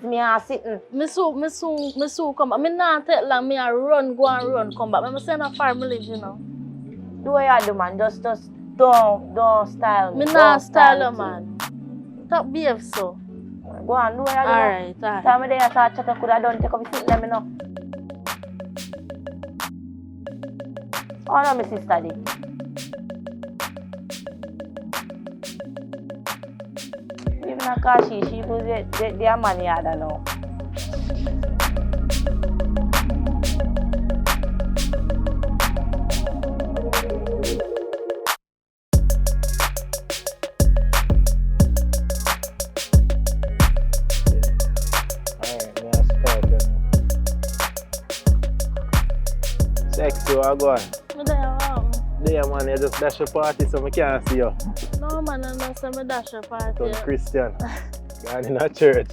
me and sitting. Me soon come. Me not take long. Me a run, go and run, come back. Me say na far me live, you know. Do what you do, man. Just don't style me. Me not style you, man. Stop behave so. Go on, do what you do. Alright. Time of day I start chatting, could have done take up the sitting, let me know. Oh no, my sister did. Even a car she was their money I don't know. Sex, you are going. Me there, wow. There, man, you just dash a party so I can't see you. No, man, I don't say me dash a party. Son Christian. Gone in a church.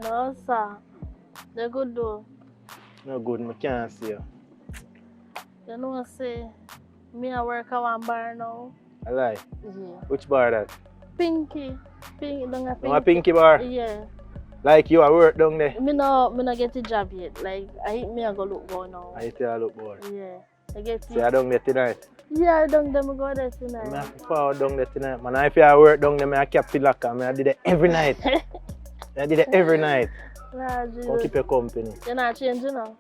No, sir. They good though. No good, I can't see you. You know, say, me I work at one bar now. I lie. Yeah. Which bar that? Pinky. Pinky, don't No, a Pinky bar? Yeah. Like you, I work down there. Me no get a job yet. Like, I hit me I go look boy now. I tell you look boy. Yeah. I get So you down there tonight? Yeah, I don't them go there tonight. I have to forward down there tonight. Man, if I work down there, I kept the locker. I did it every night. I did it every night. Nah, Come Jesus. keep your company. You're not changing now.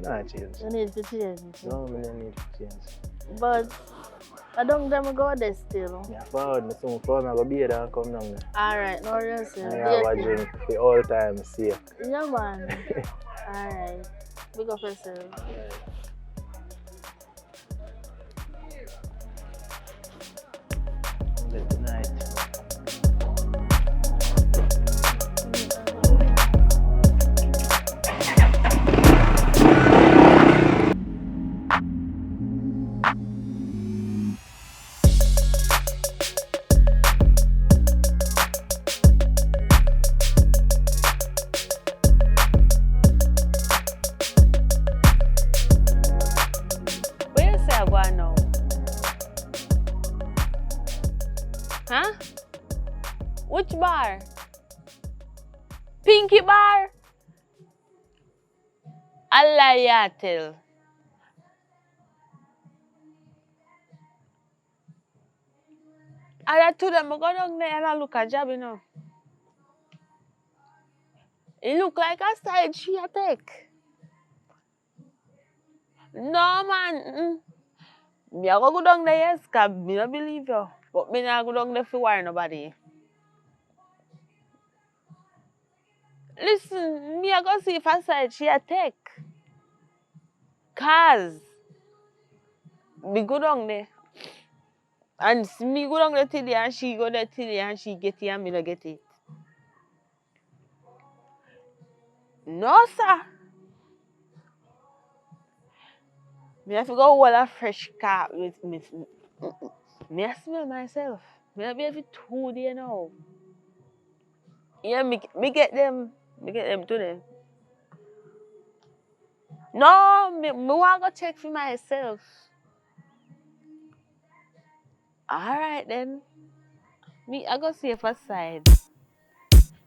Nah, change. You need to change. No, I don't need to change. But I don't them go there still. Yeah, forward me soon. Forward me, I go be there and come down there. Alright, no rest. I have a drink the whole time, see you. Yeah, man. Alright. Big up yourself. Tonight. Where you say I go now? Huh? Which bar? Pinky bar. A lie I tell. And I told them, I go down there and I look at job, you know. It look like a side she a take. No, man. Me I go down there, yes, because me don't believe you. But me not go down there for worry nobody. Listen, me I go see if a side she a take. Cause me go down there. And me go down there today and she go there today and she get it and me not get it. No, sir. Me have to go hold a fresh car with me. Me I smell myself. Me I be every 2 days now. Yeah, me get them. Me get them today. No, me want to go check for myself. Alright then. Me I go see for side.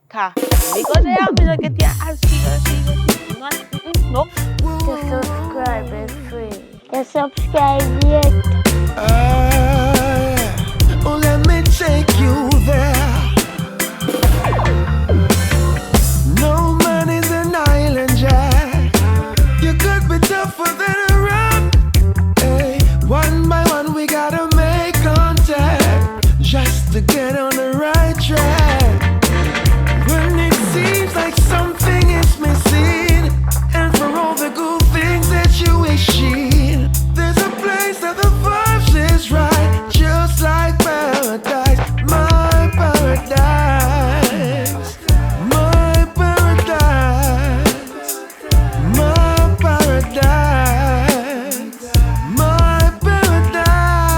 Car. Me go there and me not get it as she go. Not, no. To subscribe is free. You subscribe yet? Oh, let me take you there. No man is an island jack. You could be tougher than a rock. Hey, one by one we gotta make contact just to get on the right track. When it seems like something is missing, and for all the good things that you wishing, there's a place that the vibes is right, just like paradise, my paradise, my paradise, my paradise, my paradise.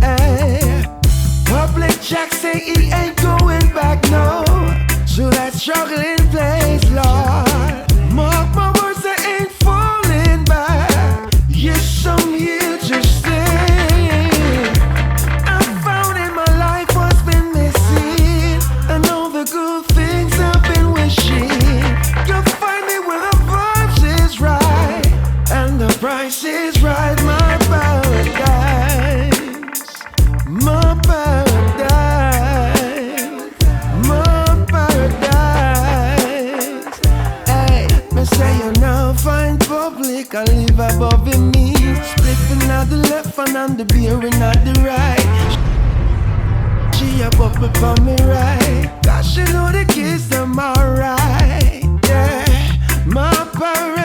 Hey, Public Jack say he ain't going back, no. So that struggling place, Lord. Mark my words, I ain't falling back. Yes, I'm here to stay. I found in my life what's been missing, and all the good things I've been wishing. You'll find me where the vibes is right, and the price is right. My paradise, my paradise, my paradise. Hey, me say you now find public, I live above in me. Spliffing at the left and on the beering at the right. She a bubble for me right, cause she know the kids them alright. Yeah, my paradise.